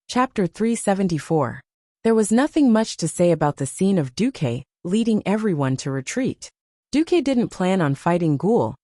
Chapter 374. There was nothing much to say about the scene of Duque leading everyone to retreat. Duque didn't plan on fighting Ghoul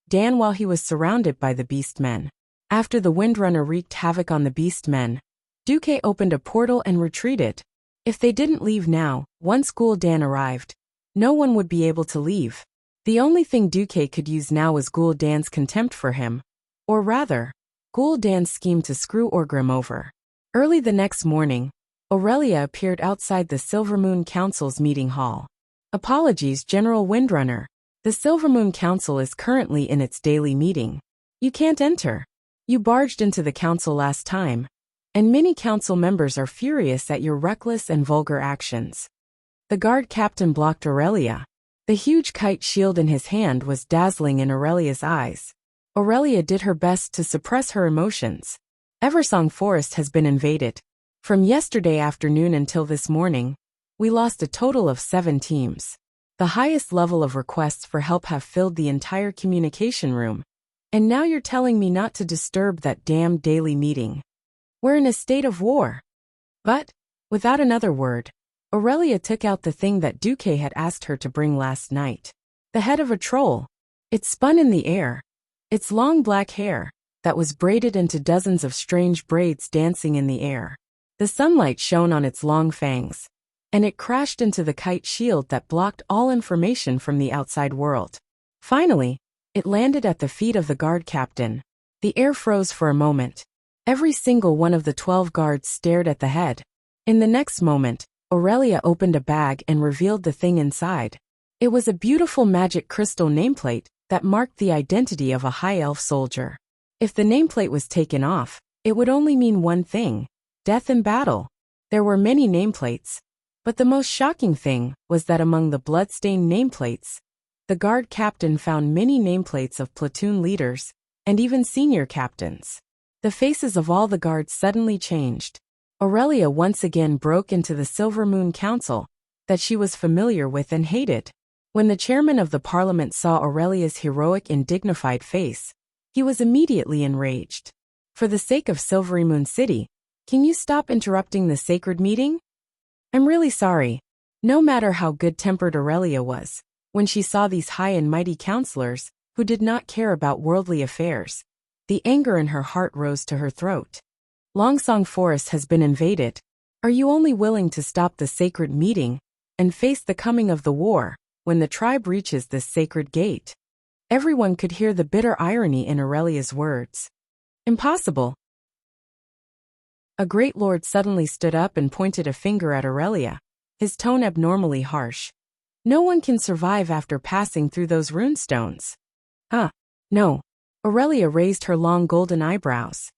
Dan while he was surrounded by the Beastmen. After the Windrunner wreaked havoc on the Beastmen, Duque opened a portal and retreated. If they didn't leave now, once Ghoul Dan arrived, no one would be able to leave. The only thing Duque could use now was Ghoul Dan's contempt for him, or rather, Ghoul Dan's scheme to screw Orgrim over. Early the next morning, Aurelia appeared outside the Silvermoon Council's meeting hall. Apologies, General Windrunner. The Silvermoon Council is currently in its daily meeting. You can't enter. You barged into the council last time, and many council members are furious at your reckless and vulgar actions. The guard captain blocked Aurelia. The huge kite shield in his hand was dazzling in Aurelia's eyes. Aurelia did her best to suppress her emotions. Eversong Forest has been invaded. From yesterday afternoon until this morning, we lost a total of 7 teams. The highest level of requests for help have filled the entire communication room. And now you're telling me not to disturb that damn daily meeting. We're in a state of war. But, without another word, Aurelia took out the thing that Duque had asked her to bring last night. The head of a troll. It spun in the air. Its long black hair, that was braided into dozens of strange braids dancing in the air. The sunlight shone on its long fangs, and it crashed into the kite shield that blocked all information from the outside world. Finally, it landed at the feet of the guard captain. The air froze for a moment. Every single one of the 12 guards stared at the head. In the next moment, Aurelia opened a bag and revealed the thing inside. It was a beautiful magic crystal nameplate that marked the identity of a high elf soldier. If the nameplate was taken off, it would only mean one thing: death in battle. There were many nameplates, but the most shocking thing was that among the bloodstained nameplates, the guard captain found many nameplates of platoon leaders, and even senior captains. The faces of all the guards suddenly changed. Aurelia once again broke into the Silvermoon Council that she was familiar with and hated. When the chairman of the parliament saw Aurelia's heroic and dignified face, he was immediately enraged. For the sake of Silverymoon City, can you stop interrupting the sacred meeting? I'm really sorry. No matter how good-tempered Aurelia was, when she saw these high and mighty counselors who did not care about worldly affairs, the anger in her heart rose to her throat. Longsong Forest has been invaded. Are you only willing to stop the sacred meeting and face the coming of the war when the tribe reaches this sacred gate? Everyone could hear the bitter irony in Aurelia's words. Impossible. A great lord suddenly stood up and pointed a finger at Aurelia, his tone abnormally harsh. No one can survive after passing through those runestones. No. Aurelia raised her long golden eyebrows.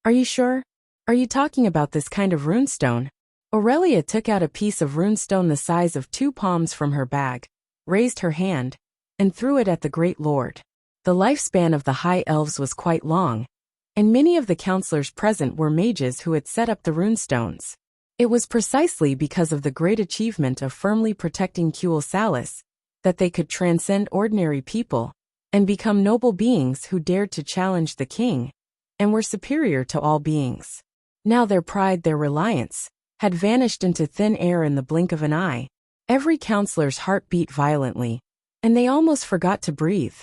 Are you sure? Are you talking about this kind of runestone? Aurelia took out a piece of runestone the size of 2 palms from her bag, raised her hand, and threw it at the great lord. The lifespan of the high elves was quite long, and many of the counselors present were mages who had set up the runestones. It was precisely because of the great achievement of firmly protecting Kuel Salis that they could transcend ordinary people and become noble beings who dared to challenge the king and were superior to all beings. Now their pride, their reliance, had vanished into thin air in the blink of an eye. Every counselor's heart beat violently, and they almost forgot to breathe.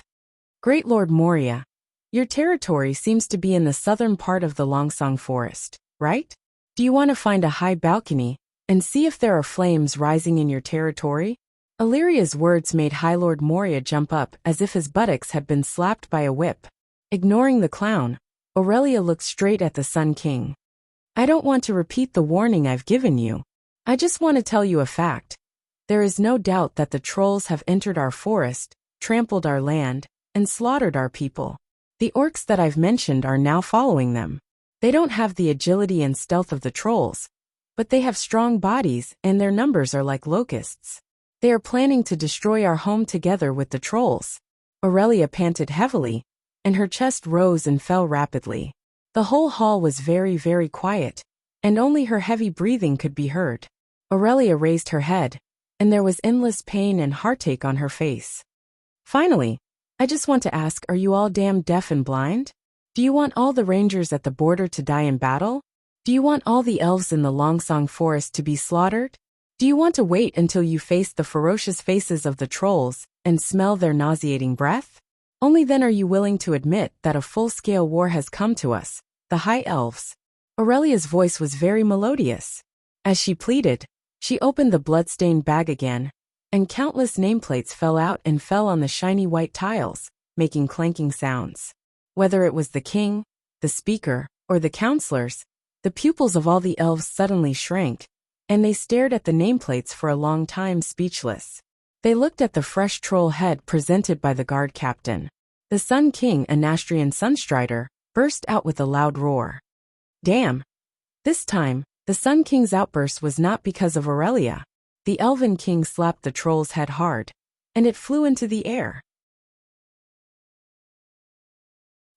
Great Lord Moria, your territory seems to be in the southern part of the Longsong Forest, right? Do you want to find a high balcony and see if there are flames rising in your territory? Illyria's words made High Lord Moria jump up as if his buttocks had been slapped by a whip. Ignoring the clown, Aurelia looked straight at the Sun King. I don't want to repeat the warning I've given you. I just want to tell you a fact. There is no doubt that the trolls have entered our forest, trampled our land, and slaughtered our people. The orcs that I've mentioned are now following them. They don't have the agility and stealth of the trolls, but they have strong bodies and their numbers are like locusts. They are planning to destroy our home together with the trolls. Aurelia panted heavily, and her chest rose and fell rapidly. The whole hall was very, very quiet, and only her heavy breathing could be heard. Aurelia raised her head, and there was endless pain and heartache on her face. Finally, I just want to ask, are you all damn deaf and blind? Do you want all the rangers at the border to die in battle? Do you want all the elves in the Longsong Forest to be slaughtered? Do you want to wait until you face the ferocious faces of the trolls and smell their nauseating breath? Only then are you willing to admit that a full-scale war has come to us, the High Elves. Aurelia's voice was very melodious. As she pleaded, she opened the blood-stained bag again, and countless nameplates fell out and fell on the shiny white tiles, making clanking sounds. Whether it was the king, the speaker, or the counselors, the pupils of all the elves suddenly shrank, and they stared at the nameplates for a long time speechless. They looked at the fresh troll head presented by the guard captain. The Sun King, Anastrian Sunstrider, burst out with a loud roar. Damn! This time, the Sun King's outburst was not because of Aurelia. The Elven King slapped the troll's head hard, and it flew into the air.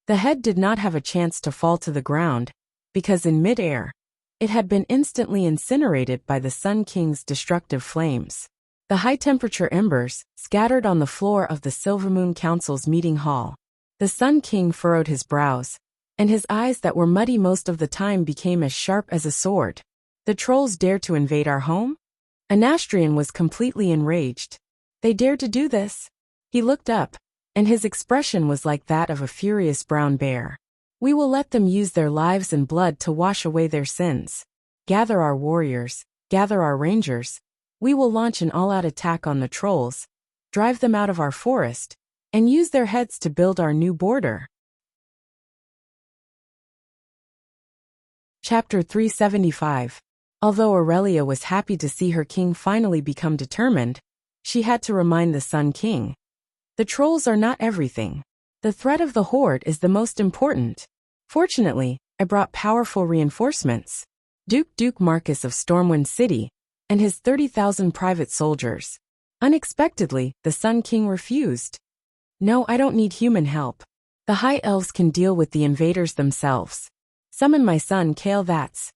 The head did not have a chance to fall to the ground, because in mid-air, it had been instantly incinerated by the Sun King's destructive flames. The high-temperature embers scattered on the floor of the Silvermoon Council's meeting hall. The Sun King furrowed his brows, and his eyes that were muddy most of the time became as sharp as a sword. The trolls dared to invade our home? Anastrian was completely enraged. They dared to do this? He looked up, and his expression was like that of a furious brown bear. We will let them use their lives and blood to wash away their sins. Gather our warriors, gather our rangers. We will launch an all-out attack on the trolls, drive them out of our forest, and use their heads to build our new border. Chapter 375. Although Aurelia was happy to see her king finally become determined, she had to remind the Sun King. The trolls are not everything. The threat of the horde is the most important. Fortunately, I brought powerful reinforcements. Duke Marcus of Stormwind City, and his 30,000 private soldiers. Unexpectedly, the Sun King refused. No, I don't need human help. The High Elves can deal with the invaders themselves. Summon my son Kale Vats.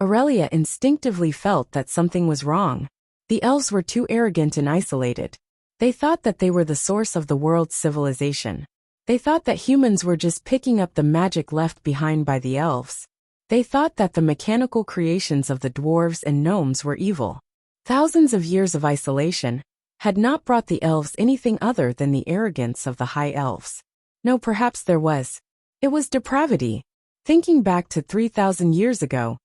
Aurelia instinctively felt that something was wrong. The elves were too arrogant and isolated. They thought that they were the source of the world's civilization. They thought that humans were just picking up the magic left behind by the elves. They thought that the mechanical creations of the dwarves and gnomes were evil. Thousands of years of isolation had not brought the elves anything other than the arrogance of the High Elves. No, perhaps there was. It was depravity. Thinking back to 3,000 years ago,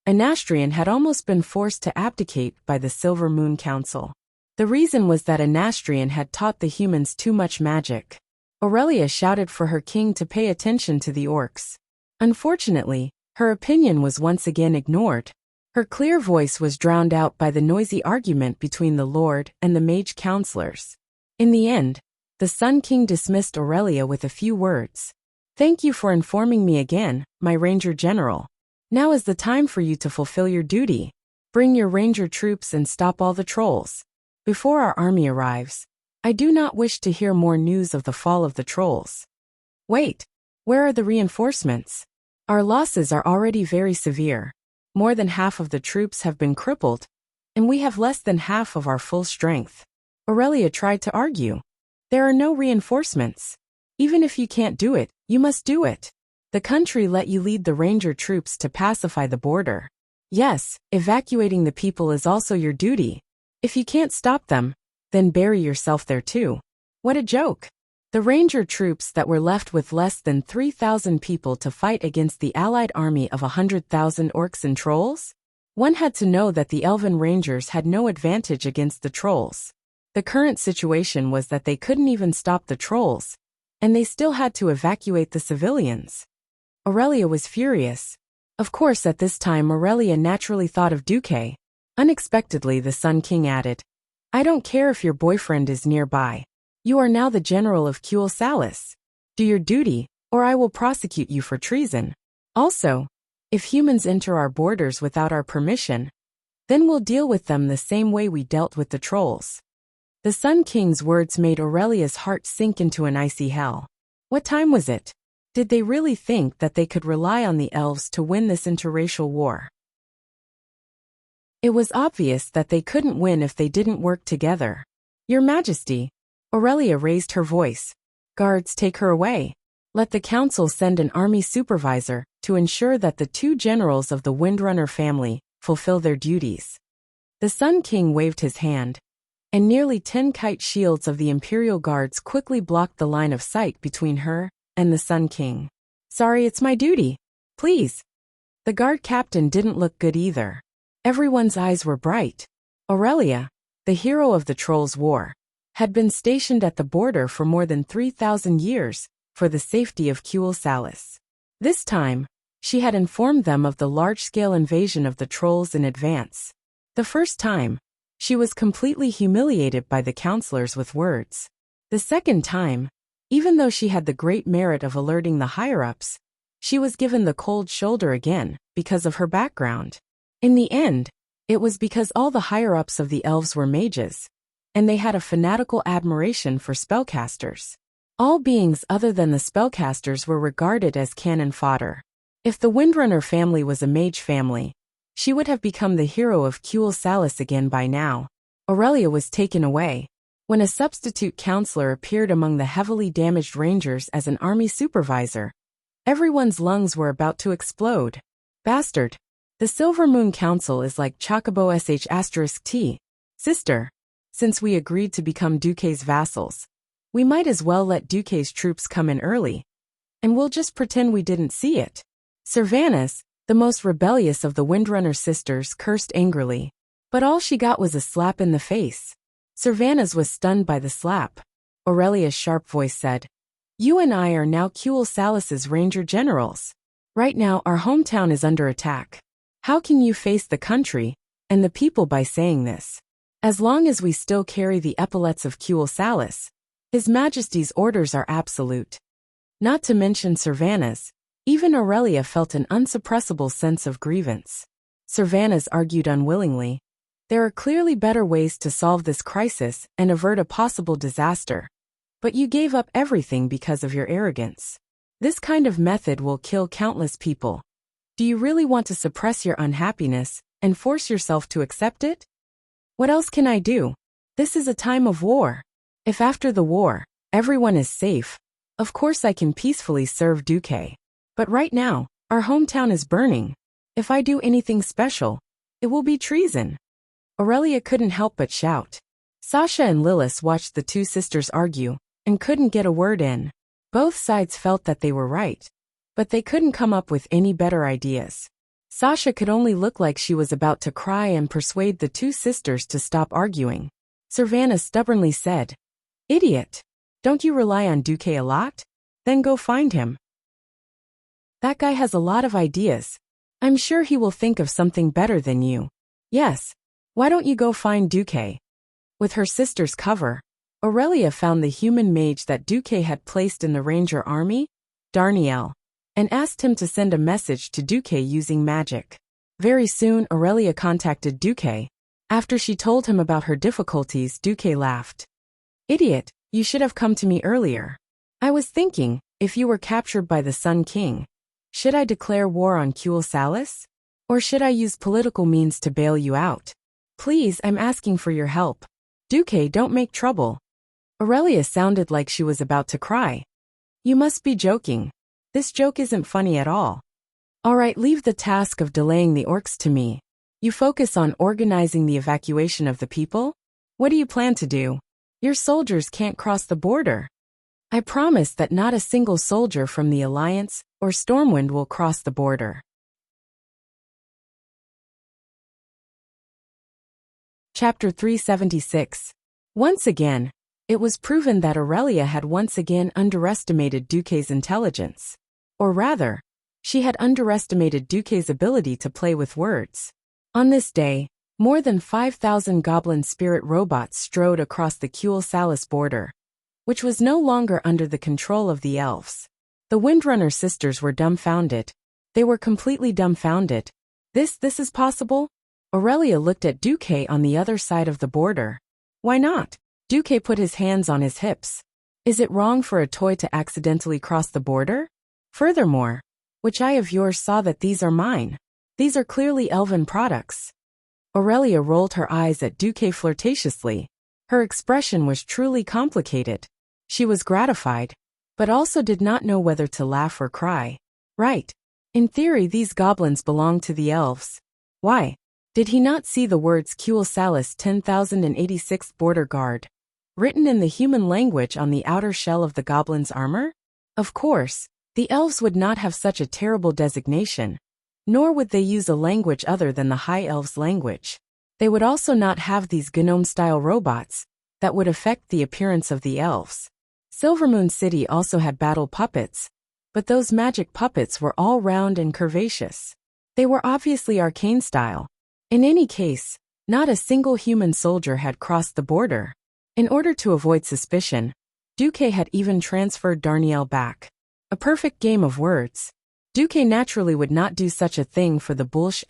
Anastrian had almost been forced to abdicate by the Silver Moon Council. The reason was that Anastrian had taught the humans too much magic. Aurelia shouted for her king to pay attention to the orcs. Unfortunately, her opinion was once again ignored. Her clear voice was drowned out by the noisy argument between the Lord and the mage counselors. In the end, the Sun King dismissed Aurelia with a few words. Thank you for informing me again, my Ranger General. Now is the time for you to fulfill your duty. Bring your Ranger troops and stop all the trolls. Before our army arrives, I do not wish to hear more news of the fall of the trolls. Wait, where are the reinforcements? Our losses are already very severe. More than half of the troops have been crippled, and we have less than half of our full strength. Aurelia tried to argue. There are no reinforcements. Even if you can't do it, you must do it. The country let you lead the Ranger troops to pacify the border. Yes, evacuating the people is also your duty. If you can't stop them, then bury yourself there too. What a joke! The Ranger troops that were left with less than 3,000 people to fight against the allied army of 100,000 orcs and trolls? One had to know that the Elven Rangers had no advantage against the trolls. The current situation was that they couldn't even stop the trolls, and they still had to evacuate the civilians. Aurelia was furious. Of course, at this time Aurelia naturally thought of Duque. Unexpectedly, the Sun King added, I don't care if your boyfriend is nearby. You are now the general of Cuel Salis. Do your duty, or I will prosecute you for treason. Also, if humans enter our borders without our permission, then we'll deal with them the same way we dealt with the trolls. The Sun King's words made Aurelia's heart sink into an icy hell. What time was it? Did they really think that they could rely on the elves to win this interracial war? It was obvious that they couldn't win if they didn't work together. Your Majesty, Aurelia raised her voice. Guards, take her away. Let the council send an army supervisor to ensure that the 2 generals of the Windrunner family fulfill their duties. The Sun King waved his hand, and nearly 10 kite shields of the Imperial Guards quickly blocked the line of sight between her and the Sun King. Sorry, it's my duty. Please. The guard captain didn't look good either. Everyone's eyes were bright. Aurelia, the hero of the Trolls' War, had been stationed at the border for more than 3,000 years for the safety of Kuel Salis. This time, she had informed them of the large-scale invasion of the trolls in advance. The first time, she was completely humiliated by the counselors with words. The second time, even though she had the great merit of alerting the higher-ups, she was given the cold shoulder again because of her background. In the end, it was because all the higher-ups of the elves were mages, and they had a fanatical admiration for spellcasters. All beings other than the spellcasters were regarded as cannon fodder. If the Windrunner family was a mage family, she would have become the hero of Kuel Salis again by now. Aurelia was taken away when a substitute counselor appeared among the heavily damaged rangers as an army supervisor. Everyone's lungs were about to explode. Bastard. The Silver Moon Council is like Chocobo sh*t. Sister. Since we agreed to become Duque's vassals, we might as well let Duque's troops come in early, and we'll just pretend we didn't see it. Servanas, the most rebellious of the Windrunner sisters, cursed angrily, but all she got was a slap in the face. Servanas was stunned by the slap. Aurelia's sharp voice said, "You and I are now Kuel Salis's ranger generals. Right now our hometown is under attack. How can you face the country and the people by saying this? As long as we still carry the epaulets of Kuel Salis, His Majesty's orders are absolute." Not to mention Servanas, even Aurelia felt an unsuppressible sense of grievance. Servanas argued unwillingly. There are clearly better ways to solve this crisis and avert a possible disaster. But you gave up everything because of your arrogance. This kind of method will kill countless people. Do you really want to suppress your unhappiness and force yourself to accept it? What else can I do? This is a time of war. If after the war, everyone is safe, of course I can peacefully serve Duque. But right now, our hometown is burning. If I do anything special, it will be treason. Aurelia couldn't help but shout. Sasha and Lilith watched the 2 sisters argue and couldn't get a word in. Both sides felt that they were right, but they couldn't come up with any better ideas. Sasha could only look like she was about to cry and persuade the 2 sisters to stop arguing. Servanas stubbornly said, "Idiot. Don't you rely on Duque a lot? Then go find him. That guy has a lot of ideas. I'm sure he will think of something better than you. Yes. Why don't you go find Duque?" With her sister's cover, Aurelia found the human mage that Duque had placed in the ranger army, Darniel, and asked him to send a message to Duque using magic. Very soon Aurelia contacted Duque. After she told him about her difficulties, Duque laughed. "Idiot, you should have come to me earlier. I was thinking, if you were captured by the Sun King, should I declare war on Kuel Salis? Or should I use political means to bail you out? Please, I'm asking for your help. Duque, don't make trouble." Aurelia sounded like she was about to cry. "You must be joking. This joke isn't funny at all. All right, leave the task of delaying the orcs to me. You focus on organizing the evacuation of the people? What do you plan to do? Your soldiers can't cross the border. I promise that not a single soldier from the Alliance or Stormwind will cross the border." Chapter 376. Once again, it was proven that Aurelia had once again underestimated Duque's intelligence. Or rather, she had underestimated Duque's ability to play with words. On this day, more than 5,000 goblin spirit robots strode across the Kuel Salis border, which was no longer under the control of the elves. The Windrunner sisters were dumbfounded. They were completely dumbfounded. This is possible? Aurelia looked at Duque on the other side of the border. Why not? Duque put his hands on his hips. Is it wrong for a toy to accidentally cross the border? Furthermore, which eye of yours saw that these are mine? These are clearly elven products. Aurelia rolled her eyes at Duque flirtatiously. Her expression was truly complicated. She was gratified, but also did not know whether to laugh or cry. Right. In theory, these goblins belonged to the elves. Why? Did he not see the words Cuel Salis 10,086 Border Guard written in the human language on the outer shell of the goblin's armor? Of course, the elves would not have such a terrible designation, nor would they use a language other than the High Elves' language. They would also not have these gnome-style robots that would affect the appearance of the elves. Silvermoon City also had battle puppets, but those magic puppets were all round and curvaceous. They were obviously arcane style. In any case, not a single human soldier had crossed the border. In order to avoid suspicion, Duque had even transferred Darnielle back. A perfect game of words. Duque naturally would not do such a thing for the Bulsh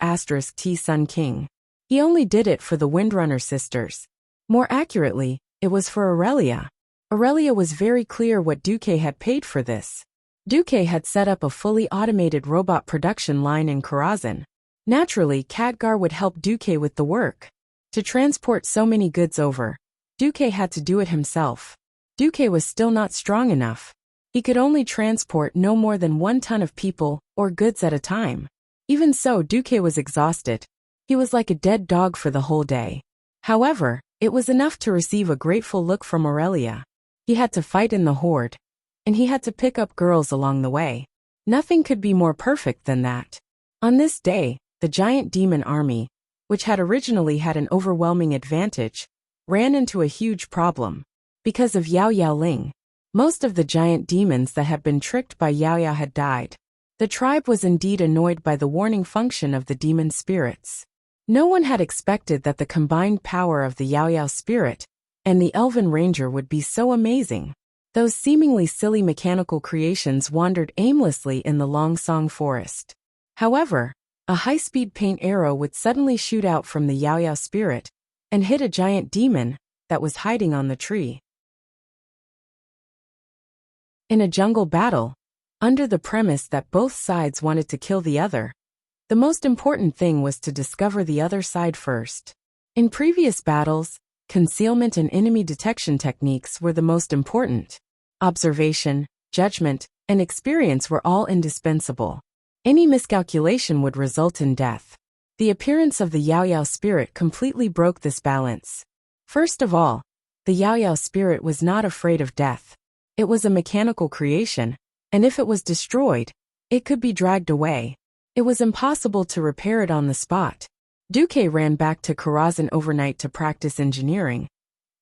*T Sun King. He only did it for the Windrunner sisters. More accurately, it was for Aurelia. Aurelia was very clear what Duque had paid for this. Duque had set up a fully automated robot production line in Karazhan. Naturally, Khadgar would help Duque with the work. To transport so many goods over, Duque had to do it himself. Duque was still not strong enough. He could only transport no more than 1 ton of people or goods at a time. Even so, Duque was exhausted. He was like a dead dog for the whole day. However, it was enough to receive a grateful look from Aurelia. He had to fight in the horde, and he had to pick up girls along the way. Nothing could be more perfect than that. On this day, the giant demon army, which had originally had an overwhelming advantage, ran into a huge problem. Because of Yao Yao Ling, most of the giant demons that had been tricked by Yao Yao had died. The tribe was indeed annoyed by the warning function of the demon spirits. No one had expected that the combined power of the Yao Yao spirit and the Elven Ranger would be so amazing. Those seemingly silly mechanical creations wandered aimlessly in the Longsong forest. However, a high-speed paint arrow would suddenly shoot out from the Yao Yao spirit and hit a giant demon that was hiding on the tree. In a jungle battle, under the premise that both sides wanted to kill the other, the most important thing was to discover the other side first. In previous battles, concealment and enemy detection techniques were the most important. Observation, judgment, and experience were all indispensable. Any miscalculation would result in death. The appearance of the Yao Yao spirit completely broke this balance. First of all, the Yao Yao spirit was not afraid of death. It was a mechanical creation, and if it was destroyed, it could be dragged away. It was impossible to repair it on the spot. Duque ran back to Karazhan overnight to practice engineering,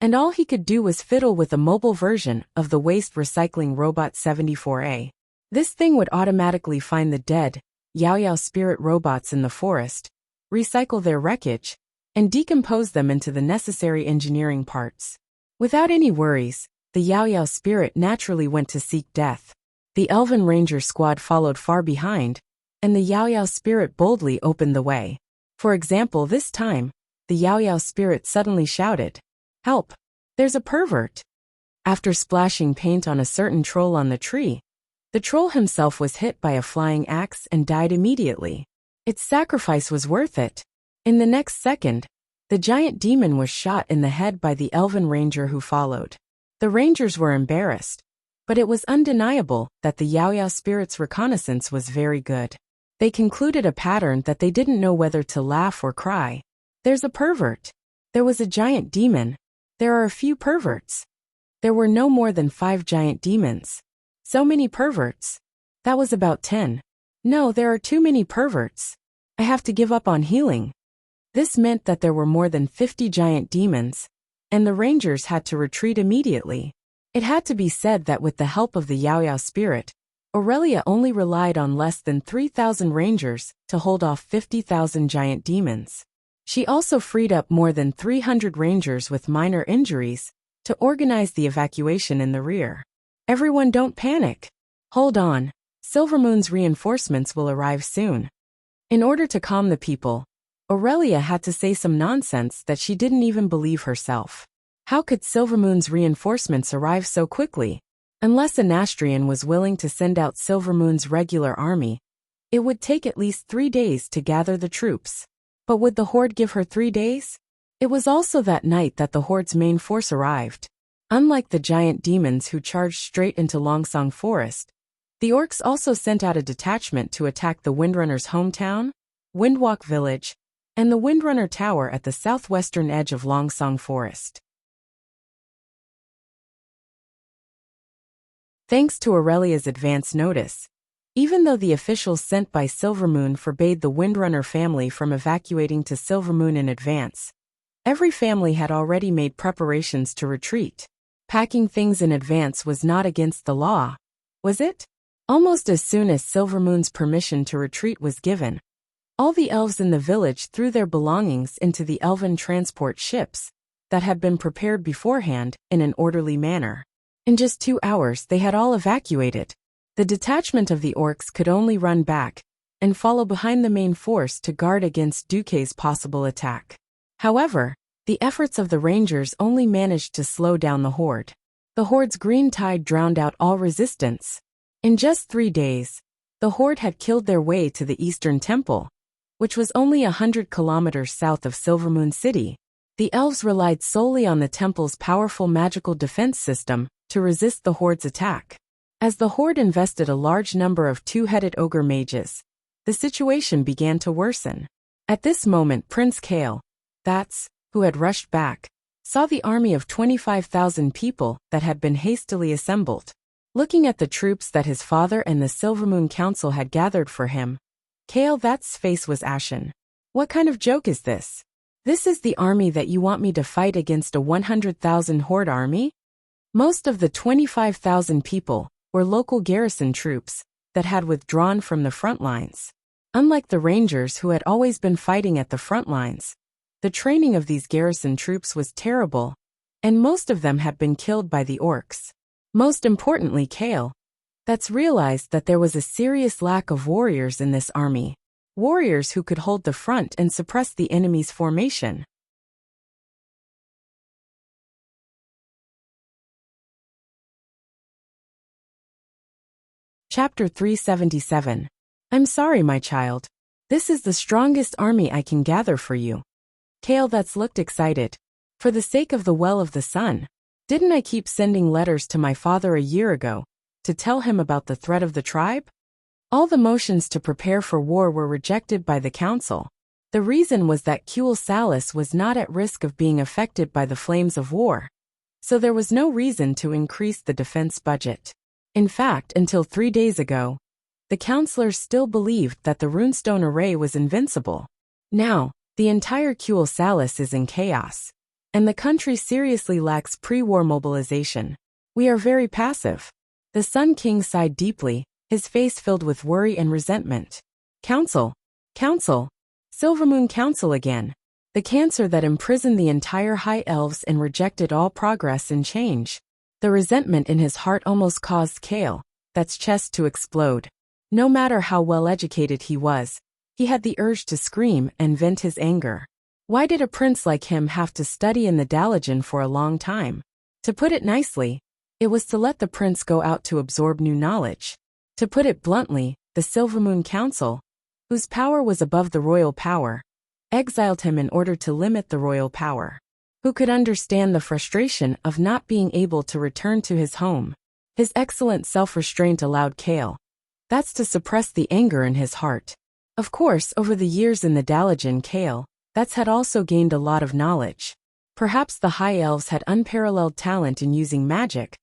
and all he could do was fiddle with a mobile version of the waste recycling robot 74A. This thing would automatically find the dead Yao Yao spirit robots in the forest, recycle their wreckage, and decompose them into the necessary engineering parts. Without any worries, the Yao Yao spirit naturally went to seek death. The Elven Ranger squad followed far behind, and the Yao Yao spirit boldly opened the way. For example, this time, the Yao Yao spirit suddenly shouted, "Help! There's a pervert!" After splashing paint on a certain troll on the tree, the troll himself was hit by a flying axe and died immediately. Its sacrifice was worth it. In the next second, the giant demon was shot in the head by the Elven Ranger who followed. The Rangers were embarrassed, but it was undeniable that the Yao Yao spirit's reconnaissance was very good. They concluded a pattern that they didn't know whether to laugh or cry. There's a pervert. There was a giant demon. There are a few perverts. There were no more than 5 giant demons. So many perverts. That was about 10. No, there are too many perverts. I have to give up on healing. This meant that there were more than 50 giant demons, and the Rangers had to retreat immediately. It had to be said that with the help of the Yao Yao spirit, Aurelia only relied on less than 3,000 Rangers to hold off 50,000 giant demons. She also freed up more than 300 Rangers with minor injuries to organize the evacuation in the rear. Everyone, don't panic. Hold on. Silvermoon's reinforcements will arrive soon. In order to calm the people, Aurelia had to say some nonsense that she didn't even believe herself. How could Silvermoon's reinforcements arrive so quickly? Unless Anastrian was willing to send out Silvermoon's regular army, it would take at least 3 days to gather the troops. But would the Horde give her 3 days? It was also that night that the Horde's main force arrived. Unlike the giant demons who charged straight into Longsong Forest, the orcs also sent out a detachment to attack the Windrunner's hometown, Windwalk Village, and the Windrunner Tower at the southwestern edge of Longsong Forest. Thanks to Aurelia's advance notice, even though the officials sent by Silvermoon forbade the Windrunner family from evacuating to Silvermoon in advance, every family had already made preparations to retreat. Packing things in advance was not against the law, was it? Almost as soon as Silvermoon's permission to retreat was given, all the elves in the village threw their belongings into the elven transport ships that had been prepared beforehand in an orderly manner. In just 2 hours they had all evacuated. The detachment of the orcs could only run back and follow behind the main force to guard against Duque's possible attack. However, the efforts of the rangers only managed to slow down the horde. The horde's green tide drowned out all resistance. In just 3 days, the horde had killed their way to the Eastern Temple, which was only 100 kilometers south of Silvermoon City. The elves relied solely on the temple's powerful magical defense system to resist the horde's attack. As the horde invested a large number of two-headed ogre mages, the situation began to worsen. At this moment Prince Kale, who had rushed back, saw the army of 25,000 people that had been hastily assembled. Looking at the troops that his father and the Silvermoon Council had gathered for him, Kale's face was ashen. What kind of joke is this? This is the army that you want me to fight against a 100,000 horde army? Most of the 25,000 people were local garrison troops that had withdrawn from the front lines. Unlike the rangers who had always been fighting at the front lines, the training of these garrison troops was terrible, and most of them had been killed by the orcs. Most importantly, Kale realized that there was a serious lack of warriors in this army, warriors who could hold the front and suppress the enemy's formation. Chapter 377. I'm sorry, my child. This is the strongest army I can gather for you. Kale looked excited. For the sake of the Well of the Sun, didn't I keep sending letters to my father a year ago to tell him about the threat of the tribe? All the motions to prepare for war were rejected by the council. The reason was that Kuel Salis was not at risk of being affected by the flames of war, so there was no reason to increase the defense budget. In fact, until 3 days ago, the councillors still believed that the runestone array was invincible. Now, the entire Kuel Salis is in chaos, and the country seriously lacks pre-war mobilization. We are very passive. The Sun King sighed deeply, his face filled with worry and resentment. Council, Silvermoon Council again. The cancer that imprisoned the entire High Elves and rejected all progress and change. The resentment in his heart almost caused Kale's chest to explode. No matter how well educated he was, he had the urge to scream and vent his anger. Why did a prince like him have to study in the Dalajan for a long time? To put it nicely, it was to let the prince go out to absorb new knowledge. To put it bluntly, the Silvermoon Council, whose power was above the royal power, exiled him in order to limit the royal power. Who could understand the frustration of not being able to return to his home? His excellent self-restraint allowed Kale to suppress the anger in his heart. Of course, over the years in the Dalajan, Kale had also gained a lot of knowledge. Perhaps the High Elves had unparalleled talent in using magic,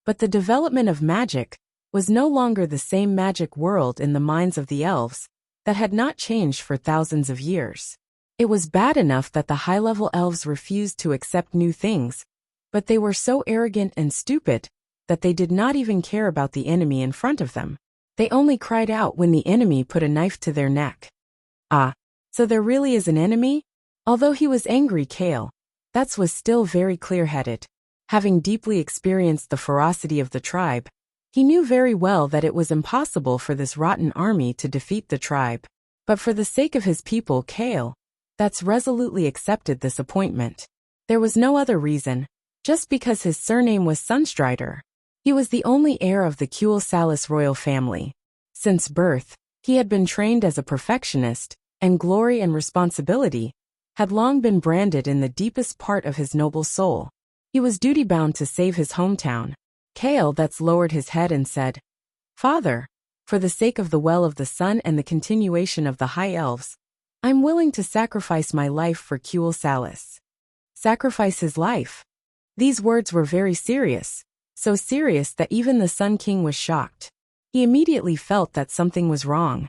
but the development of magic was no longer the same magic world in the minds of the elves that had not changed for thousands of years. It was bad enough that the high-level elves refused to accept new things, but they were so arrogant and stupid that they did not even care about the enemy in front of them. They only cried out when the enemy put a knife to their neck. Ah, so there really is an enemy? Although he was angry, Kale was still very clear-headed. Having deeply experienced the ferocity of the tribe, he knew very well that it was impossible for this rotten army to defeat the tribe. But for the sake of his people, Kale resolutely accepted this appointment. There was no other reason, just because his surname was Sunstrider. He was the only heir of the Kuel Salis royal family. Since birth, he had been trained as a perfectionist, and glory and responsibility had long been branded in the deepest part of his noble soul. He was duty-bound to save his hometown. Kale that's lowered his head and said, "Father, for the sake of the Well of the Sun and the continuation of the High Elves, I'm willing to sacrifice my life for Kuel Salis." Sacrifice his life? These words were very serious, so serious that even the Sun King was shocked. He immediately felt that something was wrong.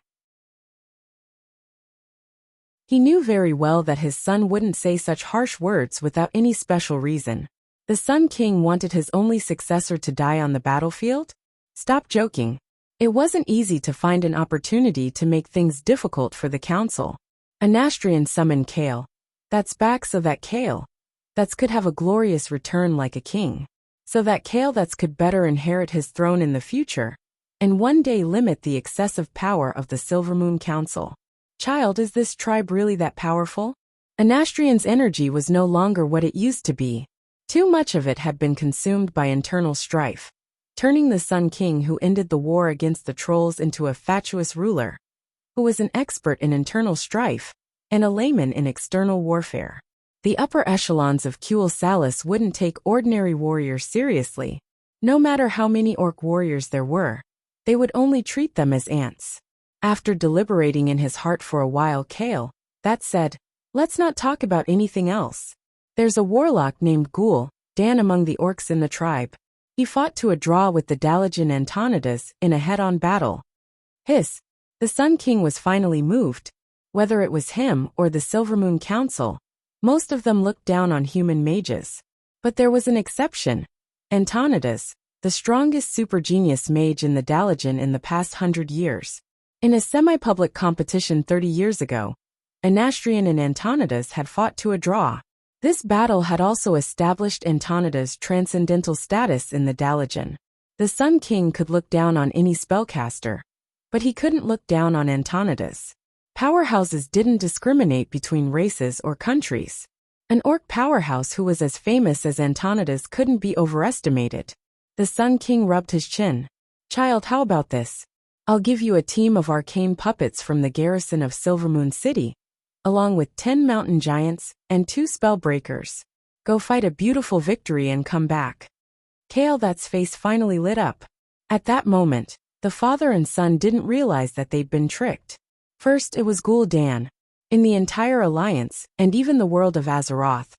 He knew very well that his son wouldn't say such harsh words without any special reason. The Sun King wanted his only successor to die on the battlefield? Stop joking. It wasn't easy to find an opportunity to make things difficult for the council. Anastrian summoned Kale. That's back so that Kale that's could have a glorious return like a king. So that Kale that's could better inherit his throne in the future, and one day limit the excessive power of the Silvermoon Council. Child, is this tribe really that powerful? Anastrian's energy was no longer what it used to be. Too much of it had been consumed by internal strife, turning the Sun King who ended the war against the trolls into a fatuous ruler, who was an expert in internal strife, and a layman in external warfare. The upper echelons of Kuel Salis wouldn't take ordinary warriors seriously. No matter how many orc warriors there were, they would only treat them as ants. After deliberating in his heart for a while, Kale that said, "Let's not talk about anything else. There's a warlock named Ghoul Dan among the orcs in the tribe. He fought to a draw with the Dalajan Antonidas in a head-on battle." Hiss. The Sun King was finally moved. Whether it was him or the Silvermoon Council, most of them looked down on human mages. But there was an exception. Antonidas, the strongest super genius mage in the Dalajan in the past 100 years. In a semi-public competition 30 years ago, Anastrian and Antonidas had fought to a draw. This battle had also established Antonidas' transcendental status in the Dalajan. The Sun King could look down on any spellcaster, but he couldn't look down on Antonidas. Powerhouses didn't discriminate between races or countries. An orc powerhouse who was as famous as Antonidas couldn't be overestimated. The Sun King rubbed his chin. "Child, how about this? I'll give you a team of arcane puppets from the garrison of Silvermoon City, along with 10 mountain giants and 2 spellbreakers. Go fight a beautiful victory and come back." Kale that's face finally lit up. At that moment, the father and son didn't realize that they'd been tricked. First it was Ghoul Dan. In the entire alliance, and even the world of Azeroth,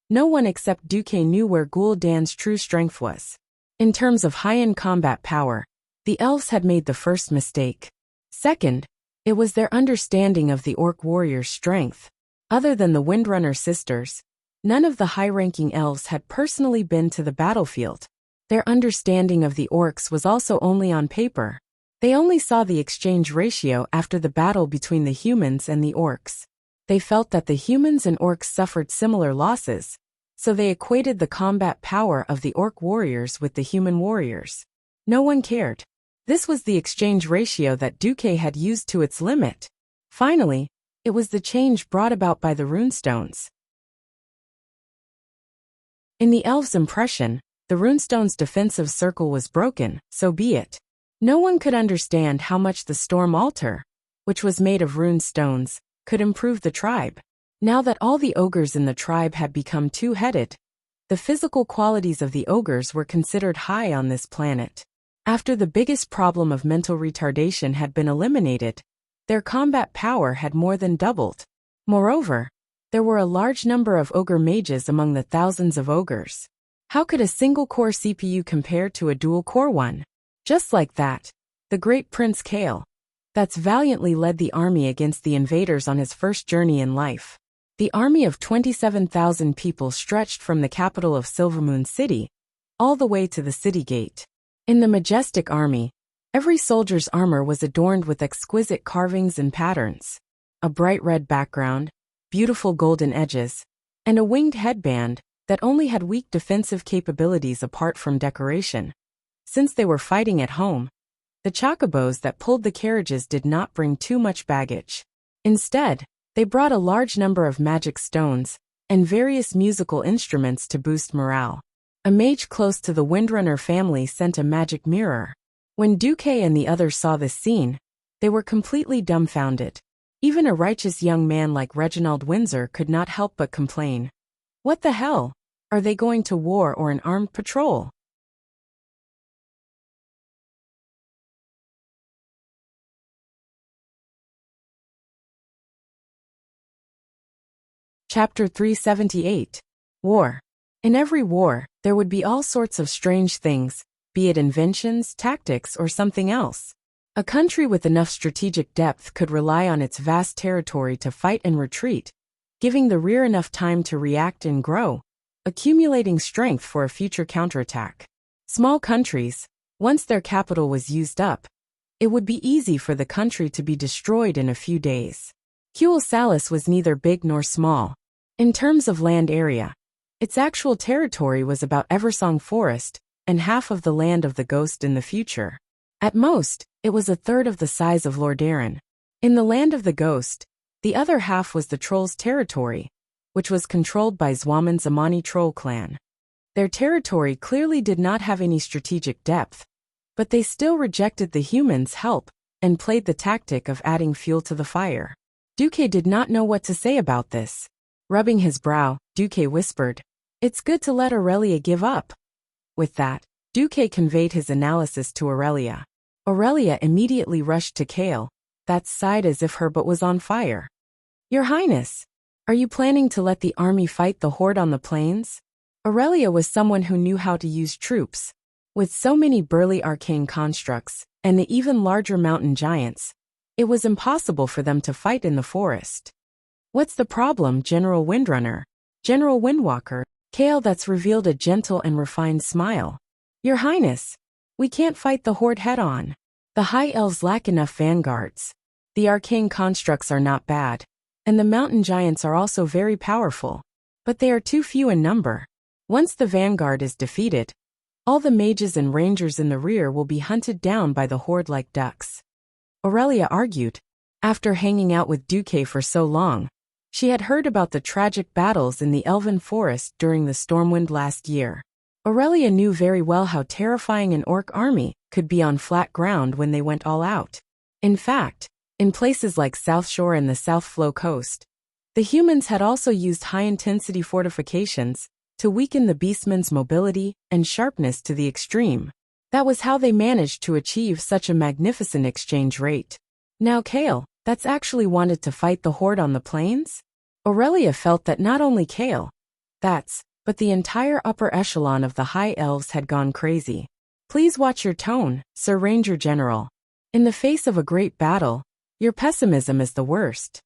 no one except Duque knew where Ghoul Dan's true strength was. In terms of high-end combat power, the elves had made the first mistake. Second, it was their understanding of the orc warrior's strength. Other than the Windrunner sisters, none of the high-ranking elves had personally been to the battlefield. Their understanding of the orcs was also only on paper. They only saw the exchange ratio after the battle between the humans and the orcs. They felt that the humans and orcs suffered similar losses, so they equated the combat power of the orc warriors with the human warriors. No one cared. This was the exchange ratio that Duque had used to its limit. Finally, it was the change brought about by the runestones. In the elves' impression, the runestone's defensive circle was broken, so be it. No one could understand how much the storm altar, which was made of rune stones, could improve the tribe. Now that all the ogres in the tribe had become two-headed, the physical qualities of the ogres were considered high on this planet. After the biggest problem of mental retardation had been eliminated, their combat power had more than doubled. Moreover, there were a large number of ogre mages among the thousands of ogres. How could a single-core CPU compare to a dual-core one? Just like that, the great Prince Kale that's valiantly led the army against the invaders on his first journey in life. The army of 27,000 people stretched from the capital of Silvermoon City all the way to the city gate. In the majestic army, every soldier's armor was adorned with exquisite carvings and patterns. A bright red background, beautiful golden edges, and a winged headband that only had weak defensive capabilities apart from decoration. Since they were fighting at home, the chocobos that pulled the carriages did not bring too much baggage. Instead, they brought a large number of magic stones and various musical instruments to boost morale. A mage close to the Windrunner family sent a magic mirror. When Duque and the others saw this scene, they were completely dumbfounded. Even a righteous young man like Reginald Windsor could not help but complain. "What the hell? Are they going to war or an armed patrol? Chapter 378. War. In every war, there would be all sorts of strange things, be it inventions, tactics, or something else. A country with enough strategic depth could rely on its vast territory to fight and retreat, giving the rear enough time to react and grow, accumulating strength for a future counterattack. Small countries, once their capital was used up, it would be easy for the country to be destroyed in a few days. Kuel Salis was neither big nor small. In terms of land area, its actual territory was about Eversong Forest and half of the land of the Ghost in the future. At most, it was a third of the size of Lordaeron. In the land of the Ghost, the other half was the Trolls' territory, which was controlled by Zwaman's Amani Troll clan. Their territory clearly did not have any strategic depth, but they still rejected the humans' help and played the tactic of adding fuel to the fire. Duque did not know what to say about this. Rubbing his brow, Duque whispered, "It's good to let Aurelia give up." With that, Duque conveyed his analysis to Aurelia. Aurelia immediately rushed to Kale, that sighed as if her butt was on fire. "Your Highness, are you planning to let the army fight the horde on the plains?" Aurelia was someone who knew how to use troops. With so many burly arcane constructs, and the even larger mountain giants, it was impossible for them to fight in the forest. "What's the problem, General Windrunner?" "General Windwalker," Kale that's revealed a gentle and refined smile. "Your Highness, we can't fight the horde head-on. The High Elves lack enough vanguards. The arcane constructs are not bad, and the mountain giants are also very powerful, but they are too few in number. Once the vanguard is defeated, all the mages and rangers in the rear will be hunted down by the horde like ducks." Aurelia argued. After hanging out with Duque for so long, she had heard about the tragic battles in the Elven Forest during the Stormwind last year. Aurelia knew very well how terrifying an orc army could be on flat ground when they went all out. In fact, in places like South Shore and the South Flow Coast, the humans had also used high-intensity fortifications to weaken the beastmen's mobility and sharpness to the extreme. That was how they managed to achieve such a magnificent exchange rate. Now Kale, that's actually wanted to fight the horde on the plains? Aurelia felt that not only Kale, but the entire upper echelon of the High Elves had gone crazy. "Please watch your tone, Sir Ranger General. In the face of a great battle, your pessimism is the worst."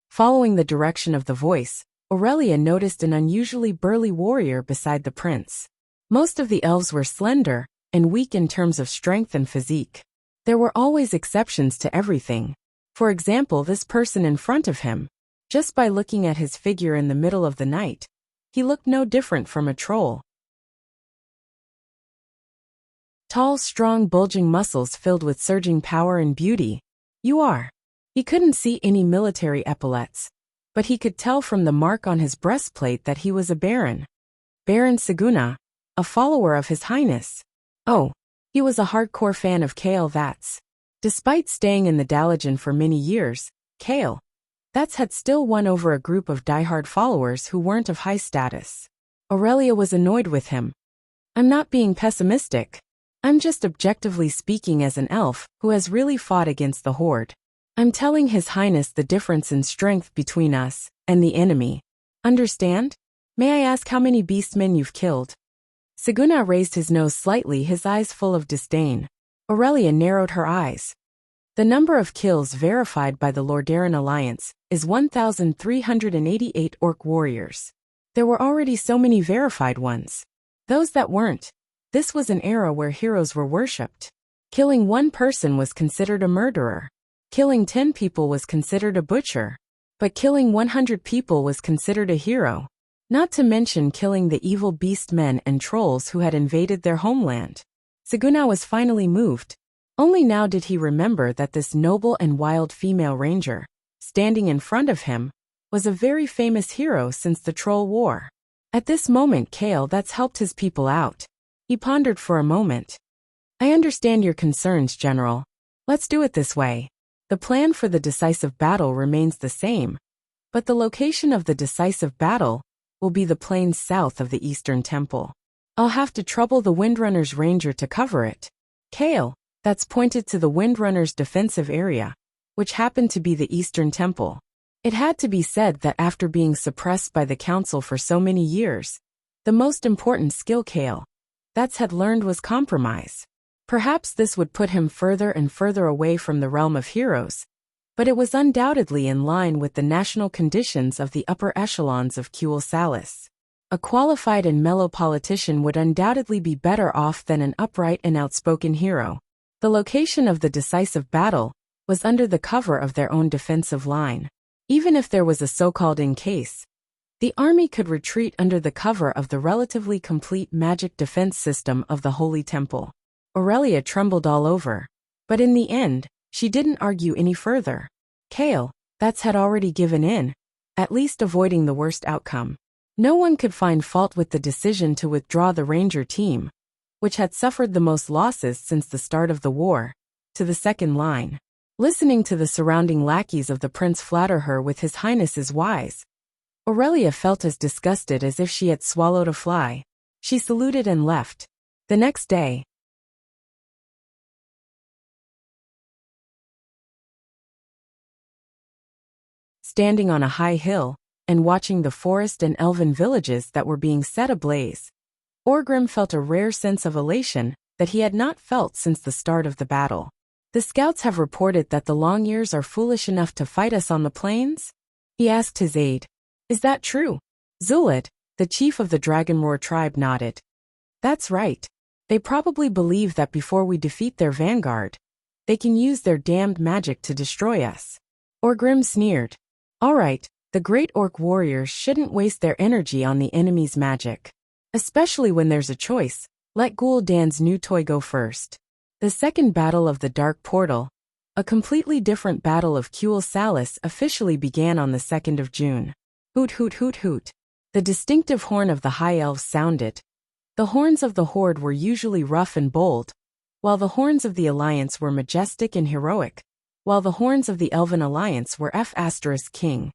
Following the direction of the voice, Aurelia noticed an unusually burly warrior beside the prince. Most of the elves were slender and weak in terms of strength and physique. There were always exceptions to everything. For example, this person in front of him. Just by looking at his figure in the middle of the night, he looked no different from a troll. Tall, strong, bulging muscles filled with surging power and beauty. He couldn't see any military epaulets, but he could tell from the mark on his breastplate that he was a baron. Baron Seguna, a follower of His Highness. Oh, he was a hardcore fan of Kale That's. Despite staying in the Dalajan for many years, Kale That's had still won over a group of diehard followers who weren't of high status. Aurelia was annoyed with him. "I'm not being pessimistic. I'm just objectively speaking as an elf who has really fought against the horde. I'm telling His Highness the difference in strength between us and the enemy. Understand? May I ask how many beastmen you've killed?" Seguna raised his nose slightly, his eyes full of disdain. Aurelia narrowed her eyes. "The number of kills verified by the Lordaeron Alliance is 1,388 orc warriors. There were already so many verified ones. Those that weren't. This was an era where heroes were worshipped. Killing one person was considered a murderer. Killing 10 people was considered a butcher. But killing 100 people was considered a hero. Not to mention killing the evil beast men and trolls who had invaded their homeland." Seguna was finally moved. Only now did he remember that this noble and wild female ranger, standing in front of him, was a very famous hero since the Troll War. At this moment Kale That's helped his people out. He pondered for a moment. "I understand your concerns, General. Let's do it this way. The plan for the decisive battle remains the same, but the location of the decisive battle will be the plains south of the Eastern Temple. I'll have to trouble the Windrunner's ranger to cover it. Kale, that's pointed to the Windrunner's defensive area, which happened to be the Eastern Temple. It had to be said that after being suppressed by the council for so many years, the most important skill Kale that's had learned was compromise. Perhaps this would put him further and further away from the realm of heroes, but it was undoubtedly in line with the national conditions of the upper echelons of Kuel Salis. A qualified and mellow politician would undoubtedly be better off than an upright and outspoken hero. The location of the decisive battle was under the cover of their own defensive line. Even if there was a so-called in case, the army could retreat under the cover of the relatively complete magic defense system of the Holy Temple. Aurelia trembled all over, but in the end, she didn't argue any further. Kale, that's had already given in, at least avoiding the worst outcome. No one could find fault with the decision to withdraw the Ranger team, which had suffered the most losses since the start of the war, to the second line. Listening to the surrounding lackeys of the prince flatter her with His Highness's wise, Aurelia felt as disgusted as if she had swallowed a fly. She saluted and left. The next day, standing on a high hill and watching the forest and elven villages that were being set ablaze, Orgrim felt a rare sense of elation that he had not felt since the start of the battle. The scouts have reported that the Longears are foolish enough to fight us on the plains? He asked his aide. Is that true? Zulid, the chief of the Dragonroar tribe, nodded. That's right. They probably believe that before we defeat their vanguard, they can use their damned magic to destroy us. Orgrim sneered. All right, the great orc warriors shouldn't waste their energy on the enemy's magic. Especially when there's a choice, let Gul'dan's new toy go first. The second battle of the Dark Portal, a completely different battle of Kuel Salis, officially began on the 2nd of June. Hoot hoot hoot hoot. The distinctive horn of the High Elves sounded. The horns of the Horde were usually rough and bold, while the horns of the Alliance were majestic and heroic, while the horns of the Elven Alliance were F***king.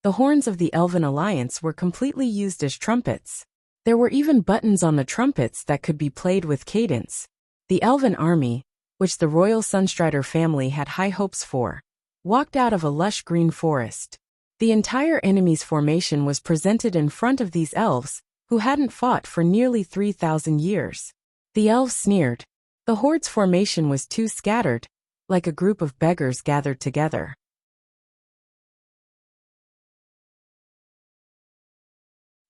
The horns of the Elven Alliance were completely used as trumpets. There were even buttons on the trumpets that could be played with cadence. The Elven army, which the royal Sunstrider family had high hopes for, walked out of a lush green forest. The entire enemy's formation was presented in front of these elves, who hadn't fought for nearly 3,000 years. The elves sneered. The Horde's formation was too scattered, like a group of beggars gathered together.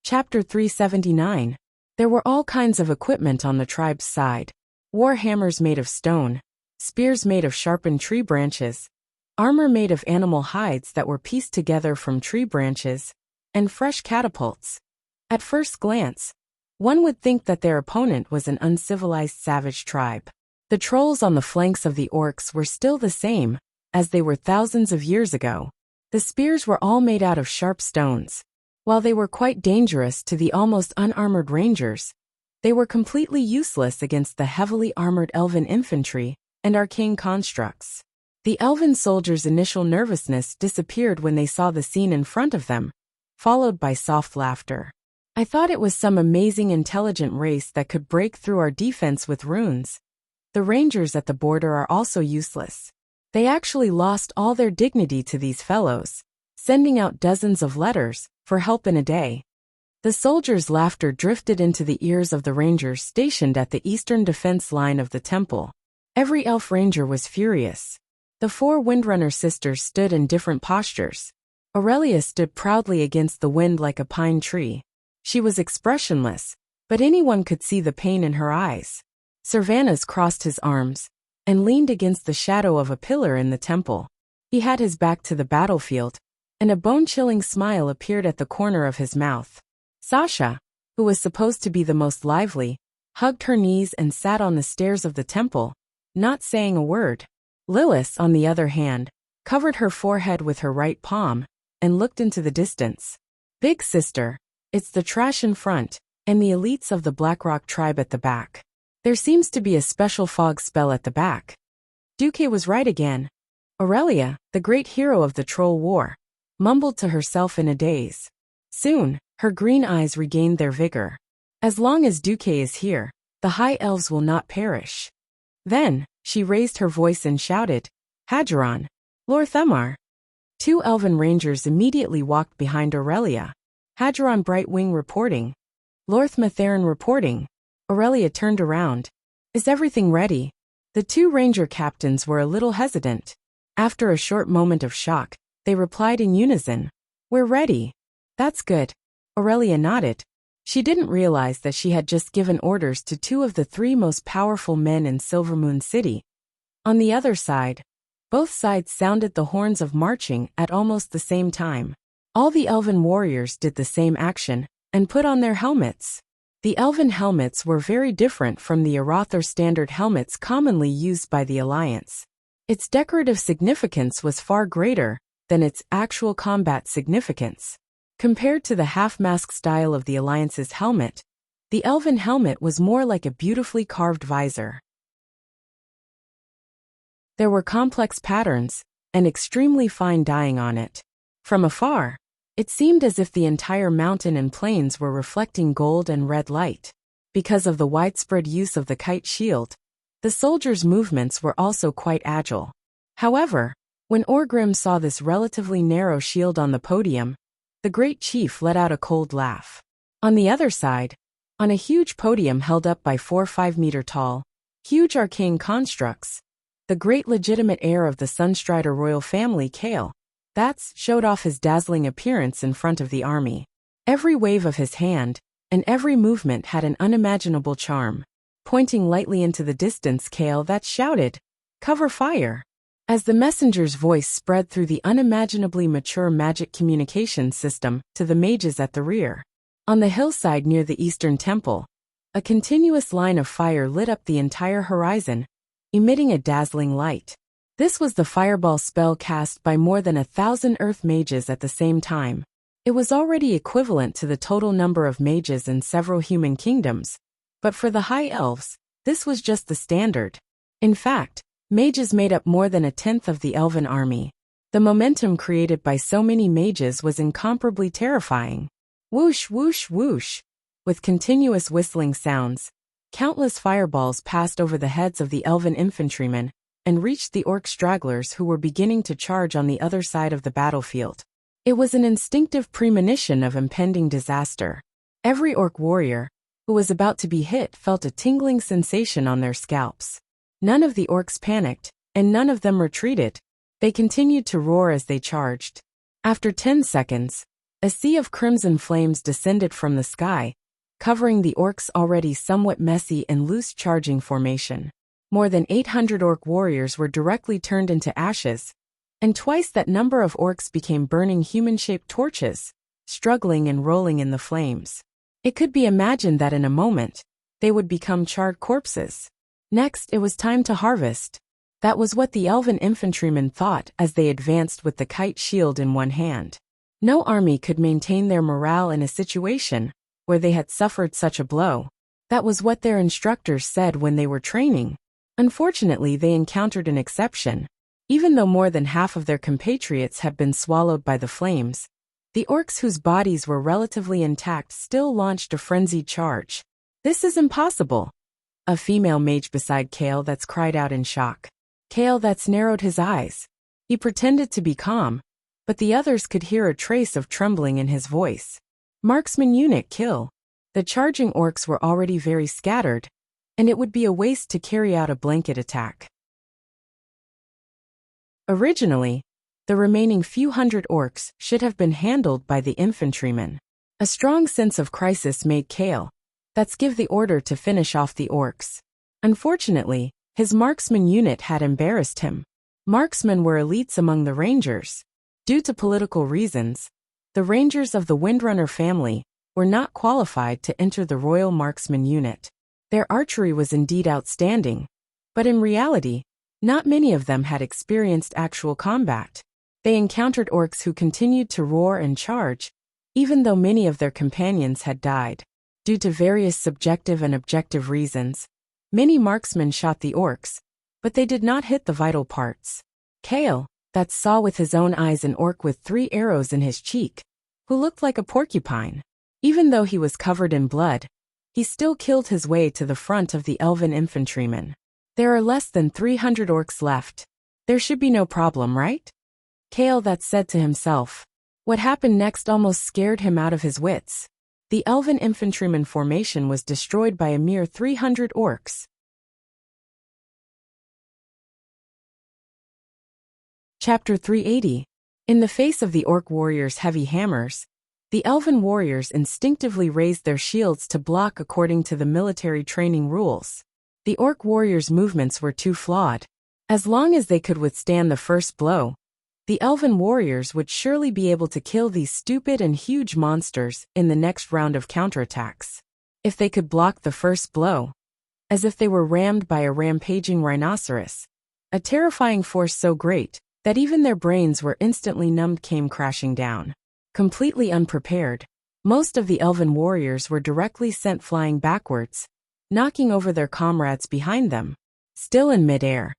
Chapter 379. There were all kinds of equipment on the tribe's side. War hammers made of stone, spears made of sharpened tree branches, armor made of animal hides that were pieced together from tree branches, and fresh catapults. At first glance, one would think that their opponent was an uncivilized savage tribe. The trolls on the flanks of the orcs were still the same, as they were thousands of years ago. The spears were all made out of sharp stones. While they were quite dangerous to the almost unarmored rangers, they were completely useless against the heavily armored elven infantry and arcane constructs. The elven soldiers' initial nervousness disappeared when they saw the scene in front of them, followed by soft laughter. I thought it was some amazing intelligent race that could break through our defense with runes. The rangers at the border are also useless. They actually lost all their dignity to these fellows, sending out dozens of letters for help in a day. The soldiers' laughter drifted into the ears of the rangers stationed at the eastern defense line of the temple. Every elf ranger was furious. The 4 Windrunner sisters stood in different postures. Aurelia stood proudly against the wind like a pine tree. She was expressionless, but anyone could see the pain in her eyes. Servanas crossed his arms and leaned against the shadow of a pillar in the temple. He had his back to the battlefield, and a bone-chilling smile appeared at the corner of his mouth. Sasha, who was supposed to be the most lively, hugged her knees and sat on the stairs of the temple, not saying a word. Lilith, on the other hand, covered her forehead with her right palm and looked into the distance. Big sister, it's the trash in front, and the elites of the Blackrock tribe at the back. There seems to be a special fog spell at the back. Duque was right again. Aurelia, the great hero of the Troll War, mumbled to herself in a daze. Soon, Her green eyes regained their vigor. As long as Duque is here, the high elves will not perish. Then, she raised her voice and shouted, Hadgeron, Lorthemar. Two elven rangers immediately walked behind Aurelia. Hadgeron Brightwing reporting. Lorthmatherin reporting. Aurelia turned around. Is everything ready? The two ranger captains were a little hesitant. After a short moment of shock, they replied in unison. We're ready. That's good. Aurelia nodded. She didn't realize that she had just given orders to two of the three most powerful men in Silvermoon City. On the other side, both sides sounded the horns of marching at almost the same time. All the elven warriors did the same action and put on their helmets. The elven helmets were very different from the Arathor standard helmets commonly used by the Alliance. Its decorative significance was far greater than its actual combat significance. Compared to the half-mask style of the Alliance's helmet, the elven helmet was more like a beautifully carved visor. There were complex patterns and extremely fine dyeing on it. From afar, it seemed as if the entire mountain and plains were reflecting gold and red light. Because of the widespread use of the kite shield, the soldiers' movements were also quite agile. However, when Orgrim saw this relatively narrow shield on the podium, the great chief let out a cold laugh. On the other side, on a huge podium held up by 4 5-meter-tall, huge arcane constructs, the great legitimate heir of the Sunstrider royal family, Kale, showed off his dazzling appearance in front of the army. Every wave of his hand and every movement had an unimaginable charm. Pointing lightly into the distance, Kale shouted, Cover fire! As the messenger's voice spread through the unimaginably mature magic communication system to the mages at the rear. On the hillside near the Eastern Temple, a continuous line of fire lit up the entire horizon, emitting a dazzling light. This was the fireball spell cast by more than 1,000 earth mages at the same time. It was already equivalent to the total number of mages in several human kingdoms, but for the high elves, this was just the standard. In fact, mages made up more than 1/10 of the elven army. The momentum created by so many mages was incomparably terrifying. Whoosh, whoosh, whoosh. With continuous whistling sounds, countless fireballs passed over the heads of the elven infantrymen and reached the orc stragglers who were beginning to charge on the other side of the battlefield. It was an instinctive premonition of impending disaster. Every orc warrior who was about to be hit felt a tingling sensation on their scalps. None of the orcs panicked, and none of them retreated. They continued to roar as they charged. After 10 seconds, a sea of crimson flames descended from the sky, covering the orcs' already somewhat messy and loose charging formation. More than 800 orc warriors were directly turned into ashes, and twice that number of orcs became burning human-shaped torches, struggling and rolling in the flames. It could be imagined that in a moment, they would become charred corpses. Next, it was time to harvest. That was what the elven infantrymen thought as they advanced with the kite shield in one hand. No army could maintain their morale in a situation where they had suffered such a blow. That was what their instructors said when they were training. Unfortunately, they encountered an exception. Even though more than half of their compatriots had been swallowed by the flames, the orcs whose bodies were relatively intact still launched a frenzied charge. This is impossible. A female mage beside Kale cried out in shock. Kale narrowed his eyes. He pretended to be calm, but the others could hear a trace of trembling in his voice. Marksman unit kill. The charging orcs were already very scattered, and it would be a waste to carry out a blanket attack. Originally, the remaining few hundred orcs should have been handled by the infantrymen. A strong sense of crisis made Kale give the order to finish off the orcs. Unfortunately, his marksman unit had embarrassed him. Marksmen were elites among the rangers. Due to political reasons, the rangers of the Windrunner family were not qualified to enter the Royal Marksman unit. Their archery was indeed outstanding, but in reality, not many of them had experienced actual combat. They encountered orcs who continued to roar and charge, even though many of their companions had died. Due to various subjective and objective reasons, many marksmen shot the orcs, but they did not hit the vital parts. Kale saw with his own eyes an orc with 3 arrows in his cheek, who looked like a porcupine. Even though he was covered in blood, he still killed his way to the front of the elven infantrymen. There are less than 300 orcs left. There should be no problem, right? Kale that said to himself. What happened next almost scared him out of his wits. The elven infantryman formation was destroyed by a mere 300 orcs. Chapter 380. In the face of the orc warriors' heavy hammers, the elven warriors instinctively raised their shields to block according to the military training rules. The orc warriors' movements were too flawed. As long as they could withstand the first blow, the elven warriors would surely be able to kill these stupid and huge monsters in the next round of counterattacks. If they could block the first blow, as if they were rammed by a rampaging rhinoceros, a terrifying force so great that even their brains were instantly numbed came crashing down. Completely unprepared, most of the elven warriors were directly sent flying backwards, knocking over their comrades behind them. Still in midair,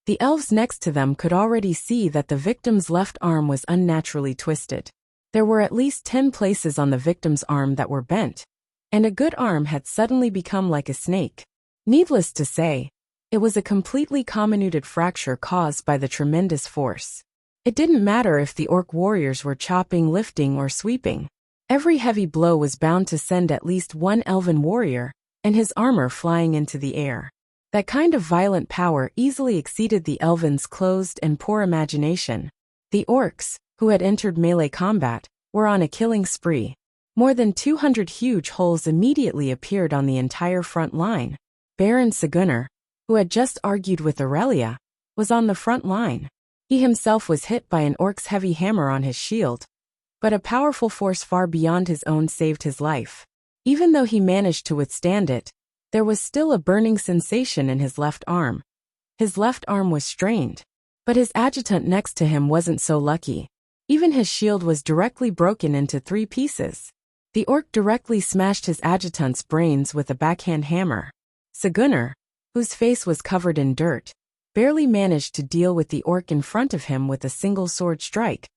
the elves next to them could already see that the victim's left arm was unnaturally twisted. There were at least 10 places on the victim's arm that were bent, and a good arm had suddenly become like a snake. Needless to say, it was a completely comminuted fracture caused by the tremendous force. It didn't matter if the orc warriors were chopping, lifting, or sweeping. Every heavy blow was bound to send at least one elven warrior and his armor flying into the air. That kind of violent power easily exceeded the elven's closed and poor imagination. The orcs, who had entered melee combat, were on a killing spree. More than 200 huge holes immediately appeared on the entire front line. Baron Sagunnar, who had just argued with Aurelia, was on the front line. He himself was hit by an orc's heavy hammer on his shield, but a powerful force far beyond his own saved his life. Even though he managed to withstand it, there was still a burning sensation in his left arm. His left arm was strained, but his adjutant next to him wasn't so lucky. Even his shield was directly broken into 3 pieces. The orc directly smashed his adjutant's brains with a backhand hammer. Sagunnar, whose face was covered in dirt, barely managed to deal with the orc in front of him with a single sword strike,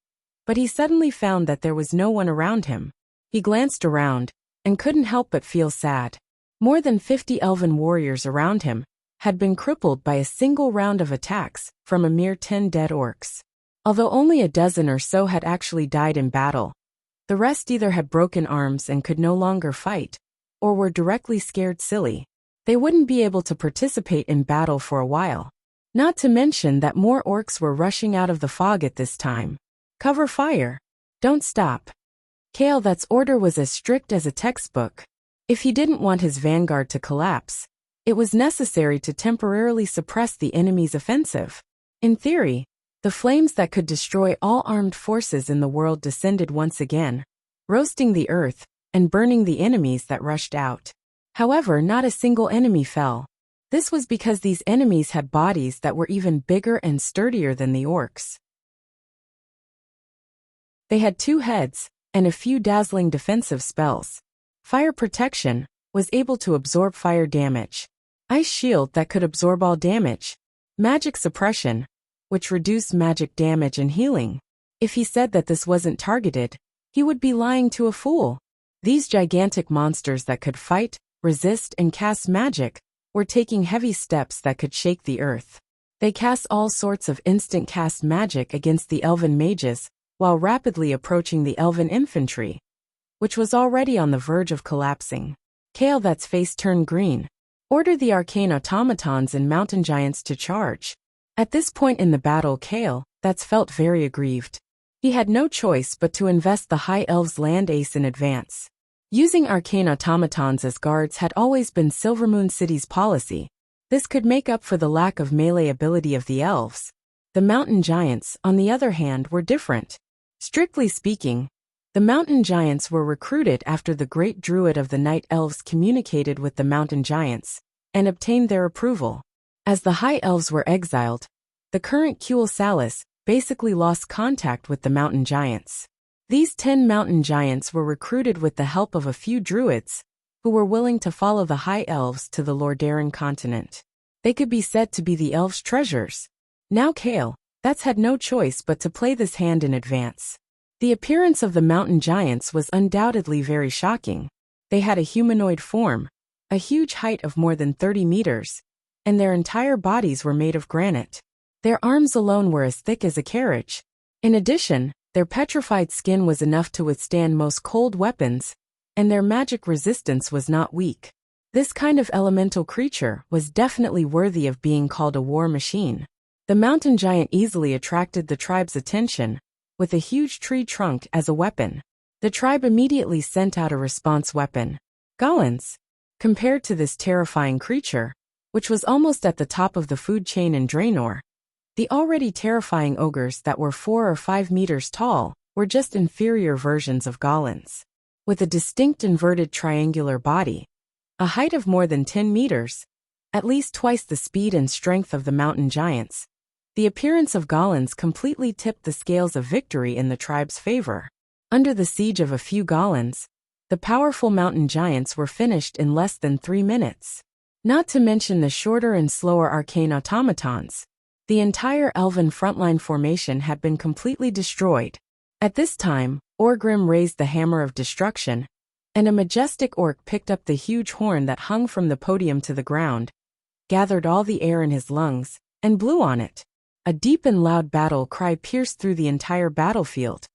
but he suddenly found that there was no one around him. He glanced around and couldn't help but feel sad. More than 50 elven warriors around him had been crippled by a single round of attacks from a mere 10 dead orcs. Although only a dozen or so had actually died in battle, the rest either had broken arms and could no longer fight, or were directly scared silly. They wouldn't be able to participate in battle for a while. Not to mention that more orcs were rushing out of the fog at this time. Cover fire. Don't stop. Kael'thas's order was as strict as a textbook. If he didn't want his vanguard to collapse, it was necessary to temporarily suppress the enemy's offensive. In theory, the flames that could destroy all armed forces in the world descended once again, roasting the earth and burning the enemies that rushed out. However, not a single enemy fell. This was because these enemies had bodies that were even bigger and sturdier than the orcs. They had 2 heads and a few dazzling defensive spells. Fire protection was able to absorb fire damage. Ice shield that could absorb all damage. Magic suppression, which reduced magic damage and healing. If he said that this wasn't targeted, he would be lying to a fool. These gigantic monsters that could fight, resist, and cast magic were taking heavy steps that could shake the earth. They cast all sorts of instant cast magic against the elven mages, while rapidly approaching the elven infantry, which was already on the verge of collapsing. Kael'thas's face turned green. Order the arcane automatons and mountain giants to charge. At this point in the battle, Kael'thas felt very aggrieved. He had no choice but to invest the High Elves' land ace in advance. Using arcane automatons as guards had always been Silvermoon City's policy. This could make up for the lack of melee ability of the elves. The mountain giants, on the other hand, were different. Strictly speaking, the mountain giants were recruited after the great druid of the night elves communicated with the mountain giants and obtained their approval. As the high elves were exiled, the current Kuel Salis basically lost contact with the mountain giants. These 10 mountain giants were recruited with the help of a few druids, who were willing to follow the high elves to the Lordaeron continent. They could be said to be the elves' treasures. Now Kael'thas had no choice but to play this hand in advance. The appearance of the mountain giants was undoubtedly very shocking. They had a humanoid form, a huge height of more than 30 meters, and their entire bodies were made of granite. Their arms alone were as thick as a carriage. In addition, their petrified skin was enough to withstand most cold weapons, and their magic resistance was not weak. This kind of elemental creature was definitely worthy of being called a war machine. The mountain giant easily attracted the tribe's attention, with a huge tree trunk as a weapon. The tribe immediately sent out a response weapon. Golems. Compared to this terrifying creature, which was almost at the top of the food chain in Draenor, the already terrifying ogres that were 4 or 5 meters tall were just inferior versions of golems. With a distinct inverted triangular body, a height of more than 10 meters, at least twice the speed and strength of the mountain giants, the appearance of golems completely tipped the scales of victory in the tribe's favor. Under the siege of a few golems, the powerful mountain giants were finished in less than 3 minutes. Not to mention the shorter and slower arcane automatons. The entire elven frontline formation had been completely destroyed. At this time, Orgrim raised the hammer of destruction, and a majestic orc picked up the huge horn that hung from the podium to the ground, gathered all the air in his lungs, and blew on it. A deep and loud battle cry pierced through the entire battlefield.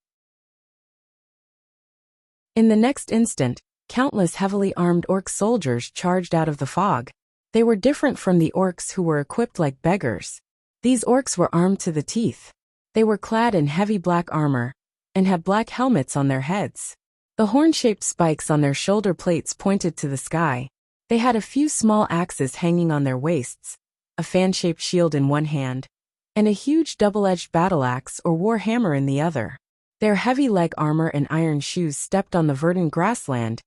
In the next instant, countless heavily armed orc soldiers charged out of the fog. They were different from the orcs who were equipped like beggars. These orcs were armed to the teeth. They were clad in heavy black armor, and had black helmets on their heads. The horn-shaped spikes on their shoulder plates pointed to the sky. They had a few small axes hanging on their waists, a fan-shaped shield in one hand, and a huge double-edged battle axe or war hammer in the other. Their heavy leg armor and iron shoes stepped on the verdant grassland,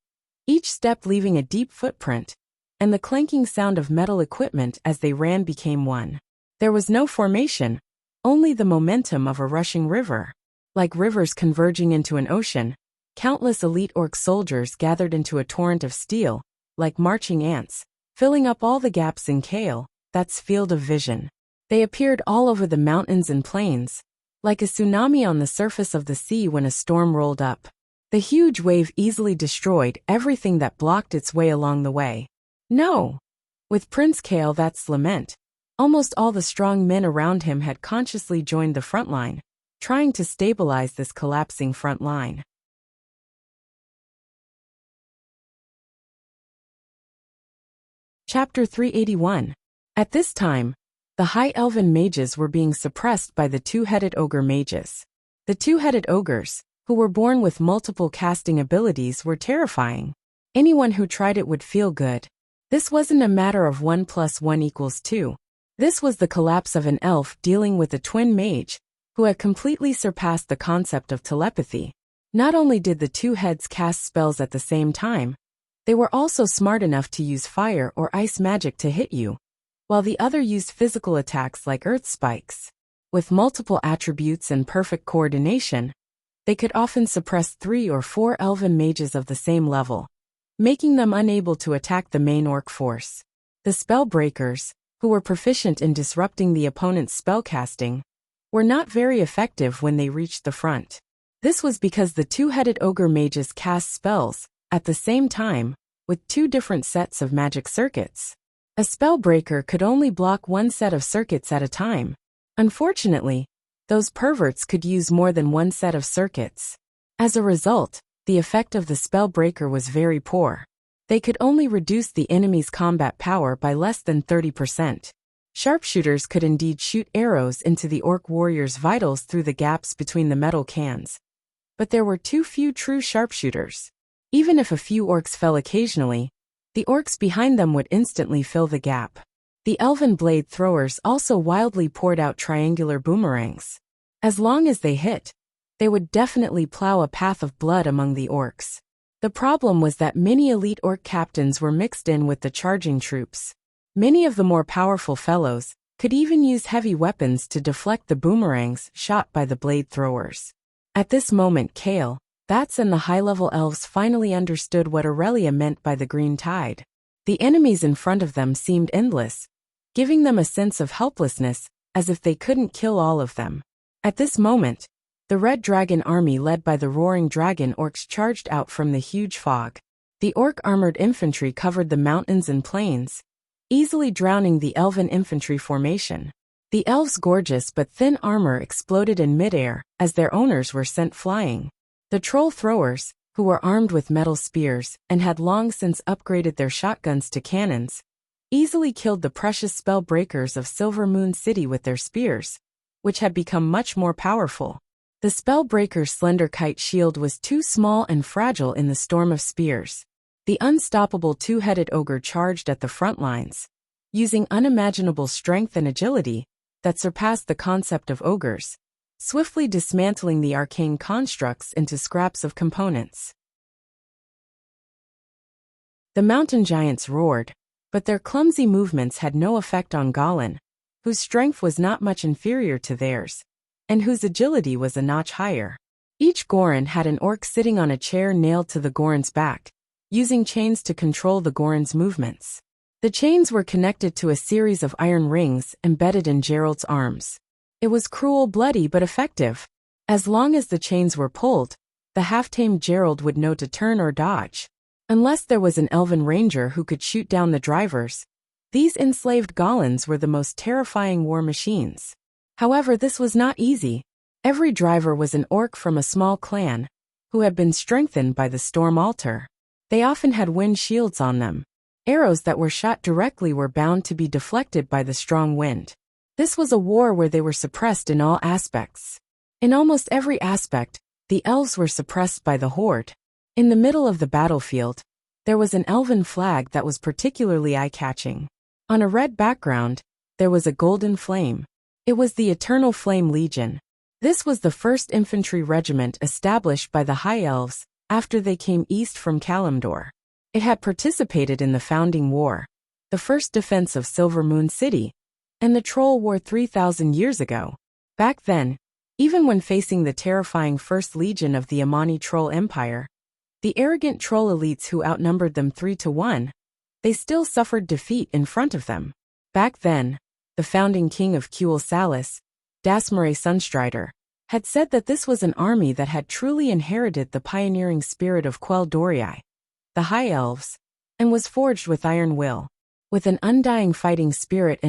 each step leaving a deep footprint, and the clanking sound of metal equipment as they ran became one. There was no formation, only the momentum of a rushing river. Like rivers converging into an ocean, countless elite orc soldiers gathered into a torrent of steel, like marching ants, filling up all the gaps in Kale, that's field of vision. They appeared all over the mountains and plains, like a tsunami on the surface of the sea when a storm rolled up. The huge wave easily destroyed everything that blocked its way along the way. No! With Prince Kale, that's lament. Almost all the strong men around him had consciously joined the front line, trying to stabilize this collapsing front line. Chapter 381. At this time, the High Elven mages were being suppressed by the two-headed ogre mages. The two-headed ogres, who were born with multiple casting abilities, were terrifying. Anyone who tried it would feel good. This wasn't a matter of 1 + 1 = 2. This was the collapse of an elf dealing with a twin mage, who had completely surpassed the concept of telepathy. Not only did the two heads cast spells at the same time, they were also smart enough to use fire or ice magic to hit you, while the other used physical attacks like earth spikes. With multiple attributes and perfect coordination, they could often suppress 3 or 4 elven mages of the same level, making them unable to attack the main orc force. The spellbreakers, who were proficient in disrupting the opponent's spellcasting, were not very effective when they reached the front. This was because the two-headed ogre mages cast spells, at the same time, with 2 different sets of magic circuits. A spellbreaker could only block 1 set of circuits at a time. Unfortunately, those perverts could use more than 1 set of circuits. As a result, the effect of the spellbreaker was very poor. They could only reduce the enemy's combat power by less than 30%. Sharpshooters could indeed shoot arrows into the orc warrior's vitals through the gaps between the metal cans. But there were too few true sharpshooters. Even if a few orcs fell occasionally, the orcs behind them would instantly fill the gap. The elven blade throwers also wildly poured out triangular boomerangs. As long as they hit, they would definitely plow a path of blood among the orcs. The problem was that many elite orc captains were mixed in with the charging troops. Many of the more powerful fellows could even use heavy weapons to deflect the boomerangs shot by the blade throwers. At this moment, Kale, Bats and the high-level elves finally understood what Aurelia meant by the green tide. The enemies in front of them seemed endless, giving them a sense of helplessness, as if they couldn't kill all of them. At this moment, The Red Dragon army led by the Roaring Dragon orcs charged out from the huge fog. The orc armored infantry covered the mountains and plains, easily drowning the elven infantry formation. The elves' gorgeous but thin armor exploded in midair as their owners were sent flying. The troll throwers, who were armed with metal spears and had long since upgraded their shotguns to cannons, easily killed the precious spell breakers of Silver Moon City with their spears, which had become much more powerful. The spellbreaker's slender kite shield was too small and fragile in the storm of spears. The unstoppable two-headed ogre charged at the front lines, using unimaginable strength and agility that surpassed the concept of ogres, swiftly dismantling the arcane constructs into scraps of components. The mountain giants roared, but their clumsy movements had no effect on Gollin, whose strength was not much inferior to theirs, and whose agility was a notch higher. Each Goron had an orc sitting on a chair nailed to the Goron's back, using chains to control the Goron's movements. The chains were connected to a series of iron rings embedded in Gerald's arms. It was cruel, bloody, but effective. As long as the chains were pulled, the half-tamed Gerald would know to turn or dodge. Unless there was an elven ranger who could shoot down the drivers, these enslaved Gollins were the most terrifying war machines. However, this was not easy. Every driver was an orc from a small clan, who had been strengthened by the storm altar. They often had wind shields on them. Arrows that were shot directly were bound to be deflected by the strong wind. This was a war where they were suppressed in all aspects. In almost every aspect, the elves were suppressed by the horde. In the middle of the battlefield, there was an elven flag that was particularly eye-catching. On a red background, there was a golden flame. It was the Eternal Flame Legion. This was the first infantry regiment established by the High Elves after they came east from Kalimdor. It had participated in the Founding War, the first defense of Silver Moon City, and the Troll War 3,000 years ago. Back then, even when facing the terrifying First Legion of the Amani Troll Empire, the arrogant troll elites who outnumbered them 3-1, they still suffered defeat in front of them. Back then, the founding king of Kuel Salis, Dasmare Sunstrider, had said that this was an army that had truly inherited the pioneering spirit of Quell Dorii, the High Elves, and was forged with iron will. With an undying fighting spirit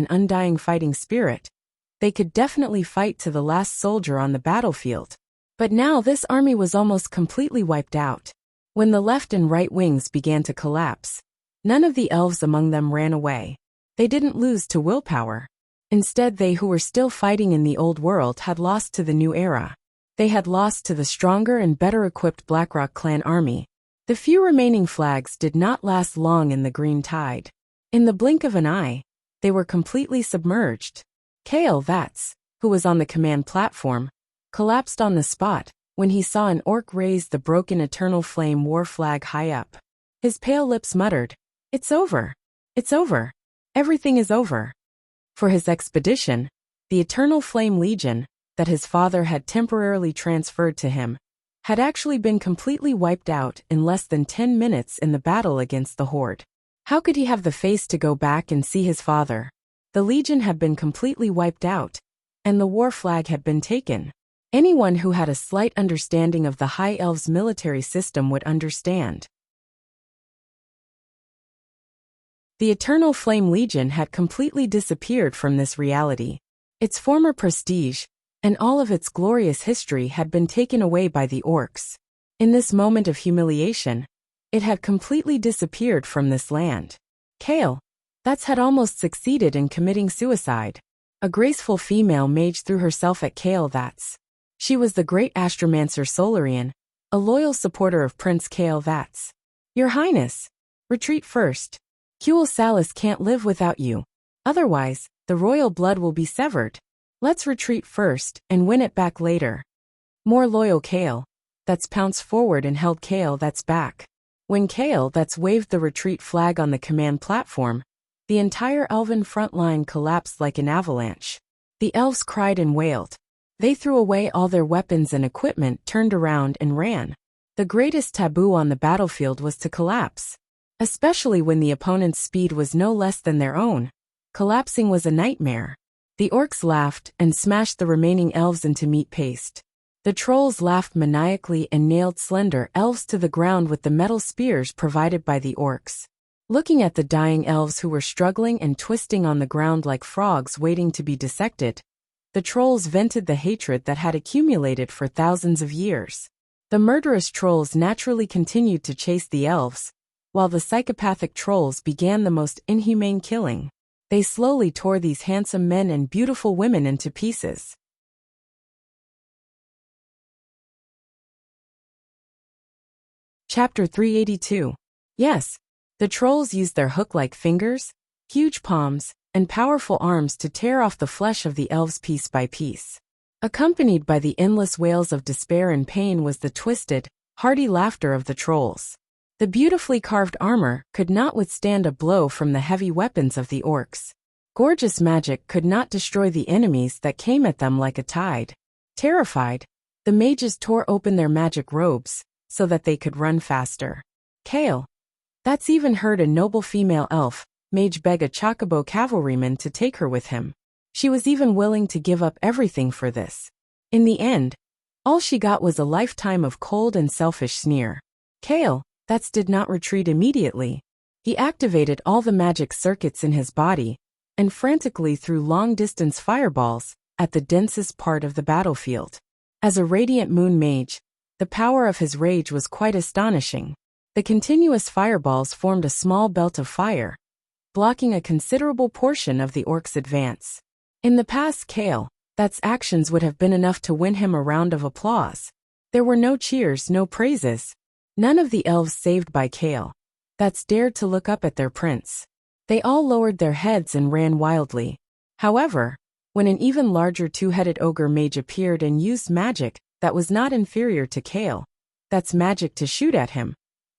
they could definitely fight to the last soldier on the battlefield. But now this army was almost completely wiped out. When the left and right wings began to collapse, none of the elves among them ran away. They didn't lose to willpower. Instead, they who were still fighting in the old world had lost to the new era. They had lost to the stronger and better equipped Blackrock clan army. The few remaining flags did not last long in the green tide. In the blink of an eye, they were completely submerged. Kael Vats, who was on the command platform, collapsed on the spot when he saw an orc raise the broken Eternal Flame war flag high up. His pale lips muttered, "It's over. It's over. Everything is over." For his expedition, the Eternal Flame Legion, that his father had temporarily transferred to him, had actually been completely wiped out in less than 10 minutes in the battle against the Horde. How could he have the face to go back and see his father? The Legion had been completely wiped out, and the war flag had been taken. Anyone who had a slight understanding of the High Elves' military system would understand. The Eternal Flame Legion had completely disappeared from this reality. Its former prestige, and all of its glorious history had been taken away by the orcs. In this moment of humiliation, it had completely disappeared from this land. Kael Vats had almost succeeded in committing suicide. A graceful female mage threw herself at Kael Vats. She was the great astromancer Solarian, a loyal supporter of Prince Kael Vats. "Your Highness, retreat first. Kuel Salis can't live without you. Otherwise, the royal blood will be severed. Let's retreat first and win it back later." More loyal Kael Vats pounced forward and held Kael Vats back. When Kael Vats waved the retreat flag on the command platform, the entire elven front line collapsed like an avalanche. The elves cried and wailed. They threw away all their weapons and equipment, turned around and ran. The greatest taboo on the battlefield was to collapse. Especially when the opponent's speed was no less than their own. Collapsing was a nightmare. The orcs laughed and smashed the remaining elves into meat paste. The trolls laughed maniacally and nailed slender elves to the ground with the metal spears provided by the orcs. Looking at the dying elves who were struggling and twisting on the ground like frogs waiting to be dissected, the trolls vented the hatred that had accumulated for thousands of years. The murderous trolls naturally continued to chase the elves, while the psychopathic trolls began the most inhumane killing. They slowly tore these handsome men and beautiful women into pieces. Chapter 382. Yes, the trolls used their hook-like fingers, huge palms, and powerful arms to tear off the flesh of the elves piece by piece. Accompanied by the endless wails of despair and pain was the twisted, hearty laughter of the trolls. The beautifully carved armor could not withstand a blow from the heavy weapons of the orcs. Gorgeous magic could not destroy the enemies that came at them like a tide. Terrified, the mages tore open their magic robes, so that they could run faster. Kale. That's even heard a noble female elf, mage beg a chocobo cavalryman to take her with him. She was even willing to give up everything for this. In the end, all she got was a lifetime of cold and selfish sneer. Kale, that's did not retreat immediately. He activated all the magic circuits in his body, and frantically threw long-distance fireballs at the densest part of the battlefield. As a radiant moon mage, the power of his rage was quite astonishing. The continuous fireballs formed a small belt of fire, blocking a considerable portion of the orc's advance. In the past, that's actions would have been enough to win him a round of applause. There were no cheers, no praises. None of the elves saved by that's dared to look up at their prince. They all lowered their heads and ran wildly. However, when an even larger two-headed ogre mage appeared and used magic that was not inferior to that's magic to shoot at him,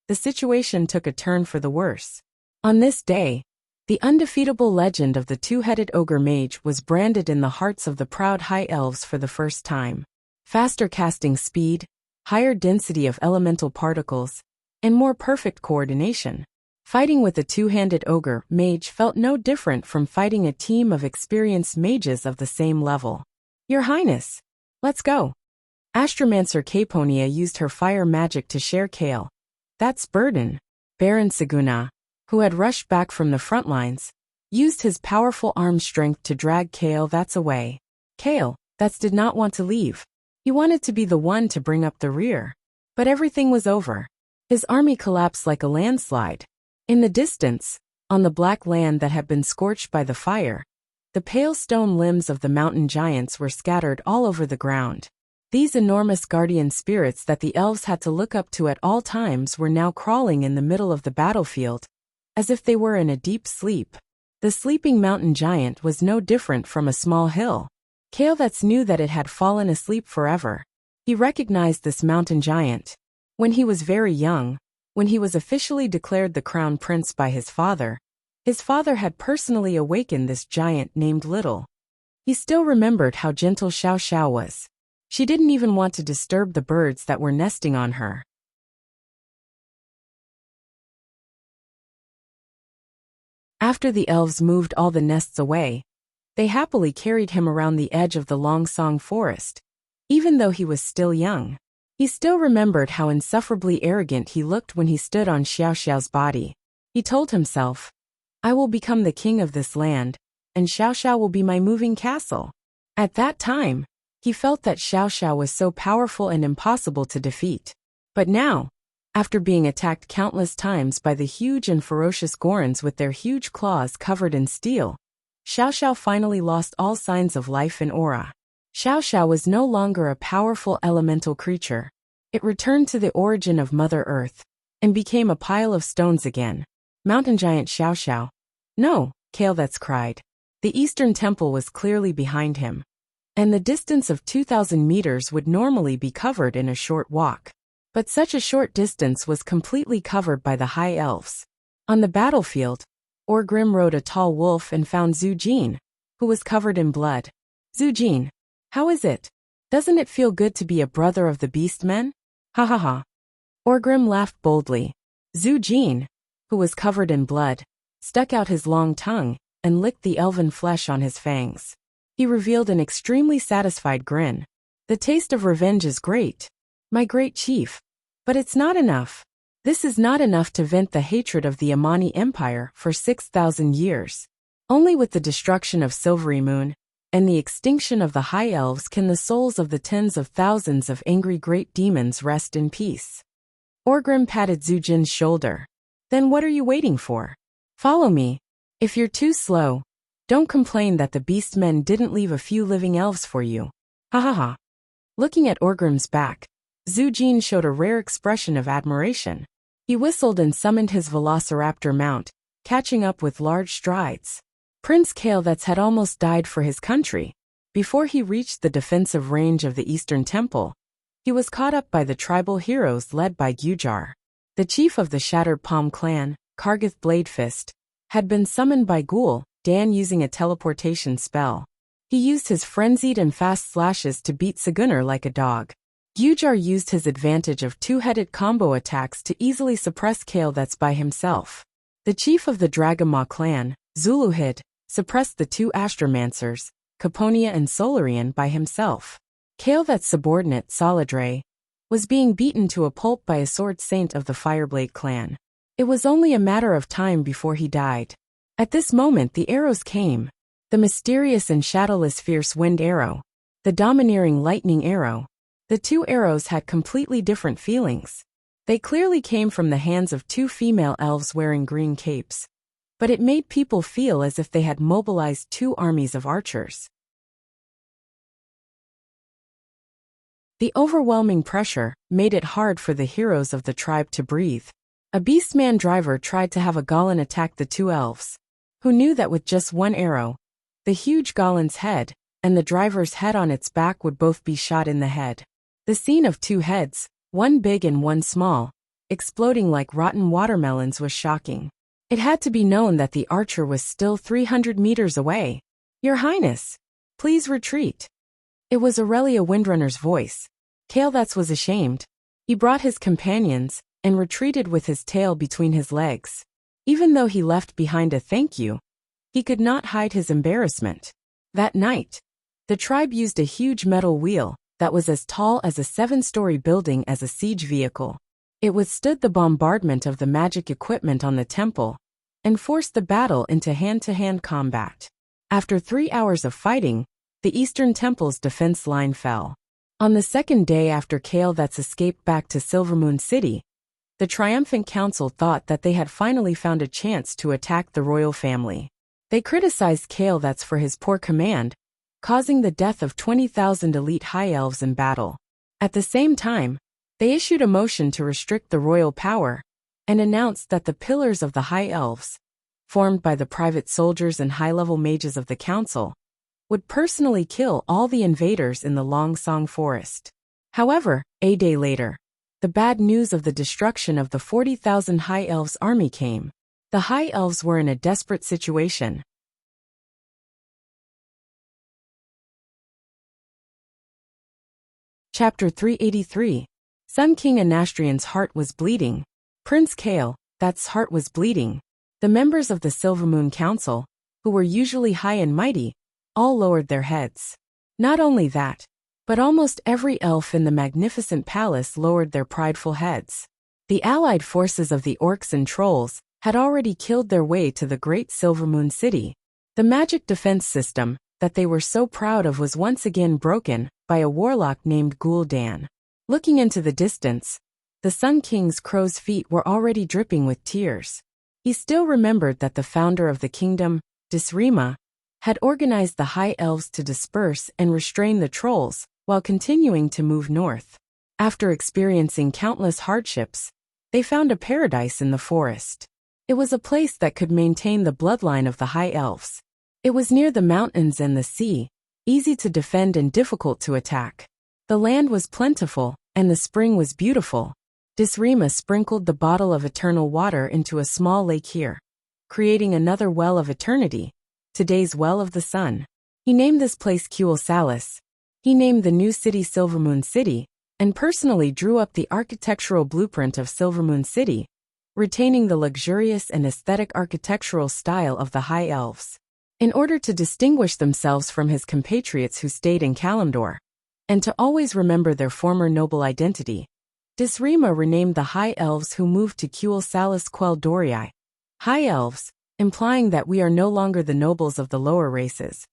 the situation took a turn for the worse. On this day, the undefeatable legend of the two-headed ogre mage was branded in the hearts of the proud high elves for the first time. Faster casting speed, higher density of elemental particles, and more perfect coordination. Fighting with a two-handed ogre mage felt no different from fighting a team of experienced mages of the same level. Your Highness, let's go. Astromancer Caponia used her fire magic to share that's burden. Baron Saguna, who had rushed back from the front lines, used his powerful arm strength to drag that's away. That's did not want to leave. He wanted to be the one to bring up the rear. But everything was over. His army collapsed like a landslide. In the distance, on the black land that had been scorched by the fire, the pale stone limbs of the mountain giants were scattered all over the ground. These enormous guardian spirits that the elves had to look up to at all times were now crawling in the middle of the battlefield, as if they were in a deep sleep. The sleeping mountain giant was no different from a small hill. That's knew that it had fallen asleep forever. He recognized this mountain giant. When he was very young, when he was officially declared the crown prince by his father had personally awakened this giant named Little. He still remembered how gentle Xiao Xiao was. She didn't even want to disturb the birds that were nesting on her. After the elves moved all the nests away, they happily carried him around the edge of the Long Song forest. Even though he was still young, he still remembered how insufferably arrogant he looked when he stood on Xiao Xiao's body. He told himself, I will become the king of this land, and Xiao Xiao will be my moving castle. At that time, he felt that Xiao Xiao was so powerful and impossible to defeat. But now, after being attacked countless times by the huge and ferocious Gorons with their huge claws covered in steel, Xiao Xiao finally lost all signs of life and aura. Xiao Xiao was no longer a powerful elemental creature. It returned to the origin of Mother Earth, and became a pile of stones again. Mountain giant Xiao Xiao. No, that's cried. The eastern temple was clearly behind him, and the distance of 2,000 meters would normally be covered in a short walk. But such a short distance was completely covered by the high elves. On the battlefield, Orgrim rode a tall wolf and found Zhu Jin, who was covered in blood. Zhu Jin, how is it? Doesn't it feel good to be a brother of the beastmen? Ha ha ha. Orgrim laughed boldly. Zhu Jin, who was covered in blood, stuck out his long tongue and licked the elven flesh on his fangs. He revealed an extremely satisfied grin. The taste of revenge is great, my great chief. But it's not enough. This is not enough to vent the hatred of the Amani Empire for 6,000 years. Only with the destruction of Silvery Moon and the extinction of the High Elves can the souls of the tens of thousands of angry great demons rest in peace. Orgrim patted Zujin's shoulder. Then what are you waiting for? Follow me. If you're too slow, don't complain that the beastmen didn't leave a few living elves for you. Ha ha ha. Looking at Orgrim's back, Zujin showed a rare expression of admiration. He whistled and summoned his velociraptor mount, catching up with large strides. Prince Kael'thas had almost died for his country. Before he reached the defensive range of the Eastern Temple, he was caught up by the tribal heroes led by Gujar. The chief of the Shattered Palm clan, Kargath Bladefist, had been summoned by Ghoul Dan using a teleportation spell. He used his frenzied and fast slashes to beat Sagunnar like a dog. Gujar used his advantage of two-headed combo attacks to easily suppress Kael'thas by himself. The chief of the Dragamaw clan, Zuluhid, suppressed the two Astromancers, Caponia and Solarian by himself. Kael'thas' subordinate, Saladre, was being beaten to a pulp by a sword saint of the Fireblade clan. It was only a matter of time before he died. At this moment the arrows came. The mysterious and shadowless fierce wind arrow, the domineering lightning arrow. The two arrows had completely different feelings. They clearly came from the hands of two female elves wearing green capes, but it made people feel as if they had mobilized two armies of archers. The overwhelming pressure made it hard for the heroes of the tribe to breathe. A beastman driver tried to have a Gollin attack the two elves, who knew that with just one arrow, the huge Gollin's head and the driver's head on its back would both be shot in the head. The scene of two heads, one big and one small, exploding like rotten watermelons was shocking. It had to be known that the archer was still 300 meters away. Your Highness, please retreat. It was Aurelia Windrunner's voice. Kael'thas was ashamed. He brought his companions and retreated with his tail between his legs. Even though he left behind a thank you, he could not hide his embarrassment. That night, the tribe used a huge metal wheel that was as tall as a 7-story building as a siege vehicle. It withstood the bombardment of the magic equipment on the temple and forced the battle into hand-to-hand combat. After 3 hours of fighting, the Eastern Temple's defense line fell. On the second day after Kael'thas escaped back to Silvermoon City, the triumphant council thought that they had finally found a chance to attack the royal family. They criticized Kael'thas for his poor command, causing the death of 20,000 elite high elves in battle. At the same time, they issued a motion to restrict the royal power and announced that the pillars of the high elves, formed by the private soldiers and high-level mages of the council, would personally kill all the invaders in the Longsong Forest. However, a day later, the bad news of the destruction of the 40,000 High Elves' army came. The High Elves were in a desperate situation. Chapter 383. Sun King Anastrian's heart was bleeding. Prince Kael'thas' heart was bleeding. The members of the Silvermoon Council, who were usually high and mighty, all lowered their heads. Not only that, but almost every elf in the magnificent palace lowered their prideful heads. The allied forces of the orcs and trolls had already killed their way to the great Silvermoon City. The magic defense system that they were so proud of was once again broken by a warlock named Gul'dan. Looking into the distance, the Sun King's crow's feet were already dripping with tears. He still remembered that the founder of the kingdom, Disrima, had organized the High Elves to disperse and restrain the trolls while continuing to move north. After experiencing countless hardships, they found a paradise in the forest. It was a place that could maintain the bloodline of the High Elves. It was near the mountains and the sea, easy to defend and difficult to attack. The land was plentiful, and the spring was beautiful. Disrima sprinkled the bottle of eternal water into a small lake here, creating another well of eternity, today's well of the sun. He named this place Kuel Salis. He named the new city Silvermoon City, and personally drew up the architectural blueprint of Silvermoon City, retaining the luxurious and aesthetic architectural style of the High Elves. In order to distinguish themselves from his compatriots who stayed in Kalimdor, and to always remember their former noble identity. Disrima renamed the High Elves who moved to Kuel Salis Quel Dorii, High Elves, implying that we are no longer the nobles of the lower races,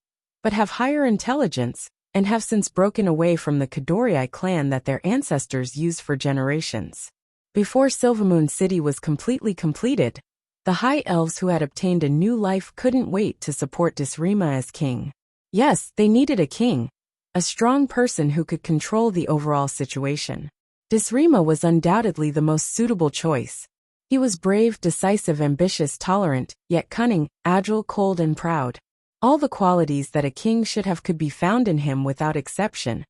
but have higher intelligence, and have since broken away from the Kadorii clan that their ancestors used for generations. Before Silvermoon City was completely completed, the High Elves who had obtained a new life couldn't wait to support Disrima as king. Yes, they needed a king, a strong person who could control the overall situation. Disrima was undoubtedly the most suitable choice. He was brave, decisive, ambitious, tolerant, yet cunning, agile, cold, and proud. All the qualities that a king should have could be found in him without exception.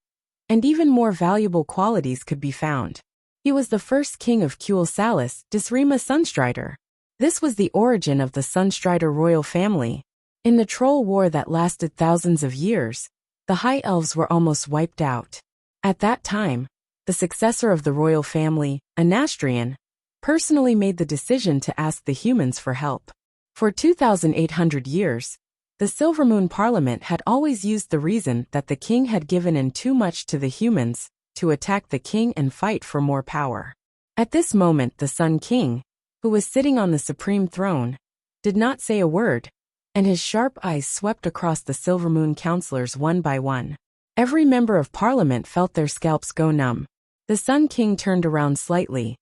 And even more valuable qualities could be found. He was the first king of Kuel Salis, Disrima Sunstrider. This was the origin of the Sunstrider royal family. In the Troll War that lasted thousands of years, the High Elves were almost wiped out. At that time, the successor of the royal family, Anastrian, personally made the decision to ask the humans for help. For 2,800 years, the Silvermoon Parliament had always used the reason that the king had given in too much to the humans to attack the king and fight for more power. At this moment, the Sun King, who was sitting on the supreme throne, did not say a word, and his sharp eyes swept across the Silvermoon councillors one by one. Every member of Parliament felt their scalps go numb. The Sun King turned around slightly.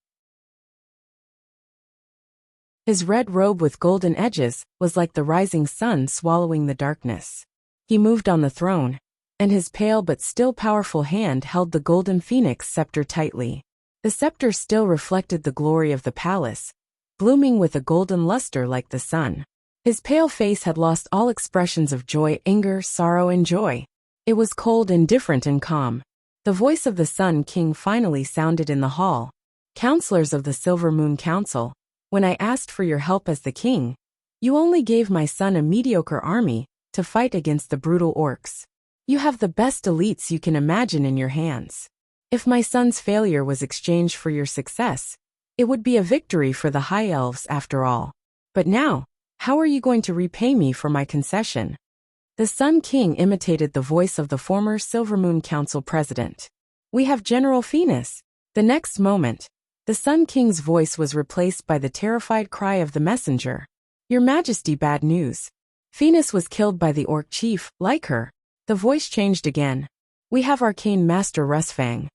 His red robe with golden edges was like the rising sun swallowing the darkness. He moved on the throne, and his pale but still powerful hand held the golden phoenix scepter tightly. The scepter still reflected the glory of the palace, blooming with a golden luster like the sun. His pale face had lost all expressions of joy, anger, sorrow, and joy. It was cold, indifferent, and calm. The voice of the Sun King finally sounded in the hall. Counselors of the Silvermoon Council, when I asked for your help as the king, you only gave my son a mediocre army to fight against the brutal orcs. You have the best elites you can imagine in your hands. If my son's failure was exchanged for your success, it would be a victory for the High Elves after all. But now, how are you going to repay me for my concession? The Sun King imitated the voice of the former Silvermoon Council president. We have General Phoenix. The next moment, the Sun King's voice was replaced by the terrified cry of the messenger. Your Majesty, bad news. Phoenix was killed by the orc chief, like her. The voice changed again. We have Arcane Master Rusfang.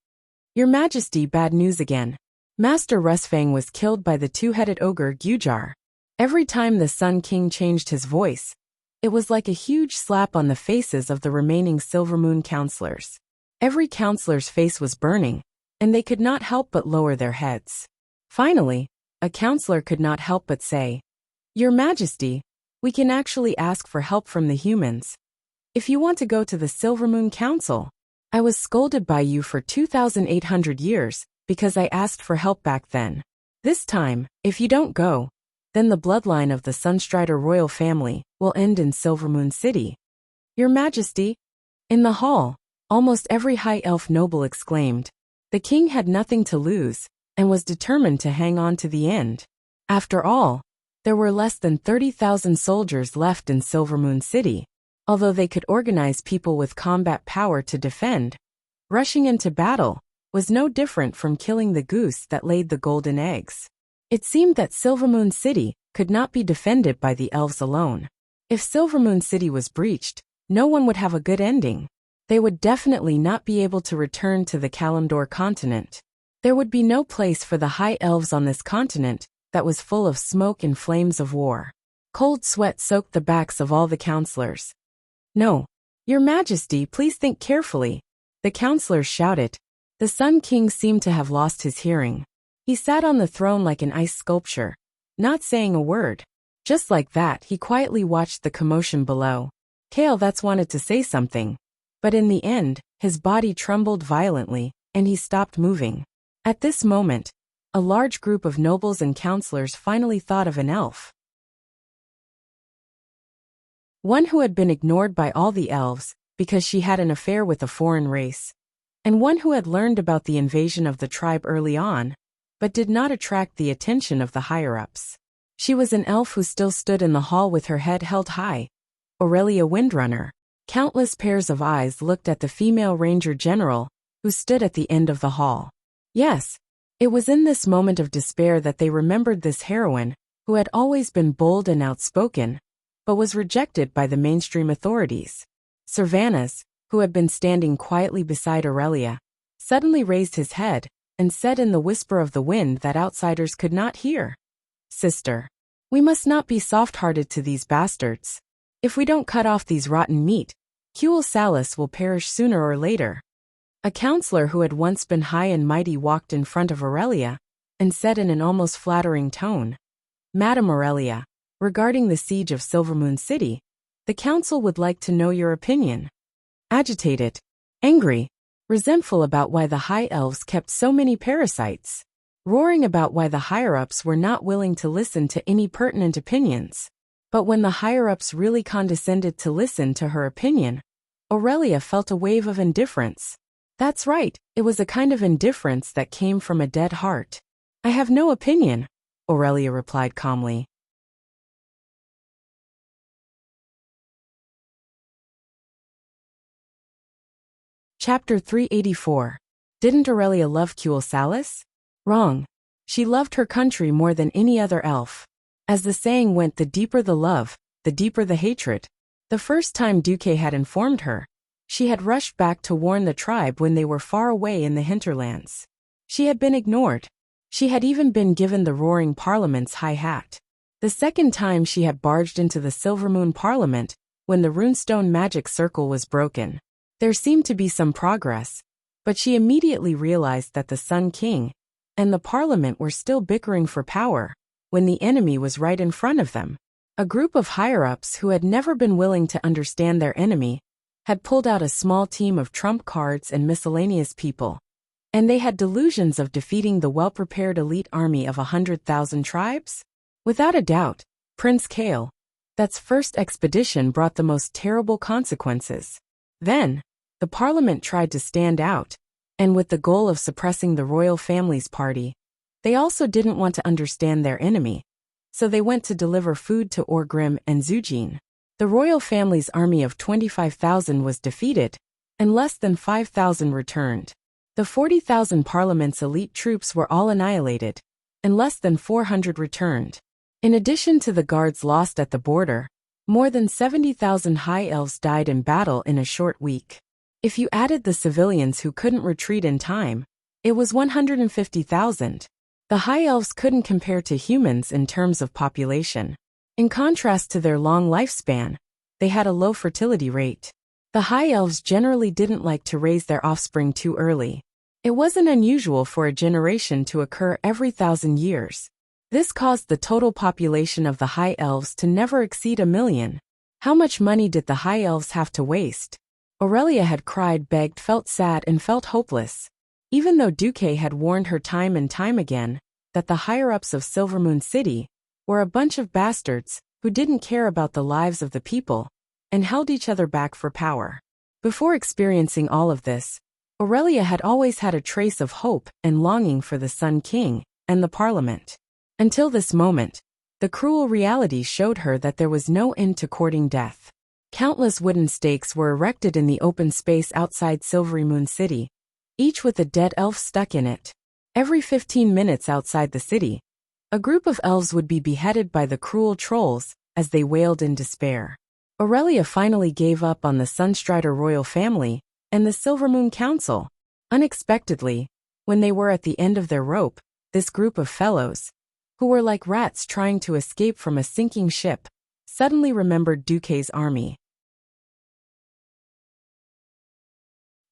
Your Majesty, bad news again. Master Rusfang was killed by the two-headed ogre Gujar. Every time the Sun King changed his voice, it was like a huge slap on the faces of the remaining Silvermoon counselors. Every counselor's face was burning, and they could not help but lower their heads. Finally, a counselor could not help but say, Your Majesty, we can actually ask for help from the humans. If you want to go to the Silvermoon Council, I was scolded by you for 2,800 years because I asked for help back then. This time, if you don't go, then the bloodline of the Sunstrider royal family will end in Silvermoon City. Your Majesty. In the hall, almost every high elf noble exclaimed. The king had nothing to lose, and was determined to hang on to the end. After all, there were less than 30,000 soldiers left in Silvermoon City. Although they could organize people with combat power to defend, rushing into battle was no different from killing the goose that laid the golden eggs. It seemed that Silvermoon City could not be defended by the elves alone. If Silvermoon City was breached, no one would have a good ending. They would definitely not be able to return to the Kalimdor continent. There would be no place for the high elves on this continent that was full of smoke and flames of war. Cold sweat soaked the backs of all the counselors. No, Your Majesty, please think carefully, the counselors shouted. The Sun King seemed to have lost his hearing. He sat on the throne like an ice sculpture, not saying a word. Just like that, he quietly watched the commotion below. Kale that's wanted to say something, but in the end, his body trembled violently, and he stopped moving. At this moment, a large group of nobles and counselors finally thought of an elf. One who had been ignored by all the elves because she had an affair with a foreign race, and one who had learned about the invasion of the tribe early on, but did not attract the attention of the higher-ups. She was an elf who still stood in the hall with her head held high. Aurelia Windrunner. Countless pairs of eyes looked at the female ranger general, who stood at the end of the hall. Yes, it was in this moment of despair that they remembered this heroine, who had always been bold and outspoken, but was rejected by the mainstream authorities. Cervantes, who had been standing quietly beside Aurelia, suddenly raised his head and said in the whisper of the wind that outsiders could not hear, "Sister, we must not be soft-hearted to these bastards. If we don't cut off these rotten meat, Quel Salus will perish sooner or later." A counselor who had once been high and mighty walked in front of Aurelia and said in an almost flattering tone, "Madam Aurelia, regarding the siege of Silvermoon City, the council would like to know your opinion." Agitated, angry, resentful about why the high elves kept so many parasites, roaring about why the higher-ups were not willing to listen to any pertinent opinions. But when the higher-ups really condescended to listen to her opinion, Aurelia felt a wave of indifference. That's right, it was a kind of indifference that came from a dead heart. "I have no opinion," Aurelia replied calmly. Chapter 384. Didn't Aurelia love Quel Salus? Wrong. She loved her country more than any other elf. As the saying went, the deeper the love, the deeper the hatred. The first time Duque had informed her, she had rushed back to warn the tribe when they were far away in the hinterlands. She had been ignored. She had even been given the roaring parliament's high hat. The second time she had barged into the Silvermoon Parliament, when the runestone magic circle was broken. There seemed to be some progress, but she immediately realized that the Sun King and the Parliament were still bickering for power, when the enemy was right in front of them. A group of higher-ups who had never been willing to understand their enemy had pulled out a small team of trump cards and miscellaneous people, and they had delusions of defeating the well-prepared elite army of 100,000 tribes? Without a doubt, Prince Kale, that's first expedition brought the most terrible consequences. Then, the Parliament tried to stand out, and with the goal of suppressing the royal family's party, they also didn't want to understand their enemy, so they went to deliver food to Orgrim and Zugin. The royal family's army of 25,000 was defeated, and less than 5,000 returned. The 40,000 Parliament's elite troops were all annihilated, and less than 400 returned. In addition to the guards lost at the border, more than 70,000 high elves died in battle in a short week. If you added the civilians who couldn't retreat in time, it was 150,000. The high elves couldn't compare to humans in terms of population. In contrast to their long lifespan, they had a low fertility rate. The high elves generally didn't like to raise their offspring too early. It wasn't unusual for a generation to occur every 1,000 years. This caused the total population of the high elves to never exceed 1 million. How much money did the high elves have to waste? Aurelia had cried, begged, felt sad, and felt hopeless. Even though Duque had warned her time and time again that the higher-ups of Silvermoon City were a bunch of bastards who didn't care about the lives of the people and held each other back for power. Before experiencing all of this, Aurelia had always had a trace of hope and longing for the Sun King and the Parliament. Until this moment, the cruel reality showed her that there was no end to courting death. Countless wooden stakes were erected in the open space outside Silverymoon City, each with a dead elf stuck in it. Every 15 minutes outside the city, a group of elves would be beheaded by the cruel trolls as they wailed in despair. Aurelia finally gave up on the Sunstrider royal family and the Silvermoon Council. Unexpectedly, when they were at the end of their rope, this group of fellows, who were like rats trying to escape from a sinking ship, suddenly remembered Duque's army.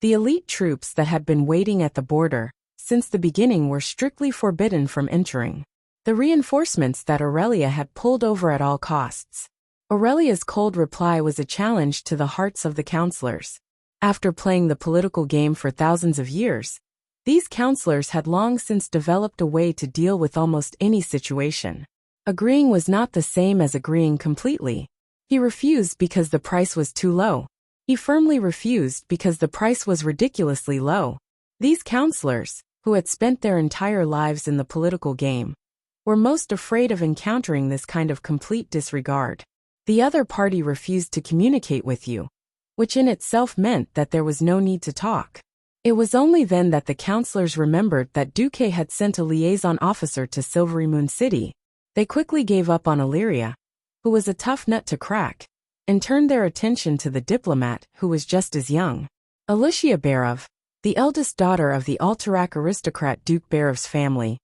The elite troops that had been waiting at the border since the beginning were strictly forbidden from entering. The reinforcements that Aurelia had pulled over at all costs. Aurelia's cold reply was a challenge to the hearts of the counselors. After playing the political game for thousands of years, these counselors had long since developed a way to deal with almost any situation. Agreeing was not the same as agreeing completely. He refused because the price was too low. He firmly refused because the price was ridiculously low. These counselors, who had spent their entire lives in the political game, were most afraid of encountering this kind of complete disregard. The other party refused to communicate with you, which in itself meant that there was no need to talk. It was only then that the counselors remembered that Duque had sent a liaison officer to Silvery Moon City. They quickly gave up on Illyria, who was a tough nut to crack, and turned their attention to the diplomat who was just as young. Alicia Barov, the eldest daughter of the Alterac aristocrat Duke Barov's family,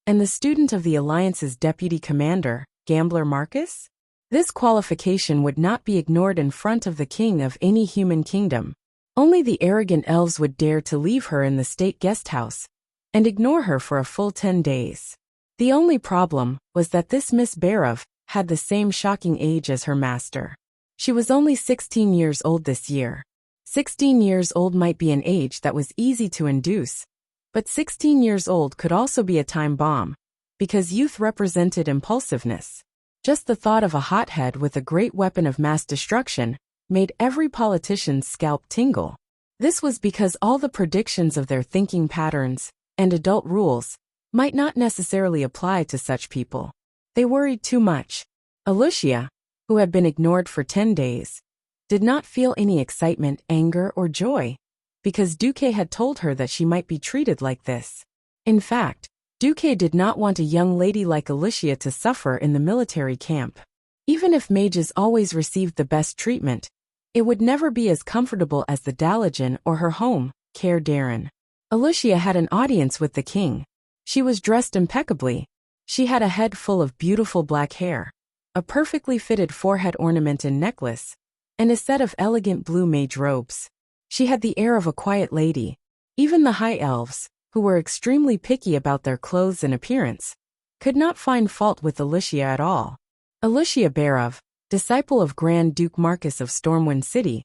and the student of the Alliance's deputy commander, Gambler Marcus? This qualification would not be ignored in front of the king of any human kingdom. Only the arrogant elves would dare to leave her in the state guest house and ignore her for a full 10 days. The only problem was that this Miss Barov had the same shocking age as her master. She was only 16 years old this year. 16 years old might be an age that was easy to induce, but 16 years old could also be a time bomb, because youth represented impulsiveness. Just the thought of a hothead with a great weapon of mass destruction made every politician's scalp tingle. This was because all the predictions of their thinking patterns and adult rules might not necessarily apply to such people. They worried too much. Alicia, who had been ignored for 10 days, did not feel any excitement, anger, or joy, because Duque had told her that she might be treated like this. In fact, Duque did not want a young lady like Alicia to suffer in the military camp. Even if mages always received the best treatment, it would never be as comfortable as the Daligen or her home, Caer Darren. Alicia had an audience with the king. She was dressed impeccably. She had a head full of beautiful black hair, a perfectly fitted forehead ornament and necklace, and a set of elegant blue mage robes. She had the air of a quiet lady. Even the high elves, who were extremely picky about their clothes and appearance, could not find fault with Alicia at all. Alicia Barov, disciple of Grand Duke Marcus of Stormwind City,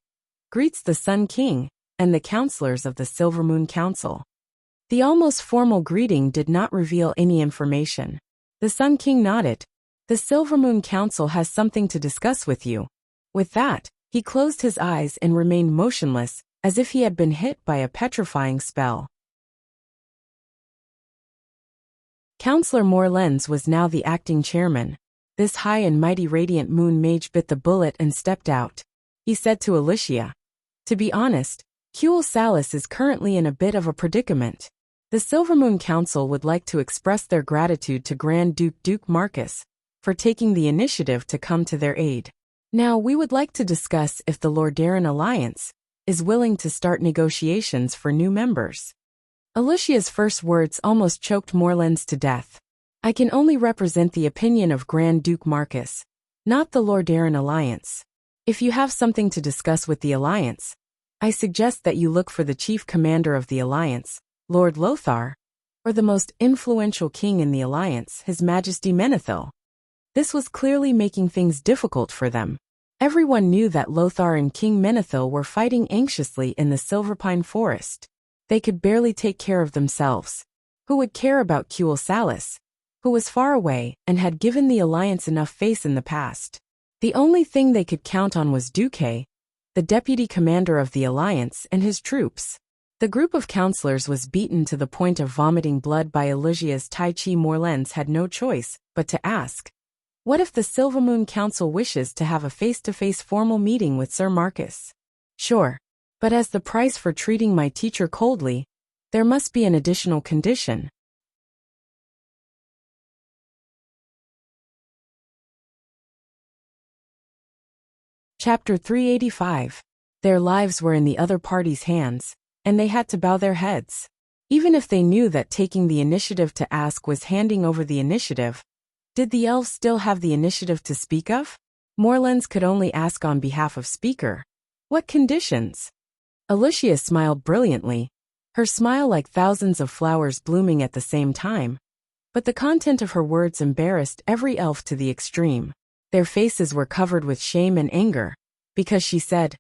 greets the Sun King and the counselors of the Silvermoon Council. The almost formal greeting did not reveal any information. The Sun King nodded. The Silvermoon Council has something to discuss with you. With that, he closed his eyes and remained motionless, as if he had been hit by a petrifying spell. Counselor Morlenz was now the acting chairman. This high and mighty radiant moon mage bit the bullet and stepped out. He said to Alicia, "To be honest, Kuel Salis is currently in a bit of a predicament. The Silvermoon Council would like to express their gratitude to Grand Duke Marcus for taking the initiative to come to their aid. Now we would like to discuss if the Lordaeron Alliance is willing to start negotiations for new members." Alicia's first words almost choked Morlenz to death. "I can only represent the opinion of Grand Duke Marcus, not the Lordaeron Alliance. If you have something to discuss with the Alliance, I suggest that you look for the chief commander of the Alliance, Lord Lothar, or the most influential king in the Alliance, His Majesty Menethil." This was clearly making things difficult for them. Everyone knew that Lothar and King Menethil were fighting anxiously in the Silverpine Forest. They could barely take care of themselves. Who would care about Kuel Salis, who was far away and had given the Alliance enough face in the past? The only thing they could count on was Duque, the deputy commander of the Alliance, and his troops. The group of counselors was beaten to the point of vomiting blood by Alicia's Tai Chi. Morlenz had no choice but to ask, "What if the Silvermoon Council wishes to have a face-to-face formal meeting with Sir Marcus?" "Sure, but as the price for treating my teacher coldly, there must be an additional condition." Chapter 385. Their lives were in the other party's hands, and they had to bow their heads. Even if they knew that taking the initiative to ask was handing over the initiative, did the elves still have the initiative to speak of? Morlenz could only ask on behalf of Speaker. What conditions? Alicia smiled brilliantly, her smile like thousands of flowers blooming at the same time. But the content of her words embarrassed every elf to the extreme. Their faces were covered with shame and anger, because she said,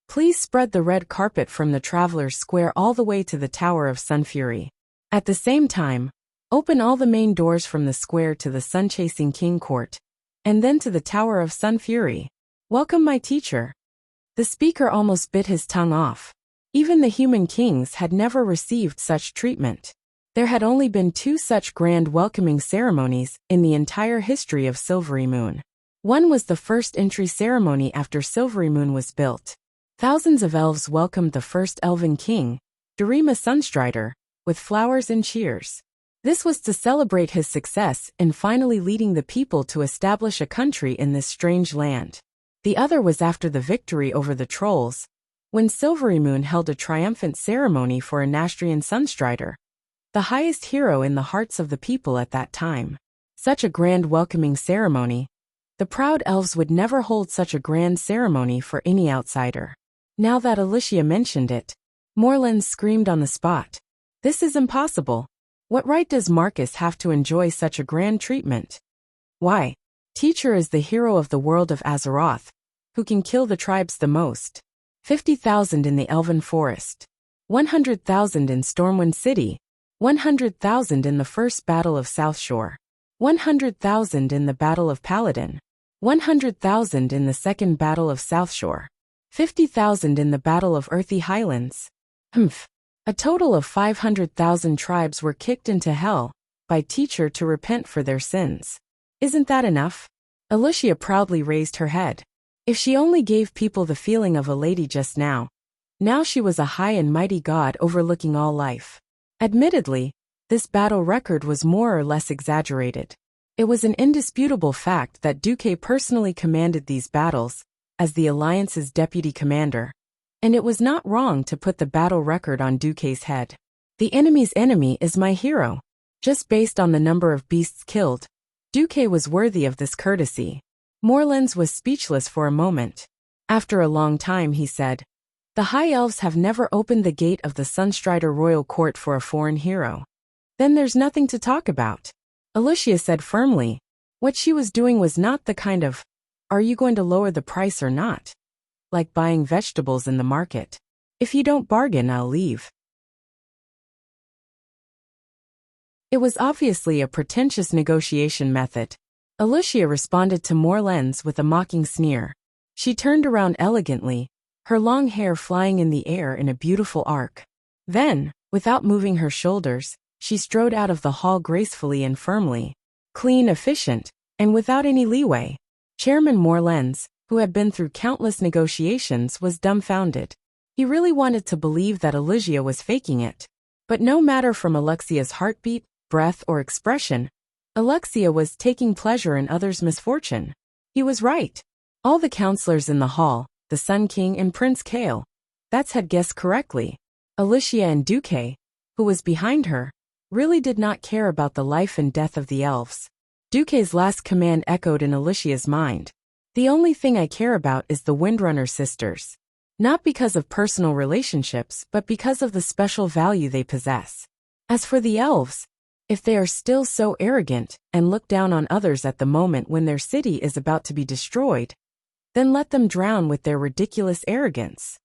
"Please spread the red carpet from the Traveler's Square all the way to the Tower of Sunfury. At the same time, open all the main doors from the square to the Sun-Chasing King Court, and then to the Tower of Sunfury. Welcome my teacher." The speaker almost bit his tongue off. Even the human kings had never received such treatment. There had only been 2 such grand welcoming ceremonies in the entire history of Silvery Moon. One was the first entry ceremony after Silvery Moon was built. Thousands of elves welcomed the first elven king, Durima Sunstrider, with flowers and cheers. This was to celebrate his success in finally leading the people to establish a country in this strange land. The other was after the victory over the trolls, when Silverymoon held a triumphant ceremony for Anastrian Sunstrider, the highest hero in the hearts of the people at that time. Such a grand welcoming ceremony. The proud elves would never hold such a grand ceremony for any outsider. Now that Alicia mentioned it, Moorlands screamed on the spot. This is impossible. What right does Marcus have to enjoy such a grand treatment? Why? Teacher is the hero of the world of Azeroth, who can kill the tribes the most. 50,000 in the Elven Forest. 100,000 in Stormwind City. 100,000 in the first Battle of Southshore. 100,000 in the Battle of Paladin. 100,000 in the second Battle of Southshore. 50,000 in the Battle of Earthy Highlands. A total of 500,000 tribes were kicked into hell by Teacher to repent for their sins. Isn't that enough? Alicia proudly raised her head. If she only gave people the feeling of a lady just now. Now she was a high and mighty god overlooking all life. Admittedly, this battle record was more or less exaggerated. It was an indisputable fact that Duque personally commanded these battles, as the Alliance's deputy commander. And it was not wrong to put the battle record on Duque's head. The enemy's enemy is my hero. Just based on the number of beasts killed, Duque was worthy of this courtesy. Moorlands was speechless for a moment. After a long time he said, "The High Elves have never opened the gate of the Sunstrider royal court for a foreign hero. Then there's nothing to talk about." Alicia said firmly. What she was doing was not the kind of, "Are you going to lower the price or not?" Like buying vegetables in the market. "If you don't bargain, I'll leave." It was obviously a pretentious negotiation method. Alicia responded to Moorlands with a mocking sneer. She turned around elegantly, her long hair flying in the air in a beautiful arc. Then, without moving her shoulders, she strode out of the hall gracefully and firmly. Clean, efficient, and without any leeway. Chairman Moorlands, who had been through countless negotiations, was dumbfounded. He really wanted to believe that Alicia was faking it. But no matter from Alexia's heartbeat, breath, or expression, Alexia was taking pleasure in others' misfortune. He was right. All the counselors in the hall, the Sun King and Prince Kale, had guessed correctly. Alicia and Duque, who was behind her, really did not care about the life and death of the elves. Duque's last command echoed in Alicia's mind. The only thing I care about is the Windrunner sisters. Not because of personal relationships, but because of the special value they possess. As for the elves, if they are still so arrogant and look down on others at the moment when their city is about to be destroyed, then let them drown with their ridiculous arrogance.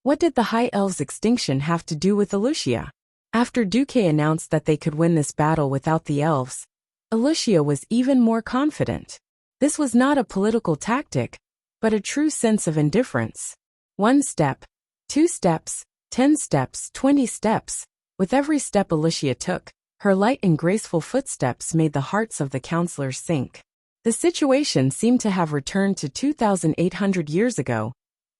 What did the High Elves' extinction have to do with Alicia? After Duque announced that they could win this battle without the elves, Alicia was even more confident. This was not a political tactic, but a true sense of indifference. 1 step, 2 steps, 10 steps, 20 steps. With every step Alicia took, her light and graceful footsteps made the hearts of the counselors sink. The situation seemed to have returned to 2,800 years ago,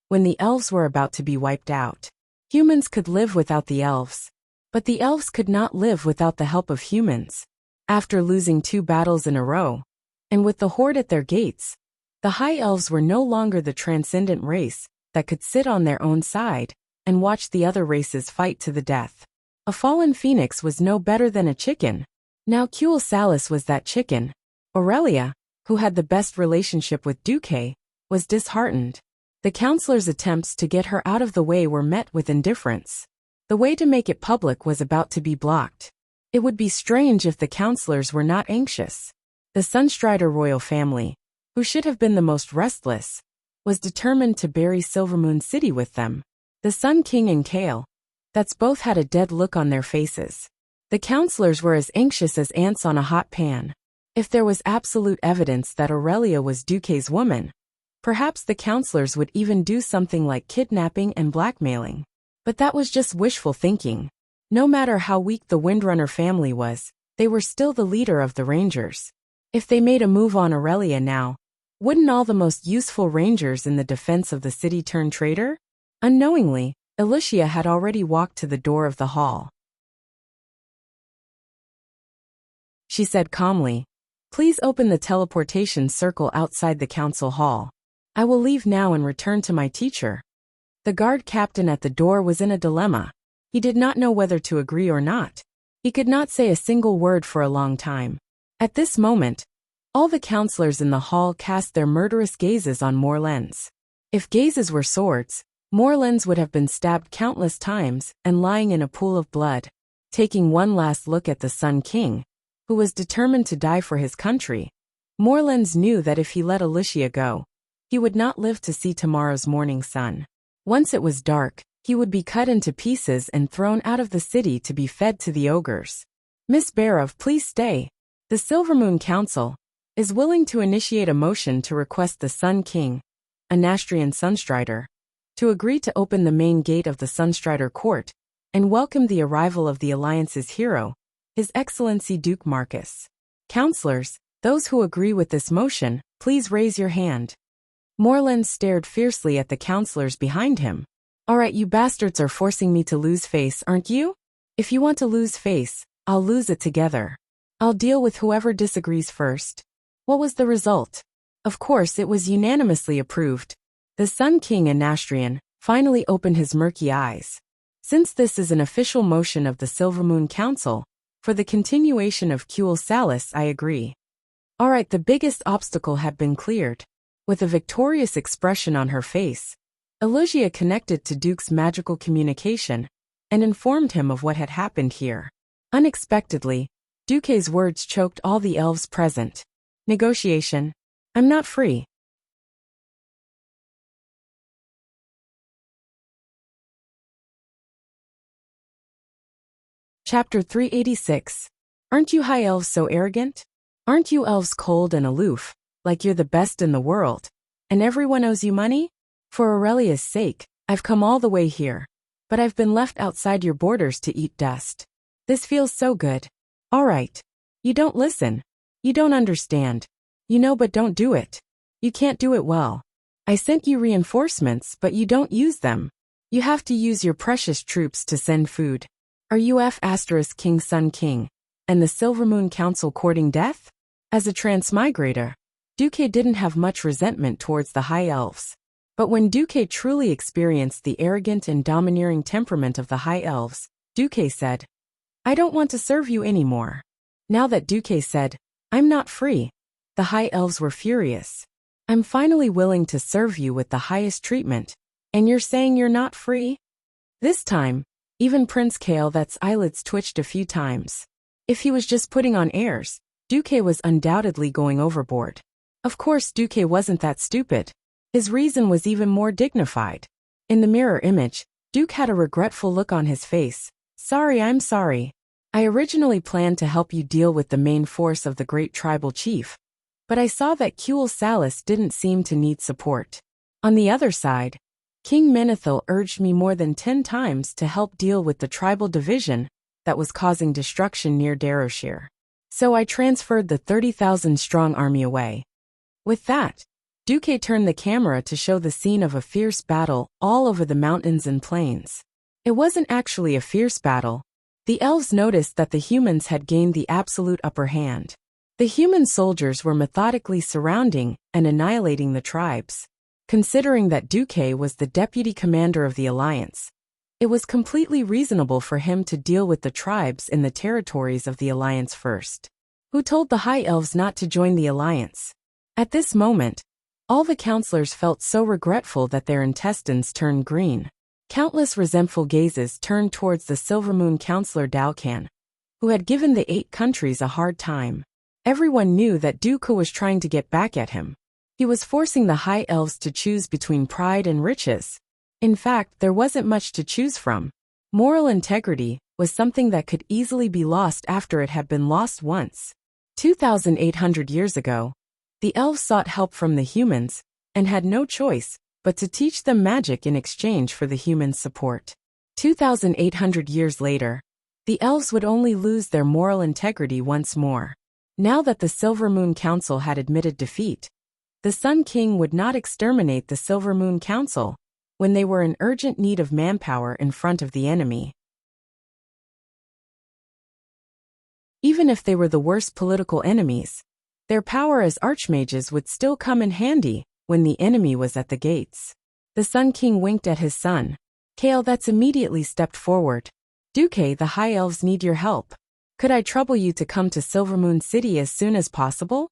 when the elves were about to be wiped out. Humans could live without the elves, but the elves could not live without the help of humans. After losing 2 battles in a row, and with the Horde at their gates, the High Elves were no longer the transcendent race that could sit on their own side and watch the other races fight to the death. A fallen phoenix was no better than a chicken. Now Kuel Salis was that chicken. Aurelia, who had the best relationship with Duque, was disheartened. The counselors' attempts to get her out of the way were met with indifference. The way to make it public was about to be blocked. It would be strange if the counselors were not anxious. The Sunstrider royal family, who should have been the most restless, was determined to bury Silvermoon City with them. The Sun King and Kale, both had a dead look on their faces. The counselors were as anxious as ants on a hot pan. If there was absolute evidence that Aurelia was Duque's woman, perhaps the counselors would even do something like kidnapping and blackmailing. But that was just wishful thinking. No matter how weak the Windrunner family was, they were still the leader of the Rangers. If they made a move on Aurelia now, wouldn't all the most useful Rangers in the defense of the city turn traitor? Unknowingly, Alicia had already walked to the door of the hall. She said calmly, "Please open the teleportation circle outside the council hall. I will leave now and return to my teacher." The guard captain at the door was in a dilemma. He did not know whether to agree or not. He could not say a single word for a long time. At this moment, all the counselors in the hall cast their murderous gazes on Morlens. If gazes were swords, Morlens would have been stabbed countless times and lying in a pool of blood. Taking one last look at the Sun King, who was determined to die for his country, Morlens knew that if he let Alicia go, he would not live to see tomorrow's morning sun. Once it was dark, he would be cut into pieces and thrown out of the city to be fed to the ogres. "Miss Barov, please stay. The Silvermoon Council is willing to initiate a motion to request the Sun King, a Nastrian Sunstrider, to agree to open the main gate of the Sunstrider court and welcome the arrival of the Alliance's hero, His Excellency Duke Marcus. Counselors, those who agree with this motion, please raise your hand." Morlens stared fiercely at the counselors behind him. "All right, you bastards are forcing me to lose face, aren't you? If you want to lose face, I'll lose it together. I'll deal with whoever disagrees first." What was the result? Of course, it was unanimously approved. The Sun King and Nastrian finally opened his murky eyes. "Since this is an official motion of the Silvermoon Council, for the continuation of Kuel Salis, I agree." All right, the biggest obstacle had been cleared. With a victorious expression on her face, Alicia connected to Duke's magical communication and informed him of what had happened here. Unexpectedly, Duke's words choked all the elves present. "Negotiation? I'm not free." Chapter 386. Aren't you high elves so arrogant? Aren't you elves cold and aloof, like you're the best in the world, and everyone owes you money? For Aurelia's sake, I've come all the way here, but I've been left outside your borders to eat dust. This feels so good. All right. You don't listen. You don't understand. You know but don't do it. You can't do it well. I sent you reinforcements but you don't use them. You have to use your precious troops to send food. Are you King Sun King, and the Silvermoon Council courting death? As a transmigrator, Duque didn't have much resentment towards the High Elves. But when Duque truly experienced the arrogant and domineering temperament of the High Elves, Duque said, "I don't want to serve you anymore." Now that Duque said, "I'm not free," the High Elves were furious. "I'm finally willing to serve you with the highest treatment, and you're saying you're not free?" This time, even Prince Kael'Vet's eyelids twitched a few times. If he was just putting on airs, Duque was undoubtedly going overboard. Of course, Duque wasn't that stupid. His reason was even more dignified. In the mirror image, Duke had a regretful look on his face. "Sorry, I'm sorry. I originally planned to help you deal with the main force of the great tribal chief, but I saw that Kuel Salis didn't seem to need support. On the other side, King Menethil urged me more than 10 times to help deal with the tribal division that was causing destruction near Daroshir. So I transferred the 30,000-strong army away." With that, Duque turned the camera to show the scene of a fierce battle all over the mountains and plains. It wasn't actually a fierce battle. The elves noticed that the humans had gained the absolute upper hand. The human soldiers were methodically surrounding and annihilating the tribes. Considering that Duque was the deputy commander of the alliance, it was completely reasonable for him to deal with the tribes in the territories of the alliance first. Who told the High Elves not to join the alliance? At this moment, all the counselors felt so regretful that their intestines turned green. Countless resentful gazes turned towards the Silvermoon counselor Dalcan, who had given the 8 countries a hard time. Everyone knew that Duque was trying to get back at him. He was forcing the High Elves to choose between pride and riches. In fact, there wasn't much to choose from. Moral integrity was something that could easily be lost after it had been lost once. 2,800 years ago, the elves sought help from the humans and had no choice but to teach them magic in exchange for the humans' support. 2,800 years later, the elves would only lose their moral integrity once more. Now that the Silvermoon Council had admitted defeat, the Sun King would not exterminate the Silvermoon Council. when they were in urgent need of manpower in front of the enemy. Even if they were the worst political enemies, their power as archmages would still come in handy when the enemy was at the gates. The Sun King winked at his son. Kale that's immediately stepped forward. Duque, the High Elves need your help. Could I trouble you to come to Silvermoon City as soon as possible?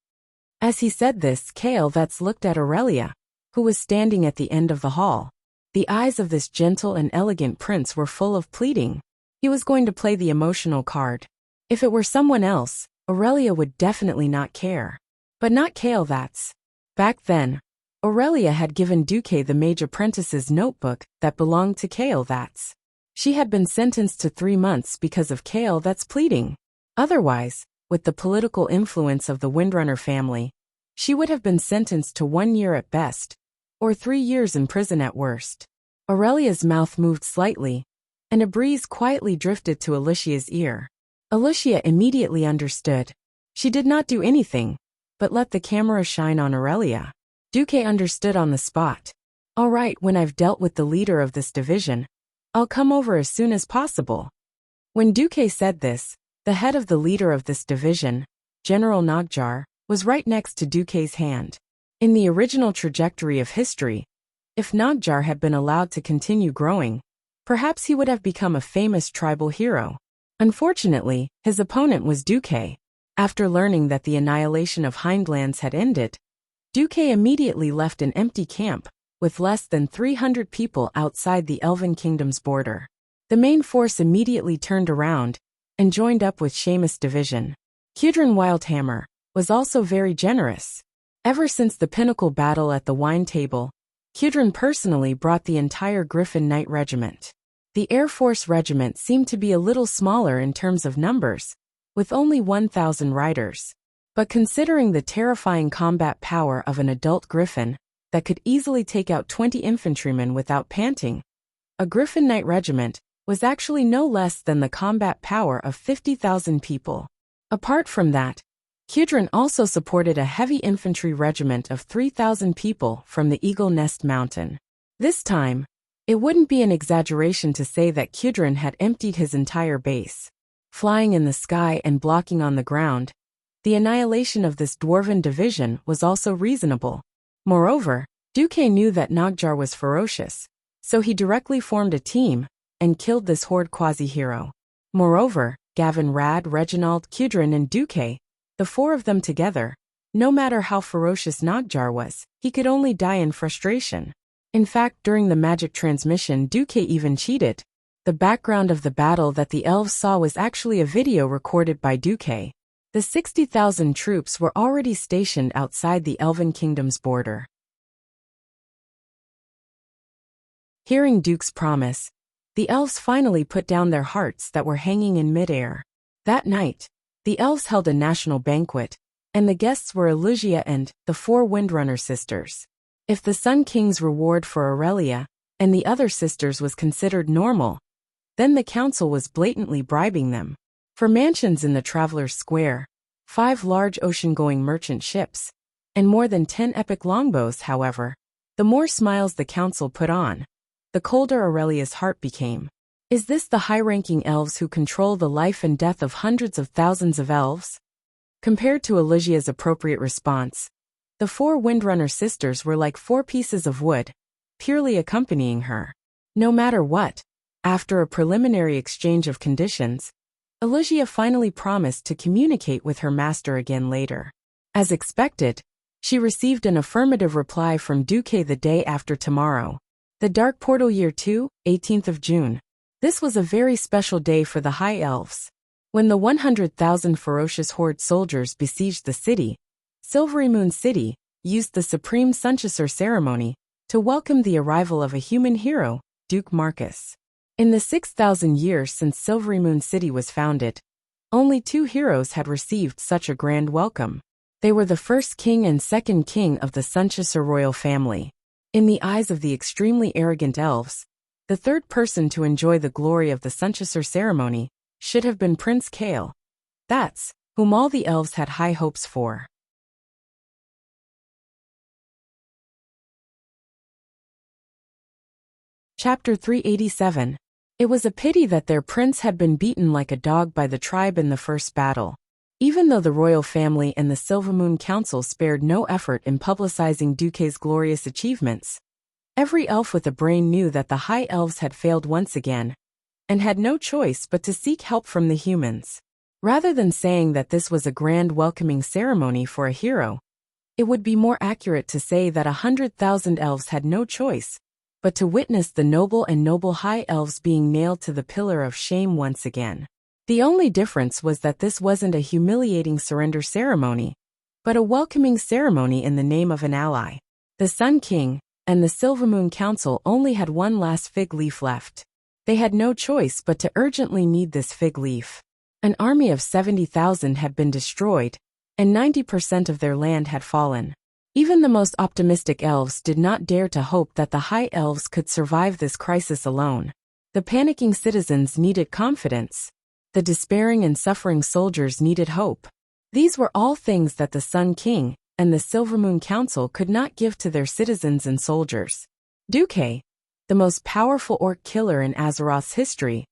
As he said this, Kale that's looked at Aurelia, who was standing at the end of the hall. The eyes of this gentle and elegant prince were full of pleading. He was going to play the emotional card. If it were someone else, Aurelia would definitely not care. But not Kale that's. Back then, Aurelia had given Duque the mage apprentice's notebook that belonged to Kale that's. She had been sentenced to 3 months because of Kale that's pleading. Otherwise, with the political influence of the Windrunner family, she would have been sentenced to 1 year at best, or 3 years in prison at worst. Aurelia's mouth moved slightly, and a breeze quietly drifted to Alicia's ear. Alicia immediately understood. She did not do anything, but let the camera shine on Aurelia. Duque understood on the spot. All right, when I've dealt with the leader of this division, I'll come over as soon as possible. When Duque said this, the head of the leader of this division, General Nogjar, was right next to Duque's hand. In the original trajectory of history, if Nogjar had been allowed to continue growing, perhaps he would have become a famous tribal hero. Unfortunately, his opponent was Duque. After learning that the annihilation of Hindlands had ended, Duque immediately left an empty camp, with less than 300 people outside the Elven Kingdom's border. The main force immediately turned around and joined up with Seamus' division. Cudrin Wildhammer was also very generous. Ever since the pinnacle battle at the wine table, Cudrin personally brought the entire Griffin Knight Regiment. The Air Force Regiment seemed to be a little smaller in terms of numbers, with only 1,000 riders. But considering the terrifying combat power of an adult Griffin that could easily take out 20 infantrymen without panting, a Griffin Knight Regiment was actually no less than the combat power of 50,000 people. Apart from that, Cudrin also supported a heavy infantry regiment of 3,000 people from the Eagle Nest Mountain. This time, it wouldn't be an exaggeration to say that Cudrin had emptied his entire base. Flying in the sky and blocking on the ground, the annihilation of this dwarven division was also reasonable. Moreover, Duque knew that Nogjar was ferocious, so he directly formed a team and killed this horde quasi-hero. Moreover, Gavin, Rad, Reginald, Cudrin and Duque, the 4 of them together, no matter how ferocious Nogjar was, he could only die in frustration. In fact, during the magic transmission, Duque even cheated. The background of the battle that the elves saw was actually a video recorded by Duque. The 60,000 troops were already stationed outside the Elven Kingdom's border. Hearing Duke's promise, the elves finally put down their hearts that were hanging in midair. That night, the elves held a national banquet, and the guests were Elugia and the 4 Windrunner sisters. If the Sun King's reward for Aurelia and the other sisters was considered normal, then the council was blatantly bribing them. For mansions in the Traveler's Square, 5 large ocean-going merchant ships, and more than 10 epic longbows, however, the more smiles the council put on, the colder Aurelia's heart became. Is this the high-ranking elves who control the life and death of hundreds of thousands of elves? Compared to Elugia's appropriate response, the 4 Windrunner sisters were like 4 pieces of wood, purely accompanying her. No matter what, after a preliminary exchange of conditions, Elugia finally promised to communicate with her master again later. As expected, she received an affirmative reply from Duque the day after tomorrow. The Dark Portal Year 2, 18th of June. This was a very special day for the High Elves. When the 100,000 ferocious horde soldiers besieged the city, Silverymoon City used the Supreme Sunchaser ceremony to welcome the arrival of a human hero, Duke Marcus. In the 6,000 years since Silverymoon City was founded, only 2 heroes had received such a grand welcome. They were the first king and second king of the Sunchaser royal family. In the eyes of the extremely arrogant elves, the third person to enjoy the glory of the Sunchaser ceremony should have been Prince Kale. That's whom all the elves had high hopes for. Chapter 387. It was a pity that their prince had been beaten like a dog by the tribe in the first battle. Even though the royal family and the Silvermoon Council spared no effort in publicizing Duke's glorious achievements, every elf with a brain knew that the high elves had failed once again, and had no choice but to seek help from the humans. Rather than saying that this was a grand welcoming ceremony for a hero, it would be more accurate to say that 100,000 elves had no choice but to witness the noble high elves being nailed to the pillar of shame once again. The only difference was that this wasn't a humiliating surrender ceremony, but a welcoming ceremony in the name of an ally. The Sun King and the Silvermoon Council only had one last fig leaf left. They had no choice but to urgently need this fig leaf. An army of 70,000 had been destroyed, and 90% of their land had fallen. Even the most optimistic elves did not dare to hope that the high elves could survive this crisis alone. The panicking citizens needed confidence. The despairing and suffering soldiers needed hope. These were all things that the Sun King and the Silvermoon Council could not give to their citizens and soldiers. Duke, the most powerful orc killer in Azeroth's history,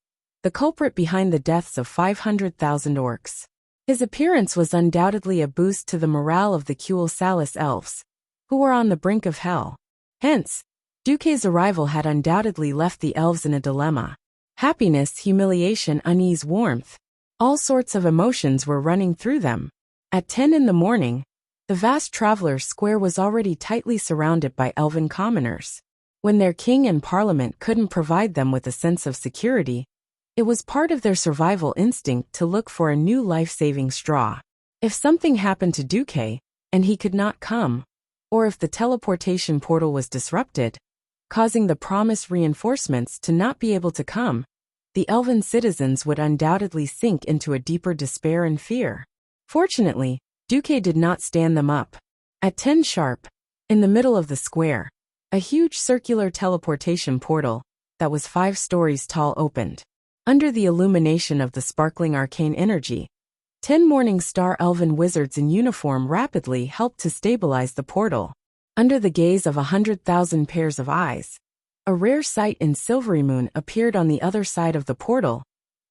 the culprit behind the deaths of 500,000 orcs. His appearance was undoubtedly a boost to the morale of the Kuel Salis elves, who were on the brink of hell. Hence, Duke's arrival had undoubtedly left the elves in a dilemma. Happiness, humiliation, unease, warmth. All sorts of emotions were running through them. At 10 in the morning, the vast Traveler's Square was already tightly surrounded by elven commoners. When their king and parliament couldn't provide them with a sense of security, it was part of their survival instinct to look for a new life-saving straw. If something happened to Duke, and he could not come, or if the teleportation portal was disrupted, causing the promised reinforcements to not be able to come, the elven citizens would undoubtedly sink into a deeper despair and fear. Fortunately, Duke did not stand them up. At 10 sharp, in the middle of the square, a huge circular teleportation portal that was 5 stories tall opened. Under the illumination of the sparkling arcane energy, 10 Morning Star elven wizards in uniform rapidly helped to stabilize the portal. Under the gaze of 100,000 pairs of eyes, a rare sight in Silverymoon appeared on the other side of the portal,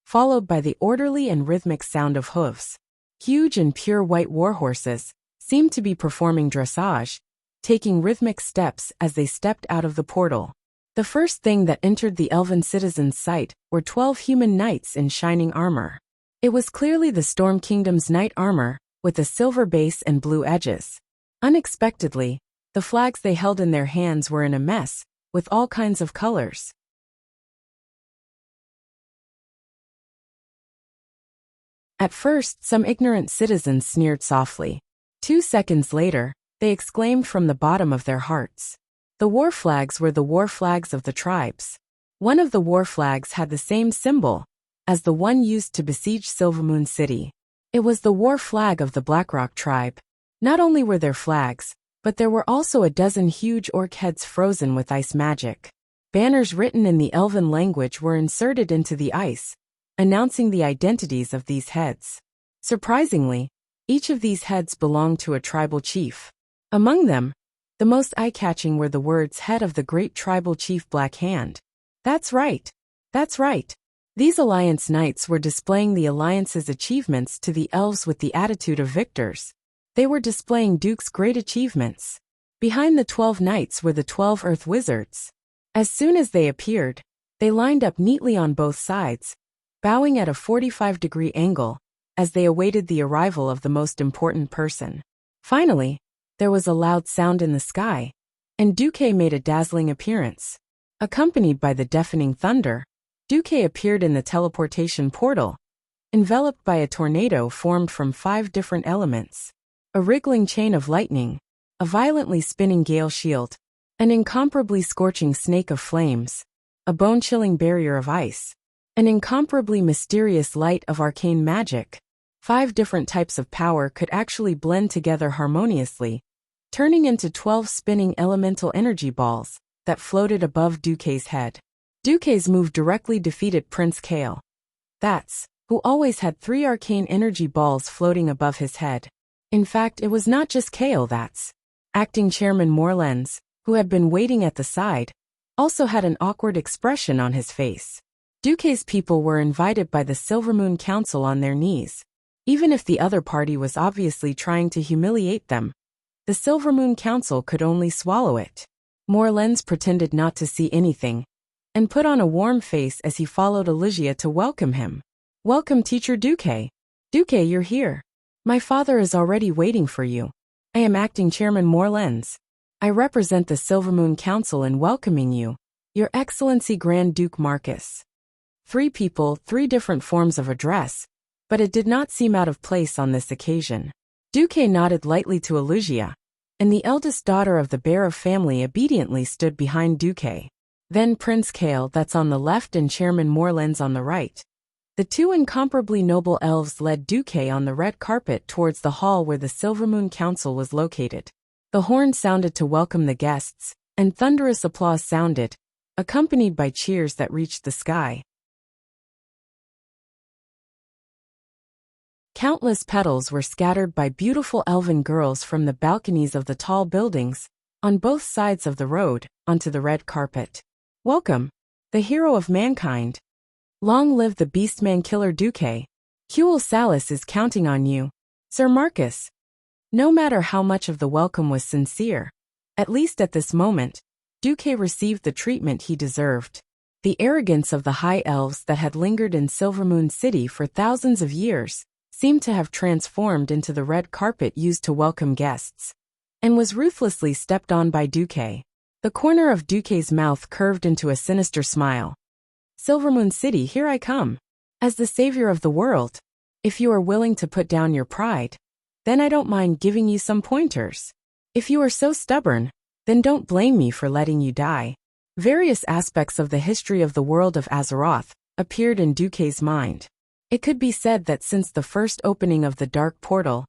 followed by the orderly and rhythmic sound of hooves. Huge and pure white warhorses seemed to be performing dressage, taking rhythmic steps as they stepped out of the portal. The first thing that entered the elven citizens' sight were 12 human knights in shining armor. It was clearly the Storm Kingdom's knight armor, with a silver base and blue edges. Unexpectedly, the flags they held in their hands were in a mess, with all kinds of colors. At first, some ignorant citizens sneered softly. 2 seconds later, they exclaimed from the bottom of their hearts. The war flags were the war flags of the tribes. One of the war flags had the same symbol as the one used to besiege Silvermoon City. It was the war flag of the Blackrock tribe. Not only were there flags, but there were also a dozen huge orc heads frozen with ice magic. Banners written in the elven language were inserted into the ice, announcing the identities of these heads. Surprisingly, each of these heads belonged to a tribal chief. Among them, the most eye-catching were the words "Head of the Great Tribal Chief Black Hand." That's right. That's right. These Alliance Knights were displaying the Alliance's achievements to the elves with the attitude of victors. They were displaying Duke's great achievements. Behind the 12 knights were the 12 Earth Wizards. As soon as they appeared, they lined up neatly on both sides, bowing at a 45-degree angle, as they awaited the arrival of the most important person. Finally, there was a loud sound in the sky, and Duke made a dazzling appearance. Accompanied by the deafening thunder, Duke appeared in the teleportation portal, enveloped by a tornado formed from 5 different elements: a wriggling chain of lightning, a violently spinning gale shield, an incomparably scorching snake of flames, a bone-chilling barrier of ice, an incomparably mysterious light of arcane magic. 5 different types of power could actually blend together harmoniously, turning into 12 spinning elemental energy balls that floated above Duke's head. Duke's move directly defeated Prince Kale. That's who always had 3 arcane energy balls floating above his head. In fact, it was not just Kale that's. Acting Chairman Morlens, who had been waiting at the side, also had an awkward expression on his face. Duke's people were invited by the Silvermoon Council on their knees. Even if the other party was obviously trying to humiliate them, the Silvermoon Council could only swallow it. Morlens pretended not to see anything, and put on a warm face as he followed Alicia to welcome him. "Welcome, Teacher Duke. Duke, you're here. My father is already waiting for you. I am Acting Chairman Morlens. I represent the Silvermoon Council in welcoming you, Your Excellency Grand Duke Marcus." 3 people, 3 different forms of address, but it did not seem out of place on this occasion. Duke nodded lightly to Alicia, and the eldest daughter of the Bear family obediently stood behind Duke. Then Prince Kale, that's on the left, and Chairman Morlens on the right. The 2 incomparably noble elves led Duke on the red carpet towards the hall where the Silvermoon Council was located. The horn sounded to welcome the guests, and thunderous applause sounded, accompanied by cheers that reached the sky. Countless petals were scattered by beautiful elven girls from the balconies of the tall buildings, on both sides of the road, onto the red carpet. "Welcome, the hero of mankind. Long live the Beastman Killer Duke. Huel Salis is counting on you, Sir Marcus." No matter how much of the welcome was sincere, at least at this moment, Duke received the treatment he deserved. The arrogance of the high elves that had lingered in Silvermoon City for thousands of years seemed to have transformed into the red carpet used to welcome guests, and was ruthlessly stepped on by Duke. The corner of Duke's mouth curved into a sinister smile. "Silvermoon City, here I come. As the savior of the world. If you are willing to put down your pride, then I don't mind giving you some pointers. If you are so stubborn, then don't blame me for letting you die." Various aspects of the history of the world of Azeroth appeared in Duke's mind. It could be said that since the first opening of the Dark Portal,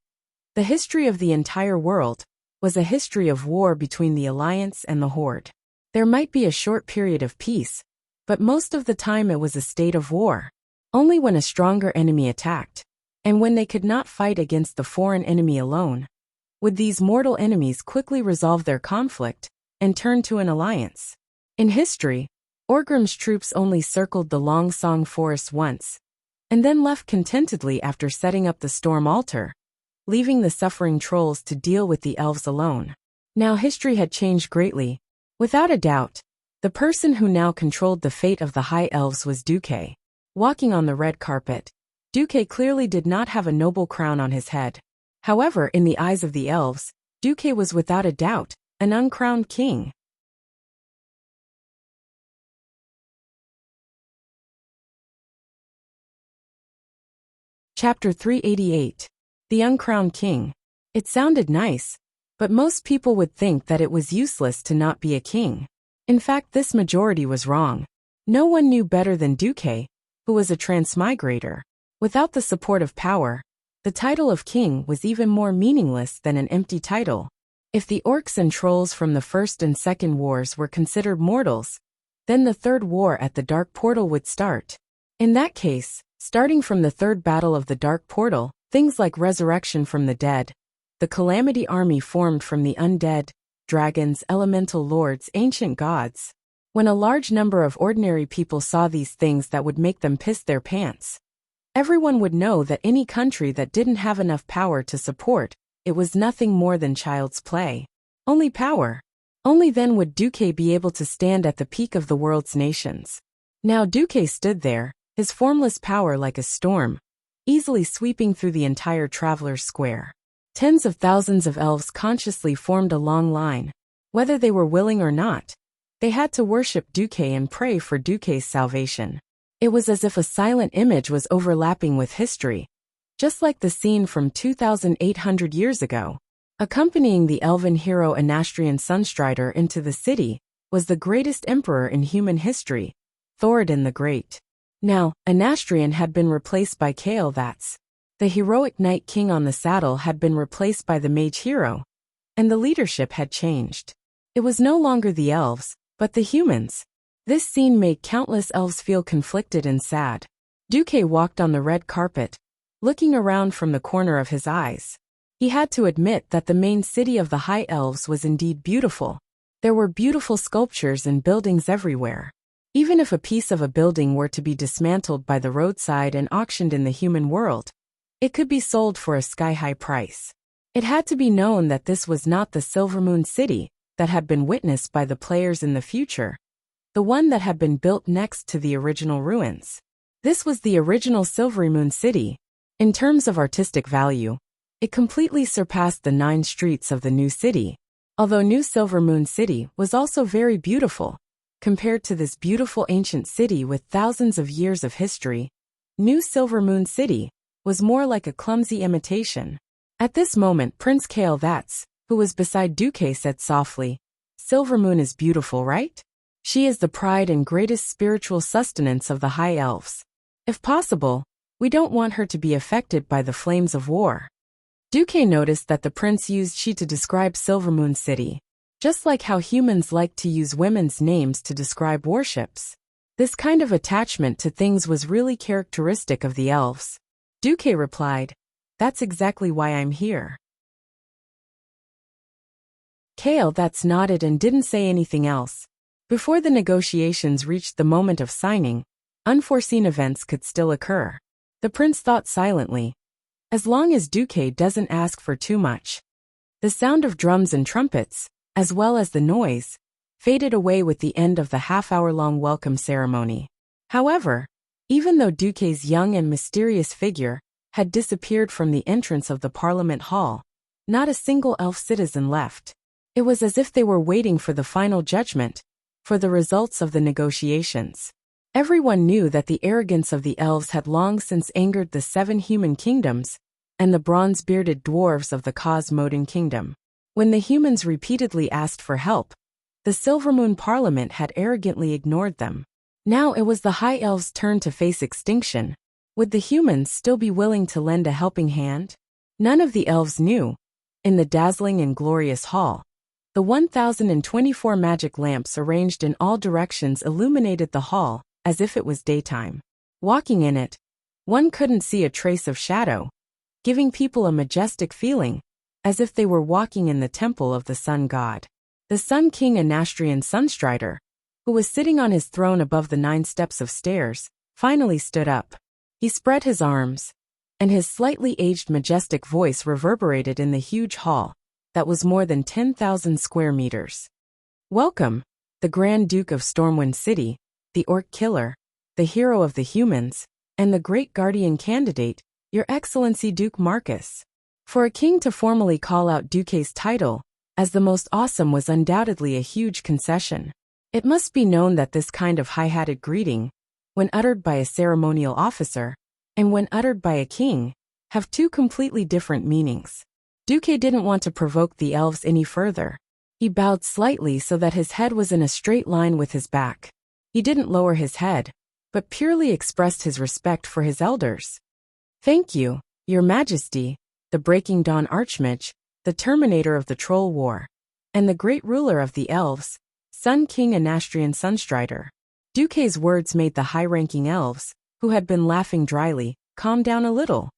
the history of the entire world was a history of war between the Alliance and the Horde. There might be a short period of peace, but most of the time it was a state of war. Only when a stronger enemy attacked, and when they could not fight against the foreign enemy alone, would these mortal enemies quickly resolve their conflict and turn to an alliance. In history, Orgrim's troops only circled the Long Song Forest once, and then left contentedly after setting up the Storm Altar, leaving the suffering trolls to deal with the elves alone. Now history had changed greatly. Without a doubt, the person who now controlled the fate of the High Elves was Duke. Walking on the red carpet, Duke clearly did not have a noble crown on his head. However, in the eyes of the elves, Duke was without a doubt an uncrowned king. Chapter 388. The Uncrowned King. It sounded nice, but most people would think that it was useless to not be a king. In fact, this majority was wrong. No one knew better than Duke, who was a transmigrator. Without the support of power, the title of king was even more meaningless than an empty title. If the orcs and trolls from the First and Second Wars were considered mortals, then the Third War at the Dark Portal would start. In that case, starting from the Third Battle of the Dark Portal, things like resurrection from the dead, the Calamity Army formed from the undead, dragons, elemental lords, ancient gods. When a large number of ordinary people saw these things that would make them piss their pants, everyone would know that any country that didn't have enough power to support it was nothing more than child's play. Only power. Only then would Duque be able to stand at the peak of the world's nations. Now Duque stood there, his formless power like a storm, easily sweeping through the entire Traveler's Square. Tens of thousands of elves consciously formed a long line. Whether they were willing or not, they had to worship Duque and pray for Duque's salvation. It was as if a silent image was overlapping with history, just like the scene from 2,800 years ago. Accompanying the elven hero Anastrian Sunstrider into the city was the greatest emperor in human history, Thoradin the Great. Now, Anastrian had been replaced by Kael. The heroic knight king on the saddle had been replaced by the mage hero, and the leadership had changed. It was no longer the elves, but the humans. This scene made countless elves feel conflicted and sad. Duque walked on the red carpet, looking around from the corner of his eyes. He had to admit that the main city of the High Elves was indeed beautiful. There were beautiful sculptures and buildings everywhere. Even if a piece of a building were to be dismantled by the roadside and auctioned in the human world, it could be sold for a sky-high price. It had to be known that this was not the Silvermoon City that had been witnessed by the players in the future, the one that had been built next to the original ruins. This was the original Silverymoon City. In terms of artistic value, it completely surpassed the 9 streets of the new city. Although New Silvermoon City was also very beautiful, compared to this beautiful ancient city with thousands of years of history, New Silvermoon City was more like a clumsy imitation. At this moment, Prince Kael'thas, who was beside Duque, said softly, "Silvermoon is beautiful, right? She is the pride and greatest spiritual sustenance of the High Elves. If possible, we don't want her to be affected by the flames of war." Duque noticed that the prince used she to describe Silvermoon City, just like how humans like to use women's names to describe warships. This kind of attachment to things was really characteristic of the elves. Duque replied, "That's exactly why I'm here." Kael'thas nodded and didn't say anything else. Before the negotiations reached the moment of signing, unforeseen events could still occur. The prince thought silently. As long as Duque doesn't ask for too much. The sound of drums and trumpets, as well as the noise, faded away with the end of the half-hour-long welcome ceremony. However, even though Duque's young and mysterious figure had disappeared from the entrance of the Parliament Hall, not a single elf citizen left. It was as if they were waiting for the final judgment, for the results of the negotiations. Everyone knew that the arrogance of the elves had long since angered the 7 human kingdoms and the bronze-bearded dwarves of the Cosmodan Kingdom. When the humans repeatedly asked for help, the Silvermoon Parliament had arrogantly ignored them. Now it was the High Elves' turn to face extinction. Would the humans still be willing to lend a helping hand? None of the elves knew. In the dazzling and glorious hall, the 1,024 magic lamps arranged in all directions illuminated the hall as if it was daytime. Walking in it, one couldn't see a trace of shadow, giving people a majestic feeling, as if they were walking in the temple of the sun god. The Sun King Anastrian Sunstrider, who was sitting on his throne above the 9 steps of stairs, finally stood up. He spread his arms, and his slightly aged majestic voice reverberated in the huge hall that was more than 10,000 square meters. "Welcome, the Grand Duke of Stormwind City, the Orc Killer, the hero of the humans, and the great guardian candidate, Your Excellency Duke Marcus." For a king to formally call out Duque's title as the most awesome was undoubtedly a huge concession. It must be known that this kind of high-hatted greeting, when uttered by a ceremonial officer, and when uttered by a king, have 2 completely different meanings. Duque didn't want to provoke the elves any further. He bowed slightly so that his head was in a straight line with his back. He didn't lower his head, but purely expressed his respect for his elders. "Thank you, Your Majesty, the Breaking Dawn Archmage, the Terminator of the Troll War, and the great ruler of the elves, Sun King Anastrian Sunstrider." Duque's words made the high-ranking elves, who had been laughing dryly, calm down a little.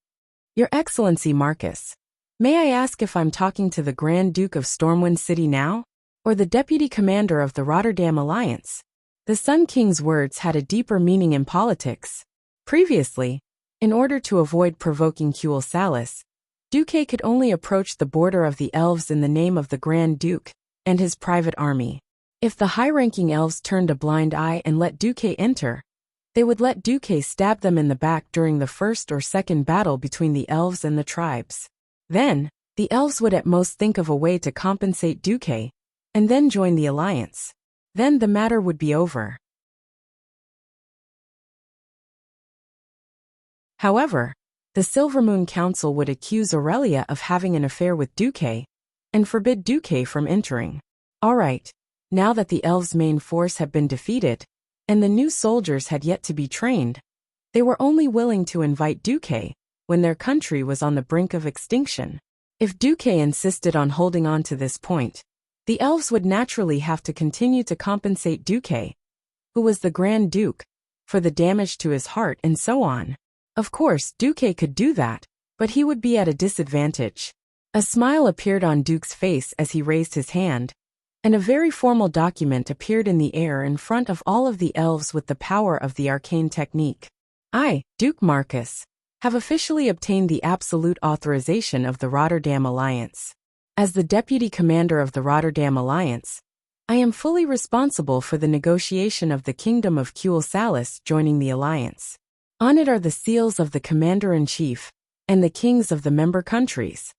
"Your Excellency Marcus, may I ask if I'm talking to the Grand Duke of Stormwind City now, or the Deputy Commander of the Rotterdam Alliance?" The Sun King's words had a deeper meaning in politics. Previously, in order to avoid provoking Kuel Salis, Duque could only approach the border of the elves in the name of the Grand Duke and his private army. If the high-ranking elves turned a blind eye and let Duque enter, they would let Duque stab them in the back during the first or second battle between the elves and the tribes. Then, the elves would at most think of a way to compensate Duque, and then join the alliance. Then the matter would be over. However, the Silvermoon Council would accuse Aurelia of having an affair with Duque, and forbid Duque from entering. Alright, now that the elves' main force had been defeated, and the new soldiers had yet to be trained, they were only willing to invite Duque when their country was on the brink of extinction. If Duque insisted on holding on to this point, the elves would naturally have to continue to compensate Duque, who was the Grand Duke, for the damage to his heart and so on. Of course, Duque could do that, but he would be at a disadvantage. A smile appeared on Duke's face as he raised his hand. and a very formal document appeared in the air in front of all of the elves with the power of the arcane technique. I, Duke Marcus, have officially obtained the absolute authorization of the Rotterdam Alliance. As the Deputy Commander of the Rotterdam Alliance, I am fully responsible for the negotiation of the Kingdom of Salis joining the Alliance. On it are the seals of the Commander-in-Chief and the kings of the member countries.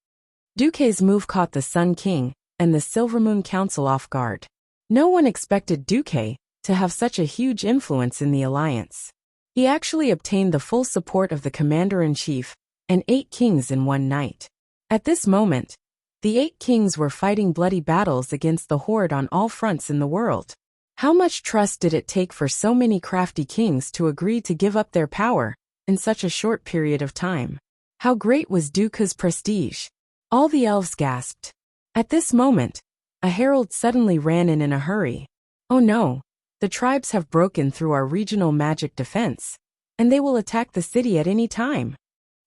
Duque's move caught the Sun King and the Silvermoon Council off guard. No one expected Duque to have such a huge influence in the alliance. He actually obtained the full support of the Commander-in-Chief and 8 kings in one night. At this moment, the 8 kings were fighting bloody battles against the horde on all fronts in the world. How much trust did it take for so many crafty kings to agree to give up their power in such a short period of time? How great was Duque's prestige? All the elves gasped. At this moment, a herald suddenly ran in a hurry. Oh no, the tribes have broken through our regional magic defense, and they will attack the city at any time.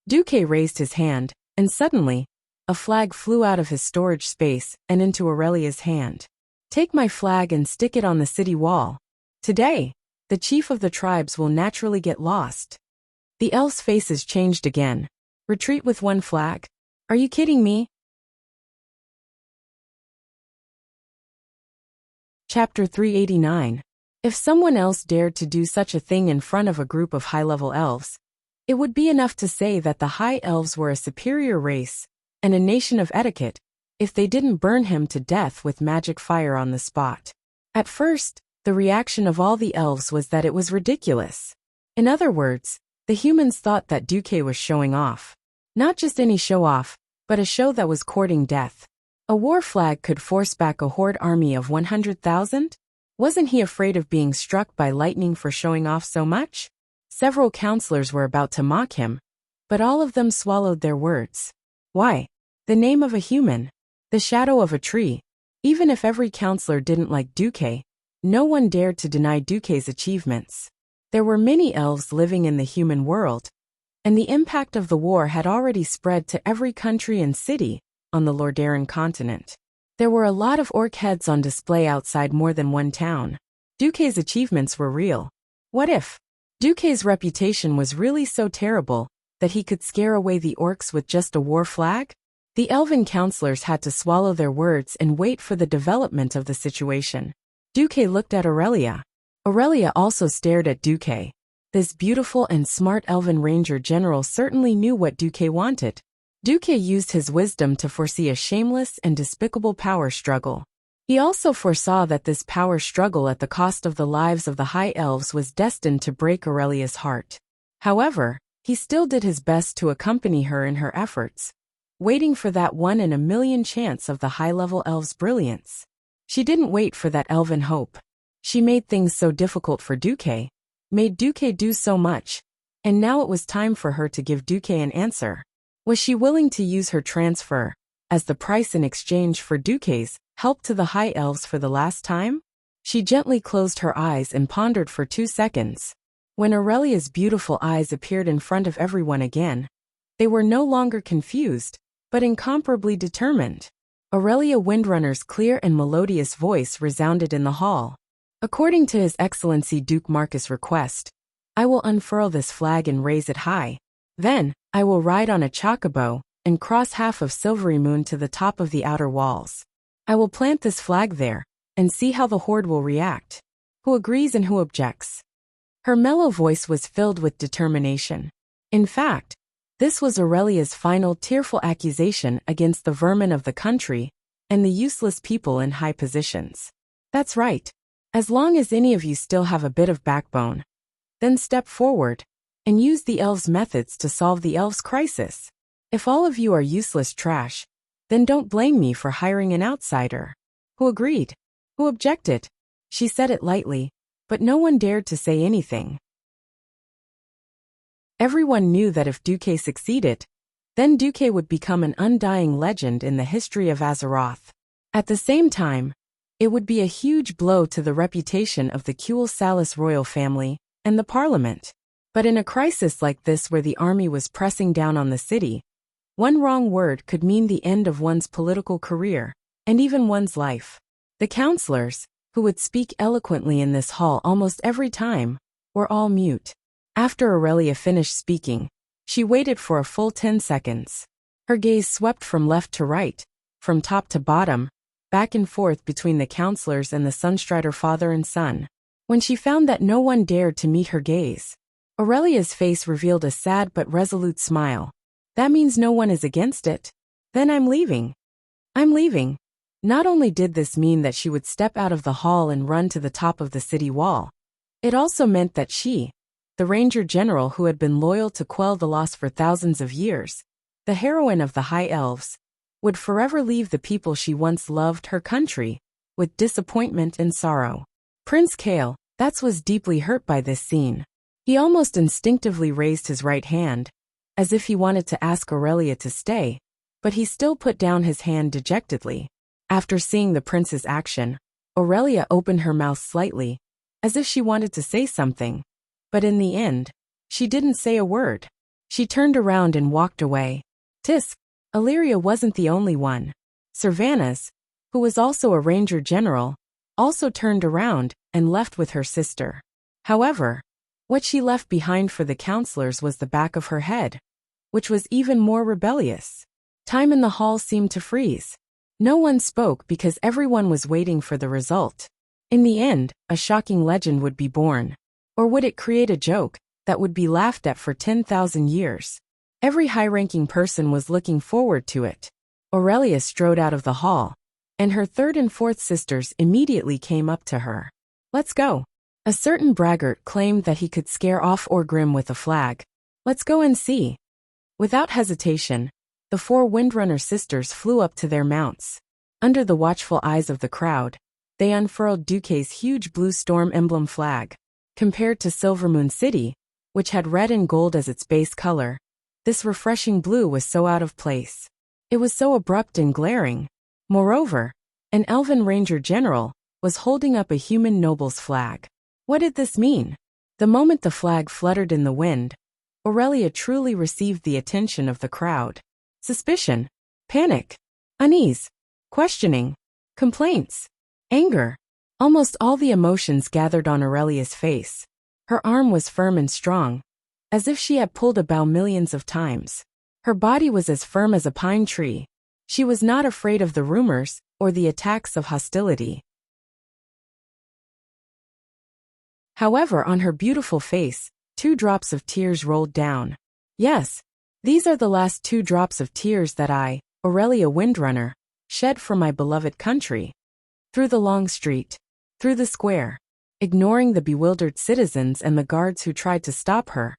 Duque raised his hand, and suddenly, a flag flew out of his storage space and into Aurelia's hand. Take my flag and stick it on the city wall. Today, the chief of the tribes will naturally get lost. The elves' faces changed again. Retreat with one flag? Are you kidding me? Chapter 389. If someone else dared to do such a thing in front of a group of high-level elves, it would be enough to say that the high elves were a superior race and a nation of etiquette if they didn't burn him to death with magic fire on the spot. At first, the reaction of all the elves was that it was ridiculous. In other words, the humans thought that Duque was showing off. Not just any show-off, but a show that was courting death. A war flag could force back a horde army of 100,000? Wasn't he afraid of being struck by lightning for showing off so much? Several counselors were about to mock him, but all of them swallowed their words. Why? The name of a human, the shadow of a tree. Even if every counselor didn't like Duque, no one dared to deny Duque's achievements. There were many elves living in the human world, and the impact of the war had already spread to every country and city on the Lordaeron continent. There were a lot of orc heads on display outside more than one town. Duque's achievements were real. What if Duque's reputation was really so terrible that he could scare away the orcs with just a war flag? The elven counselors had to swallow their words and wait for the development of the situation. Duque looked at Aurelia. Aurelia also stared at Duque. This beautiful and smart elven ranger general certainly knew what Duque wanted. Duque used his wisdom to foresee a shameless and despicable power struggle. He also foresaw that this power struggle at the cost of the lives of the high elves was destined to break Aurelia's heart. However, he still did his best to accompany her in her efforts, waiting for that 1 in a million chance of the high-level elf's brilliance. She didn't wait for that elven hope. She made things so difficult for Duque, made Duque do so much, and now it was time for her to give Duque an answer. Was she willing to use her transfer as the price in exchange for Duque's help to the high elves for the last time? She gently closed her eyes and pondered for 2 seconds. When Aurelia's beautiful eyes appeared in front of everyone again, they were no longer confused, but incomparably determined. Aurelia Windrunner's clear and melodious voice resounded in the hall. According to His Excellency Duke Marcus' request, I will unfurl this flag and raise it high. Then, I will ride on a chocobo and cross half of Silvery Moon to the top of the outer walls. I will plant this flag there and see how the horde will react. Who agrees and who objects? Her mellow voice was filled with determination. In fact, this was Aurelia's final tearful accusation against the vermin of the country and the useless people in high positions. That's right. As long as any of you still have a bit of backbone, then step forward and use the elves' methods to solve the elves' crisis. If all of you are useless trash, then don't blame me for hiring an outsider. Who agreed? Who objected? She said it lightly, but no one dared to say anything. Everyone knew that if Duque succeeded, then Duque would become an undying legend in the history of Azeroth. At the same time, it would be a huge blow to the reputation of the Salis royal family and the parliament. But in a crisis like this where the army was pressing down on the city, one wrong word could mean the end of one's political career, and even one's life. The counselors, who would speak eloquently in this hall almost every time, were all mute. After Aurelia finished speaking, she waited for a full 10 seconds. Her gaze swept from left to right, from top to bottom, back and forth between the counselors and the Sunstrider father and son. When she found that no one dared to meet her gaze, Aurelia's face revealed a sad but resolute smile. That means no one is against it. Then I'm leaving. I'm leaving. Not only did this mean that she would step out of the hall and run to the top of the city wall, it also meant that she, the Ranger General who had been loyal to quell the loss for thousands of years, the heroine of the High Elves, would forever leave the people she once loved, her country, with disappointment and sorrow. Prince Kale, was deeply hurt by this scene. He almost instinctively raised his right hand, as if he wanted to ask Aurelia to stay, but he still put down his hand dejectedly. After seeing the prince's action, Aurelia opened her mouth slightly, as if she wanted to say something, but in the end, she didn't say a word. She turned around and walked away. Tisk, Illyria wasn't the only one. Servanas, who was also a Ranger General, also turned around and left with her sister. However, what she left behind for the counselors was the back of her head, which was even more rebellious. Time in the hall seemed to freeze. No one spoke because everyone was waiting for the result. In the end, a shocking legend would be born. Or would it create a joke that would be laughed at for 10,000 years? Every high-ranking person was looking forward to it. Aurelia strode out of the hall, and her third and fourth sisters immediately came up to her. Let's go. A certain braggart claimed that he could scare off Orgrim with a flag. Let's go and see. Without hesitation, the 4 Windrunner sisters flew up to their mounts. Under the watchful eyes of the crowd, they unfurled Duque's huge blue storm emblem flag. Compared to Silvermoon City, which had red and gold as its base color, this refreshing blue was so out of place. It was so abrupt and glaring. Moreover, an elven Ranger General was holding up a human noble's flag. What did this mean? The moment the flag fluttered in the wind, Aurelia truly received the attention of the crowd. Suspicion, panic, unease, questioning, complaints, anger. Almost all the emotions gathered on Aurelia's face. Her arm was firm and strong, as if she had pulled a bow millions of times. Her body was as firm as a pine tree. She was not afraid of the rumors or the attacks of hostility. However, on her beautiful face, 2 drops of tears rolled down. Yes, these are the last 2 drops of tears that I, Aurelia Windrunner, shed for my beloved country. Through the long street, through the square, ignoring the bewildered citizens and the guards who tried to stop her,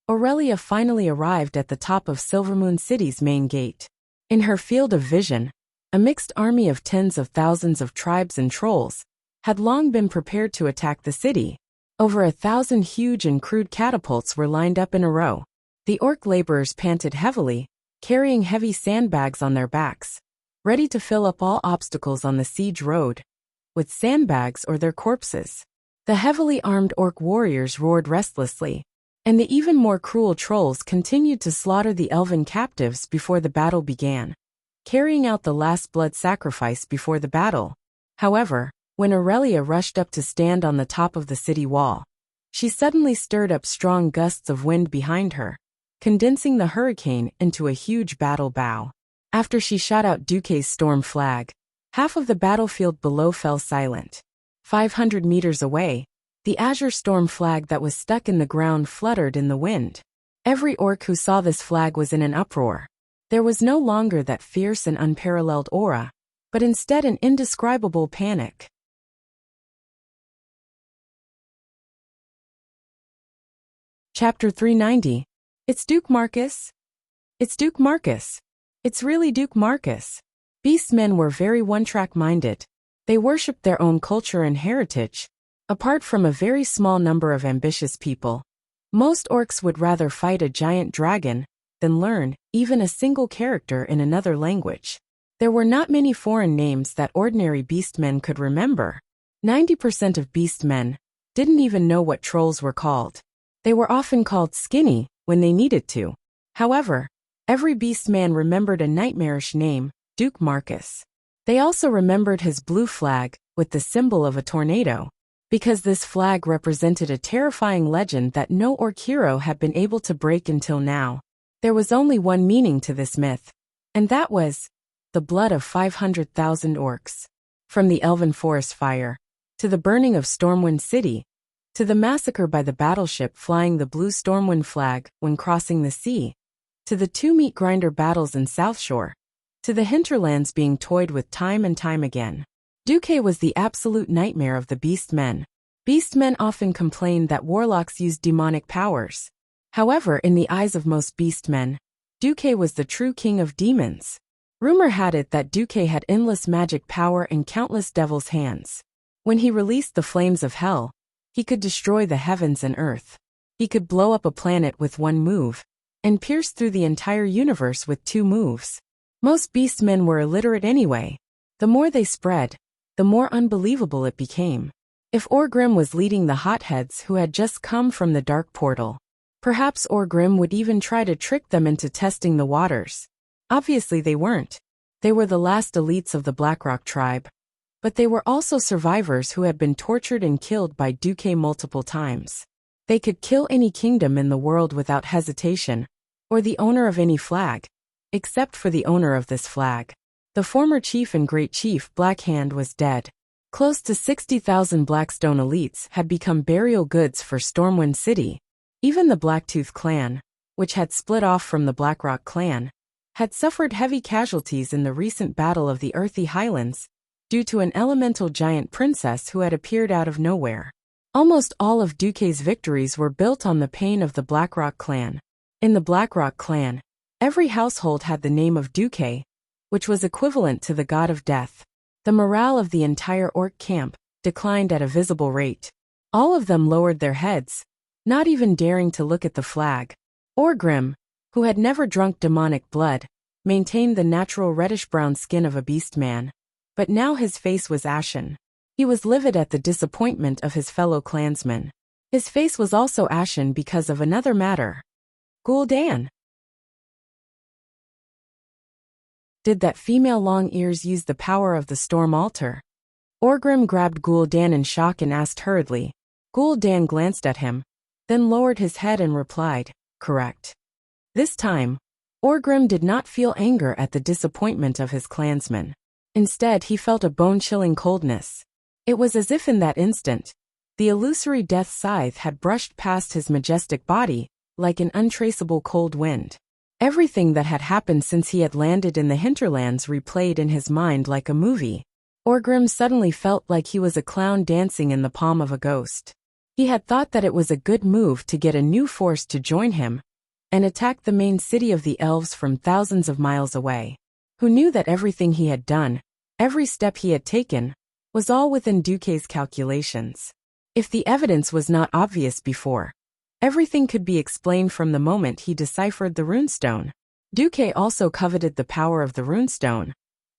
Aurelia finally arrived at the top of Silvermoon City's main gate. In her field of vision, a mixed army of tens of thousands of tribes and trolls had long been prepared to attack the city. Over 1,000 huge and crude catapults were lined up in a row. The orc laborers panted heavily, carrying heavy sandbags on their backs, ready to fill up all obstacles on the siege road with sandbags or their corpses. The heavily armed orc warriors roared restlessly, and the even more cruel trolls continued to slaughter the elven captives before the battle began, carrying out the last blood sacrifice before the battle. However, when Aurelia rushed up to stand on the top of the city wall, she suddenly stirred up strong gusts of wind behind her, condensing the hurricane into a huge battle bow. After she shot out Duque's storm flag, half of the battlefield below fell silent. 500 meters away, the azure storm flag that was stuck in the ground fluttered in the wind. Every orc who saw this flag was in an uproar. There was no longer that fierce and unparalleled aura, but instead an indescribable panic. Chapter 390. It's Duke Marcus. It's Duke Marcus. It's really Duke Marcus. Beastmen were very one-track minded. They worshipped their own culture and heritage. Apart from a very small number of ambitious people, most orcs would rather fight a giant dragon than learn even a single character in another language. There were not many foreign names that ordinary beastmen could remember. 90% of beastmen didn't even know what trolls were called. They were often called skinny when they needed to. However, every beastman remembered a nightmarish name, Duke Marcus. They also remembered his blue flag, with the symbol of a tornado, because this flag represented a terrifying legend that no orc hero had been able to break until now. There was only one meaning to this myth, and that was the blood of 500,000 orcs. From the Elven Forest fire, to the burning of Stormwind City, to the massacre by the battleship flying the blue Stormwind flag when crossing the sea, to the two meat grinder battles in South Shore, to the hinterlands being toyed with time and time again. Duque was the absolute nightmare of the beastmen. Beastmen often complained that warlocks used demonic powers. However, in the eyes of most beastmen, Duque was the true king of demons. Rumor had it that Duque had endless magic power and countless devil's hands. When he released the flames of hell, he could destroy the heavens and earth. He could blow up a planet with one move, and pierce through the entire universe with 2 moves. Most beastmen were illiterate anyway. The more they spread, the more unbelievable it became. If Orgrim was leading the hotheads who had just come from the dark portal, perhaps Orgrim would even try to trick them into testing the waters. Obviously they weren't. They were the last elites of the Blackrock tribe. But they were also survivors who had been tortured and killed by Duque multiple times. They could kill any kingdom in the world without hesitation, or the owner of any flag, except for the owner of this flag. The former chief and great chief Blackhand was dead. Close to 60,000 Blackstone elites had become burial goods for Stormwind City. Even the Blacktooth clan, which had split off from the Blackrock clan, had suffered heavy casualties in the recent battle of the Earthy Highlands, due to an elemental giant princess who had appeared out of nowhere. Almost all of Duque's victories were built on the pain of the Blackrock clan. In the Blackrock clan, every household had the name of Duque, which was equivalent to the god of death. The morale of the entire orc camp declined at a visible rate. All of them lowered their heads, not even daring to look at the flag. Orgrim, who had never drunk demonic blood, maintained the natural reddish-brown skin of a beastman, but now his face was ashen. He was livid at the disappointment of his fellow clansmen. His face was also ashen because of another matter. Gul'dan. Did that female Long-Ears use the power of the Storm Altar? Orgrim grabbed Gul'dan in shock and asked hurriedly. Gul'dan glanced at him, then lowered his head and replied, "Correct." This time, Orgrim did not feel anger at the disappointment of his clansmen. Instead, he felt a bone-chilling coldness. It was as if in that instant, the illusory death scythe had brushed past his majestic body, like an untraceable cold wind. Everything that had happened since he had landed in the hinterlands replayed in his mind like a movie. Orgrim suddenly felt like he was a clown dancing in the palm of a ghost. He had thought that it was a good move to get a new force to join him and attack the main city of the elves from thousands of miles away. Who knew that everything he had done, every step he had taken, was all within Duque's calculations. If the evidence was not obvious before, everything could be explained from the moment he deciphered the runestone. Duque also coveted the power of the runestone,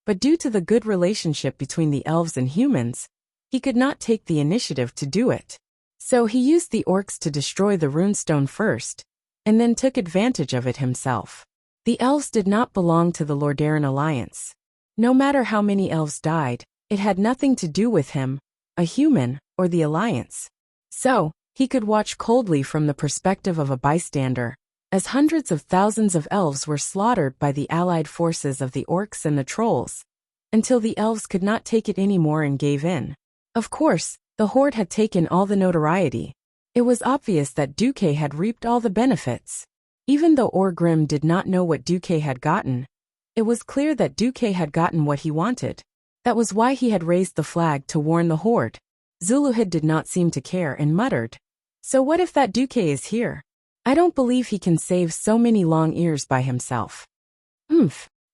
but due to the good relationship between the elves and humans, he could not take the initiative to do it. So he used the orcs to destroy the runestone first, and then took advantage of it himself. The elves did not belong to the Lordaeron alliance. No matter how many elves died, it had nothing to do with him, a human, or the alliance. So, he could watch coldly from the perspective of a bystander, as hundreds of thousands of elves were slaughtered by the allied forces of the orcs and the trolls, until the elves could not take it anymore and gave in. Of course, the horde had taken all the notoriety. It was obvious that Duque had reaped all the benefits. Even though Orgrim did not know what Duque had gotten, it was clear that Duque had gotten what he wanted. That was why he had raised the flag to warn the horde. Zuluhid did not seem to care and muttered, "So what if that Duque is here? I don't believe he can save so many Long-Ears by himself."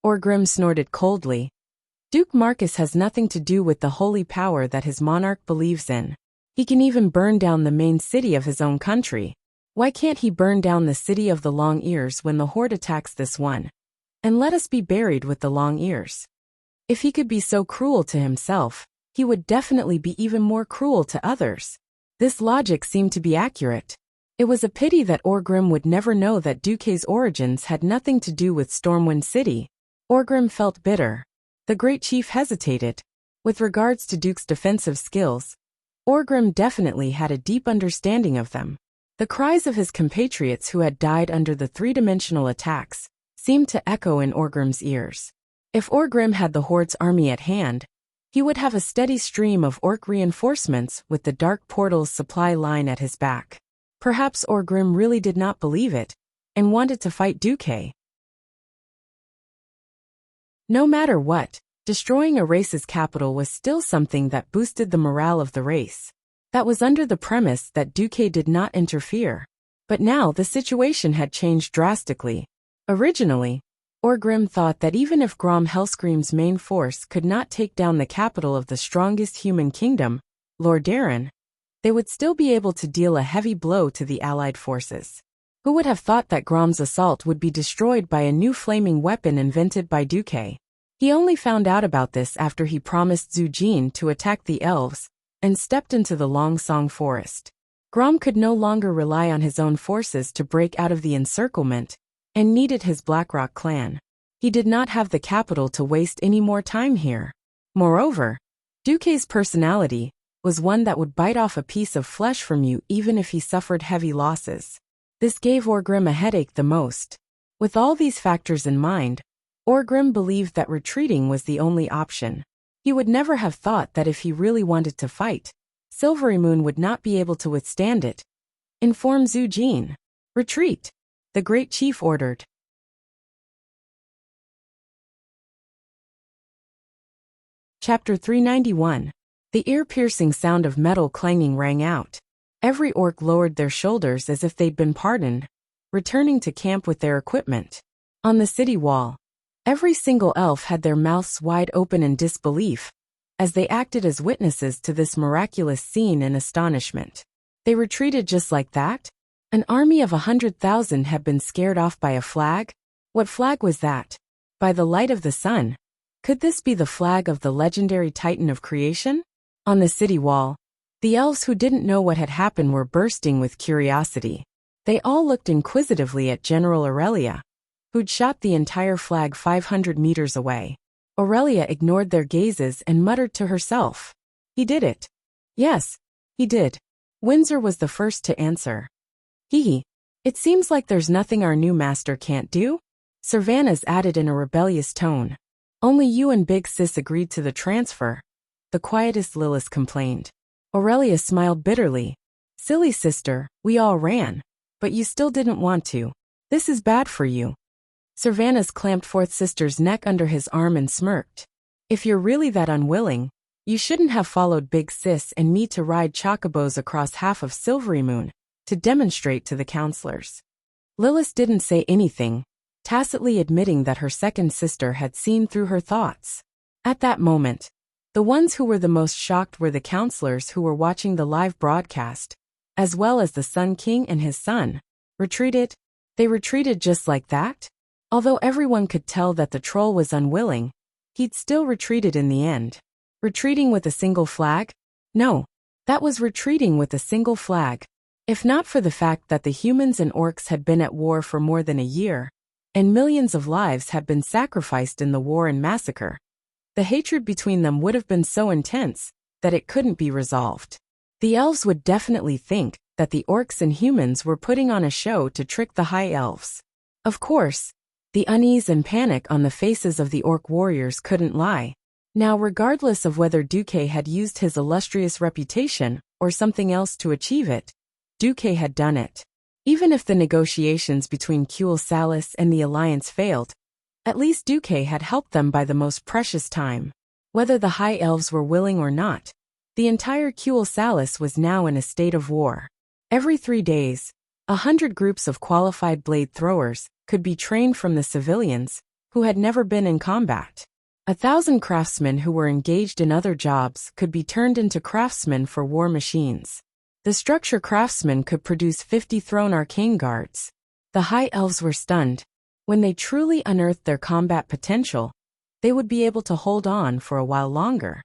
Orgrim snorted coldly. Duke Marcus has nothing to do with the holy power that his monarch believes in. He can even burn down the main city of his own country. Why can't he burn down the city of the Long-Ears when the horde attacks this one? And let us be buried with the Long-Ears. If he could be so cruel to himself, he would definitely be even more cruel to others. This logic seemed to be accurate. It was a pity that Orgrim would never know that Duque's origins had nothing to do with Stormwind City. Orgrim felt bitter. The great chief hesitated. With regards to Duke's defensive skills, Orgrim definitely had a deep understanding of them. The cries of his compatriots who had died under the three-dimensional attacks seemed to echo in Orgrim's ears. If Orgrim had the Horde's army at hand, he would have a steady stream of orc reinforcements with the Dark Portal's supply line at his back. Perhaps Orgrim really did not believe it, and wanted to fight Duque. No matter what, destroying a race's capital was still something that boosted the morale of the race. That was under the premise that Duque did not interfere. But now the situation had changed drastically. Originally, Orgrim thought that even if Grom Hellscream's main force could not take down the capital of the strongest human kingdom, Lordaeron, they would still be able to deal a heavy blow to the allied forces. Who would have thought that Grom's assault would be destroyed by a new flaming weapon invented by Duque? He only found out about this after he promised Zujin to attack the elves and stepped into the Longsong forest. Grom could no longer rely on his own forces to break out of the encirclement, and needed his Blackrock clan. He did not have the capital to waste any more time here. Moreover, Duque's personality was one that would bite off a piece of flesh from you even if he suffered heavy losses. This gave Orgrim a headache the most. With all these factors in mind, Orgrim believed that retreating was the only option. He would never have thought that if he really wanted to fight, Silverymoon would not be able to withstand it. Inform Zujin. Retreat, the Great Chief ordered. Chapter 391. The ear-piercing sound of metal clanging rang out. Every orc lowered their shoulders as if they'd been pardoned, returning to camp with their equipment. On the city wall, every single elf had their mouths wide open in disbelief, as they acted as witnesses to this miraculous scene in astonishment. They retreated just like that? An army of 100,000 had been scared off by a flag? What flag was that? By the light of the sun. Could this be the flag of the legendary Titan of creation? On the city wall, the elves who didn't know what had happened were bursting with curiosity. They all looked inquisitively at General Aurelia, who'd shot the entire flag 500 meters away. Aurelia ignored their gazes and muttered to herself. He did it. Yes, he did. Windsor was the first to answer. It seems like there's nothing our new master can't do. Servanas added in a rebellious tone. Only you and Big Sis agreed to the transfer. The quietest Lilith complained. Aurelia smiled bitterly. Silly sister, we all ran. But you still didn't want to. This is bad for you. Servanas clamped Fourth Sister's neck under his arm and smirked. If you're really that unwilling, you shouldn't have followed Big Sis and me to ride chocobos across half of Silverymoon to demonstrate to the counselors. Lilith didn't say anything, tacitly admitting that her second sister had seen through her thoughts. At that moment, the ones who were the most shocked were the counselors who were watching the live broadcast, as well as the Sun King and his son. Retreated? They retreated just like that? Although everyone could tell that the troll was unwilling, he'd still retreated in the end. Retreating with a single flag? No, that was retreating with a single flag. If not for the fact that the humans and orcs had been at war for more than a year, and millions of lives had been sacrificed in the war and massacre, the hatred between them would have been so intense that it couldn't be resolved. The elves would definitely think that the orcs and humans were putting on a show to trick the high elves. Of course, the unease and panic on the faces of the orc warriors couldn't lie. Now, regardless of whether Duque had used his illustrious reputation or something else to achieve it, Duque had done it. Even if the negotiations between Kuel Salis and the Alliance failed, at least Duque had helped them by the most precious time. Whether the High Elves were willing or not, the entire Kuel Salis was now in a state of war. Every 3 days, 100 groups of qualified blade throwers could be trained from the civilians who had never been in combat. 1,000 craftsmen who were engaged in other jobs could be turned into craftsmen for war machines. The structure craftsmen could produce 50 thrown arcane guards. The High Elves were stunned. When they truly unearthed their combat potential, they would be able to hold on for a while longer.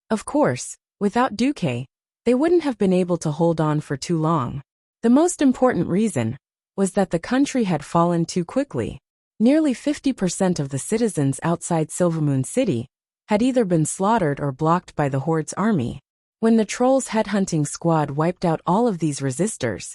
Of course, without Duque, they wouldn't have been able to hold on for too long. The most important reason was that the country had fallen too quickly. Nearly 50% of the citizens outside Silvermoon City had either been slaughtered or blocked by the Horde's army. When the Trolls' headhunting squad wiped out all of these resistors,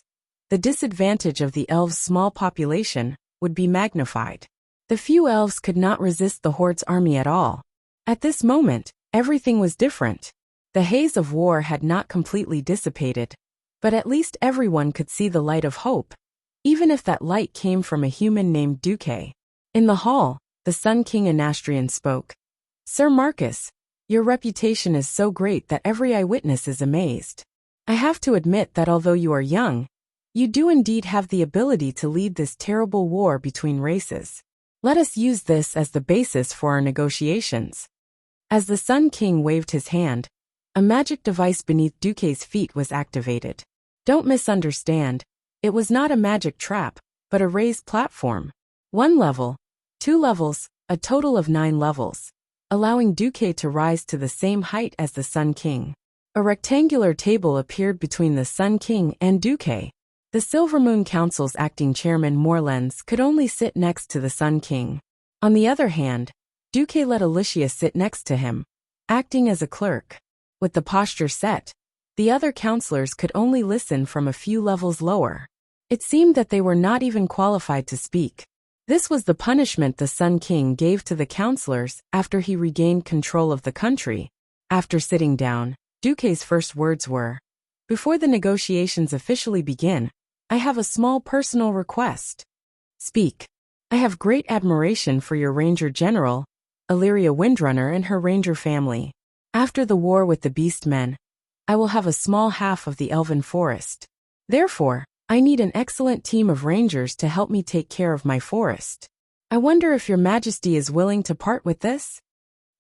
the disadvantage of the elves' small population would be magnified. The few elves could not resist the Horde's army at all. At this moment, everything was different. The haze of war had not completely dissipated, but at least everyone could see the light of hope, even if that light came from a human named Duque. In the hall, the Sun King Anastrian spoke. Sir Marcus, your reputation is so great that every eyewitness is amazed. I have to admit that although you are young, you do indeed have the ability to lead this terrible war between races. Let us use this as the basis for our negotiations. As the Sun King waved his hand, a magic device beneath Duque's feet was activated. Don't misunderstand, it was not a magic trap, but a raised platform. 1 level, 2 levels, a total of 9 levels, allowing Duque to rise to the same height as the Sun King. A rectangular table appeared between the Sun King and Duque. The Silvermoon Council's acting chairman Morlens could only sit next to the Sun King. On the other hand, Duque let Alicia sit next to him, acting as a clerk. With the posture set, the other counselors could only listen from a few levels lower. It seemed that they were not even qualified to speak. This was the punishment the Sun King gave to the counselors after he regained control of the country. After sitting down, Duque's first words were, "Before the negotiations officially begin, I have a small personal request." "Speak." "I have great admiration for your Ranger General, Illyria Windrunner, and her Ranger family. After the war with the Beast Men, I will have a small half of the Elven Forest. Therefore, I need an excellent team of Rangers to help me take care of my forest. I wonder if your Majesty is willing to part with this?"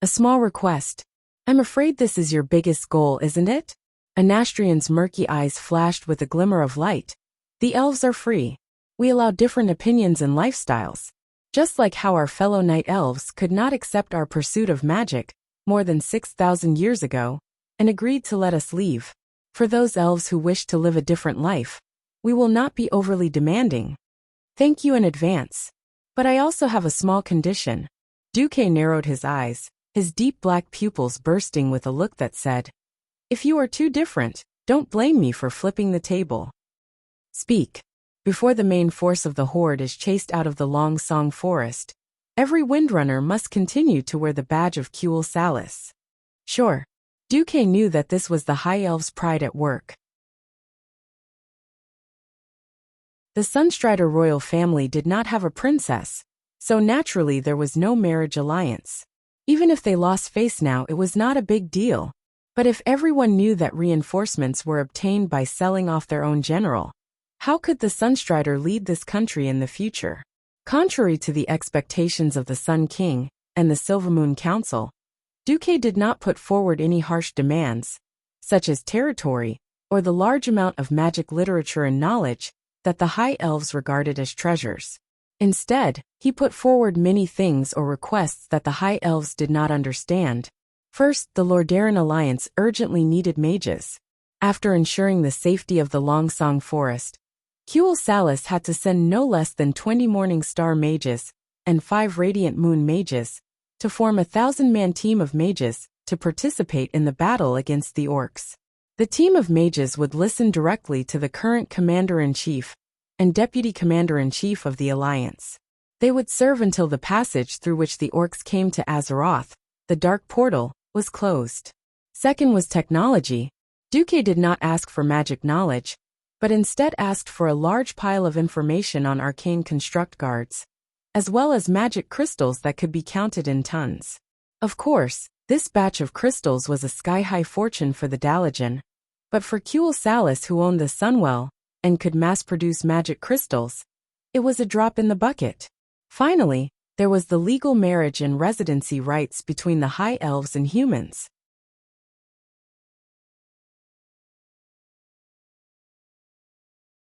"A small request. I'm afraid this is your biggest goal, isn't it?" Anastrian's murky eyes flashed with a glimmer of light. "The elves are free. We allow different opinions and lifestyles. Just like how our fellow night elves could not accept our pursuit of magic more than 6,000 years ago, and agreed to let us leave. For those elves who wish to live a different life, we will not be overly demanding. Thank you in advance. But I also have a small condition." Duque narrowed his eyes, his deep black pupils bursting with a look that said, "If you are too different, don't blame me for flipping the table. Speak." "Before the main force of the Horde is chased out of the Long Song Forest, every Windrunner must continue to wear the badge of Kuel Salis." "Sure." Duque knew that this was the High Elf's pride at work. The Sunstrider royal family did not have a princess, so naturally there was no marriage alliance. Even if they lost face now, it was not a big deal. But if everyone knew that reinforcements were obtained by selling off their own general, how could the Sunstrider lead this country in the future? Contrary to the expectations of the Sun King and the Silvermoon Council, Duque did not put forward any harsh demands, such as territory, or the large amount of magic literature and knowledge that the High Elves regarded as treasures. Instead, he put forward many things or requests that the High Elves did not understand. First, the Lordaeron Alliance urgently needed mages. After ensuring the safety of the Long Song Forest, Kuel Salis had to send no less than 20 Morning Star mages and 5 Radiant Moon mages to form a 1,000-man team of mages to participate in the battle against the orcs. The team of mages would listen directly to the current Commander-in-Chief and Deputy Commander-in-Chief of the Alliance. They would serve until the passage through which the orcs came to Azeroth, the Dark Portal, was closed. Second was technology. Duque did not ask for magic knowledge, but instead asked for a large pile of information on arcane construct guards, as well as magic crystals that could be counted in tons. Of course, this batch of crystals was a sky-high fortune for the Dalajan, but for Kuel Salis, who owned the Sunwell and could mass-produce magic crystals, it was a drop in the bucket. Finally, there was the legal marriage and residency rights between the High Elves and humans.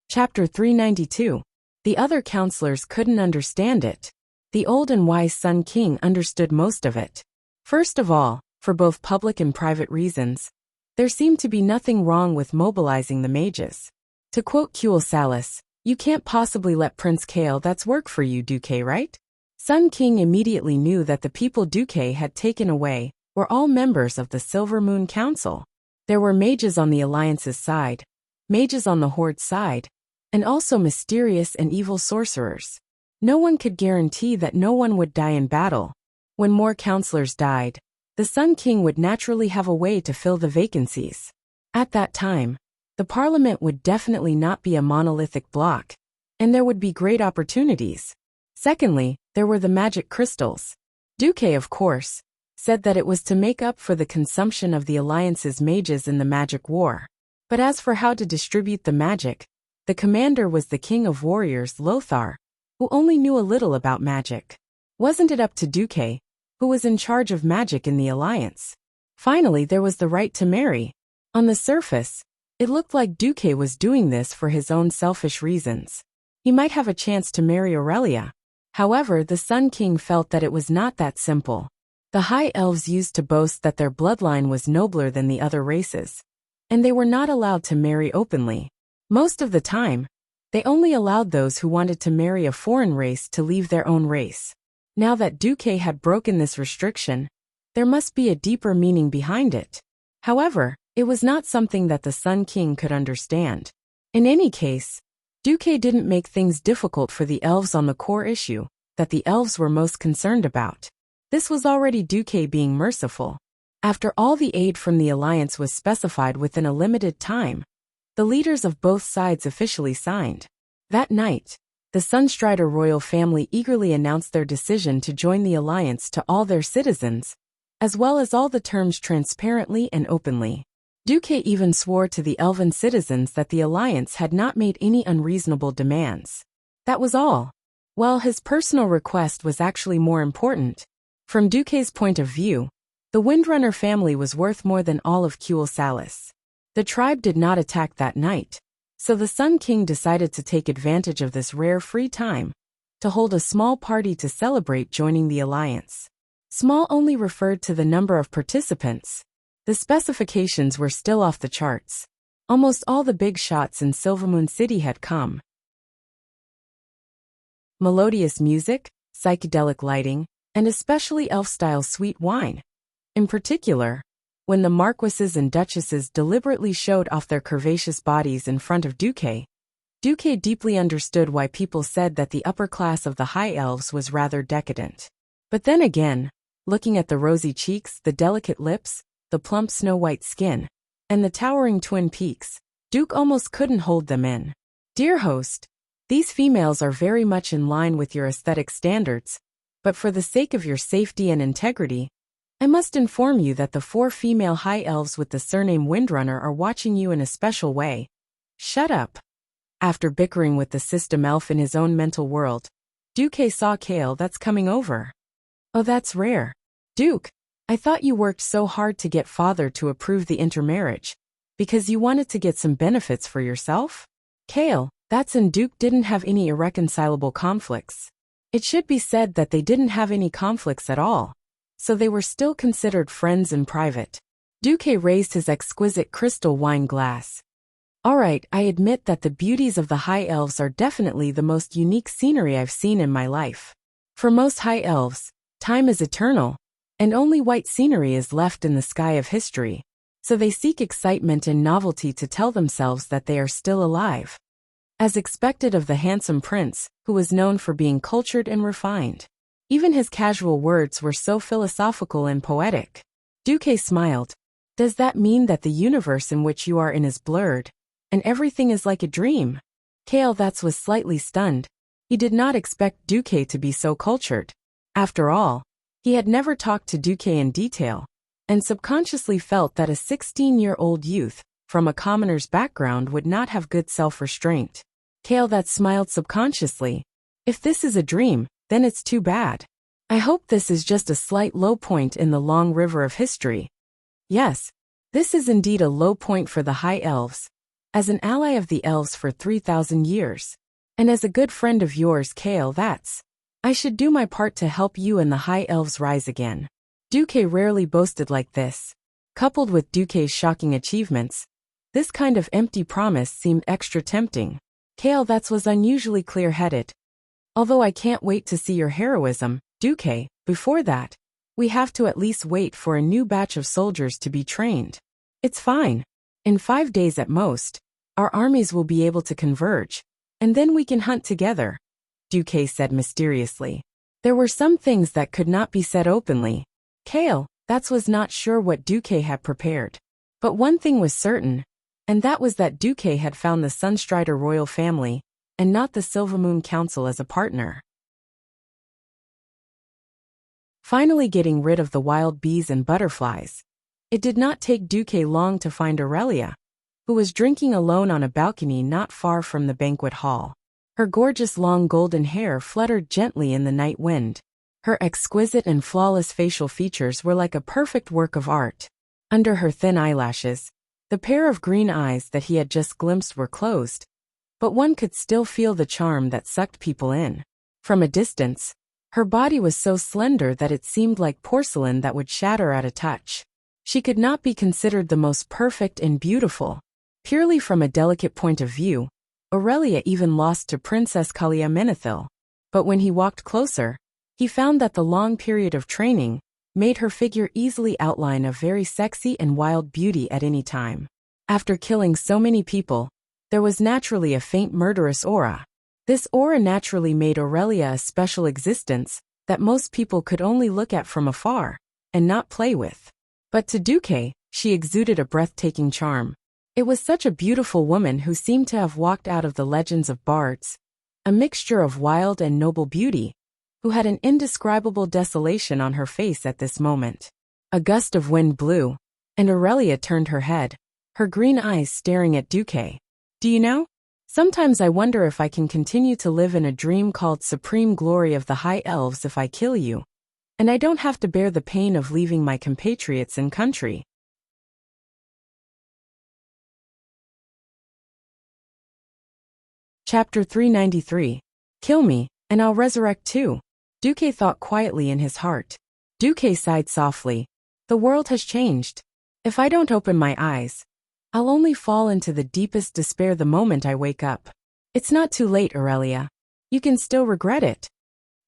Chapter 392. The other counselors couldn't understand it. The old and wise Sun King understood most of it. First of all, for both public and private reasons, there seemed to be nothing wrong with mobilizing the mages. To quote Kuel Salis, "You can't possibly let Prince Kale, that's work for you, Duque, right?" Sun King immediately knew that the people Duque had taken away were all members of the Silver Moon Council. There were mages on the Alliance's side, mages on the Horde's side, and also mysterious and evil sorcerers. No one could guarantee that no one would die in battle. When more counselors died, the Sun King would naturally have a way to fill the vacancies. At that time, the parliament would definitely not be a monolithic block, and there would be great opportunities. Secondly, there were the magic crystals. Duque, of course, said that it was to make up for the consumption of the Alliance's mages in the magic war. But as for how to distribute the magic, the commander was the king of warriors Lothar, who only knew a little about magic. Wasn't it up to Duque, who was in charge of magic in the Alliance? Finally, there was the right to marry. On the surface, it looked like Duque was doing this for his own selfish reasons. He might have a chance to marry Aurelia. However, the Sun King felt that it was not that simple. The High Elves used to boast that their bloodline was nobler than the other races, and they were not allowed to marry openly. Most of the time, they only allowed those who wanted to marry a foreign race to leave their own race. Now that Duque had broken this restriction, there must be a deeper meaning behind it. However, it was not something that the Sun King could understand. In any case, Duque didn't make things difficult for the elves on the core issue that the elves were most concerned about. This was already Duque being merciful. After all the aid from the Alliance was specified within a limited time, the leaders of both sides officially signed. That night, the Sunstrider royal family eagerly announced their decision to join the Alliance to all their citizens, as well as all the terms transparently and openly. Duque even swore to the elven citizens that the Alliance had not made any unreasonable demands. That was all. Well, his personal request was actually more important. From Duque's point of view, the Windrunner family was worth more than all of Kuel Salis. The tribe did not attack that night, so the Sun King decided to take advantage of this rare free time to hold a small party to celebrate joining the Alliance. Small only referred to the number of participants. The specifications were still off the charts. Almost all the big shots in Silvermoon City had come. Melodious music, psychedelic lighting, and especially elf-style sweet wine. In particular, when the marquises and duchesses deliberately showed off their curvaceous bodies in front of Duque, Duque deeply understood why people said that the upper class of the High Elves was rather decadent. But then again, looking at the rosy cheeks, the delicate lips, the plump snow-white skin, and the towering twin peaks, Duke almost couldn't hold them in. Dear host, these females are very much in line with your aesthetic standards, but for the sake of your safety and integrity, I must inform you that the 4 female High Elves with the surname Windrunner are watching you in a special way. Shut up. After bickering with the system elf in his own mental world, Duque saw Kale that's coming over. Oh, that's rare. Duke, I thought you worked so hard to get father to approve the intermarriage, because you wanted to get some benefits for yourself? Kale, that's and Duke didn't have any irreconcilable conflicts. It should be said that they didn't have any conflicts at all, so they were still considered friends in private. Duque raised his exquisite crystal wine glass. Alright, I admit that the beauties of the High Elves are definitely the most unique scenery I've seen in my life. For most High Elves, time is eternal, and only white scenery is left in the sky of history, so they seek excitement and novelty to tell themselves that they are still alive. As expected of the handsome prince, who was known for being cultured and refined. Even his casual words were so philosophical and poetic. Duque smiled. Does that mean that the universe in which you are in is blurred, and everything is like a dream? Kale that's was slightly stunned. He did not expect Duque to be so cultured. After all, he had never talked to Duque in detail, and subconsciously felt that a 16-year-old youth from a commoner's background would not have good self-restraint. Kale that smiled subconsciously. If this is a dream, then it's too bad. I hope this is just a slight low point in the long river of history. Yes, this is indeed a low point for the High Elves, as an ally of the elves for 3,000 years. And as a good friend of yours, Kale, I should do my part to help you and the High Elves rise again. Duque rarely boasted like this. Coupled with Duque's shocking achievements, this kind of empty promise seemed extra tempting. Kale was unusually clear-headed. Although I can't wait to see your heroism, Duque. Before that, we have to at least wait for a new batch of soldiers to be trained. It's fine. In 5 days at most, our armies will be able to converge, and then we can hunt together, Duque said mysteriously. There were some things that could not be said openly. Kale, was not sure what Duque had prepared. But one thing was certain, and that was that Duque had found the Sunstrider royal family, and not the Silvermoon Council as a partner. Finally getting rid of the wild bees and butterflies, it did not take Duque long to find Aurelia, who was drinking alone on a balcony not far from the banquet hall. Her gorgeous long golden hair fluttered gently in the night wind. Her exquisite and flawless facial features were like a perfect work of art. Under her thin eyelashes, the pair of green eyes that he had just glimpsed were closed, but one could still feel the charm that sucked people in. From a distance, her body was so slender that it seemed like porcelain that would shatter at a touch. She could not be considered the most perfect and beautiful. Purely from a delicate point of view, Aurelia even lost to Princess Kalia Menethil. But when he walked closer, he found that the long period of training made her figure easily outline a very sexy and wild beauty at any time. After killing so many people, there was naturally a faint murderous aura. This aura naturally made Aurelia a special existence that most people could only look at from afar and not play with. But to Duque, she exuded a breathtaking charm. It was such a beautiful woman who seemed to have walked out of the legends of bards, a mixture of wild and noble beauty, who had an indescribable desolation on her face at this moment. A gust of wind blew, and Aurelia turned her head, her green eyes staring at Duque. Do you know? Sometimes I wonder if I can continue to live in a dream called supreme glory of the high elves if I kill you, and I don't have to bear the pain of leaving my compatriots and country. Chapter 393. Kill me, and I'll resurrect too, Duque thought quietly in his heart. Duque sighed softly. The world has changed. If I don't open my eyes, I'll only fall into the deepest despair the moment I wake up. It's not too late, Aurelia. You can still regret it.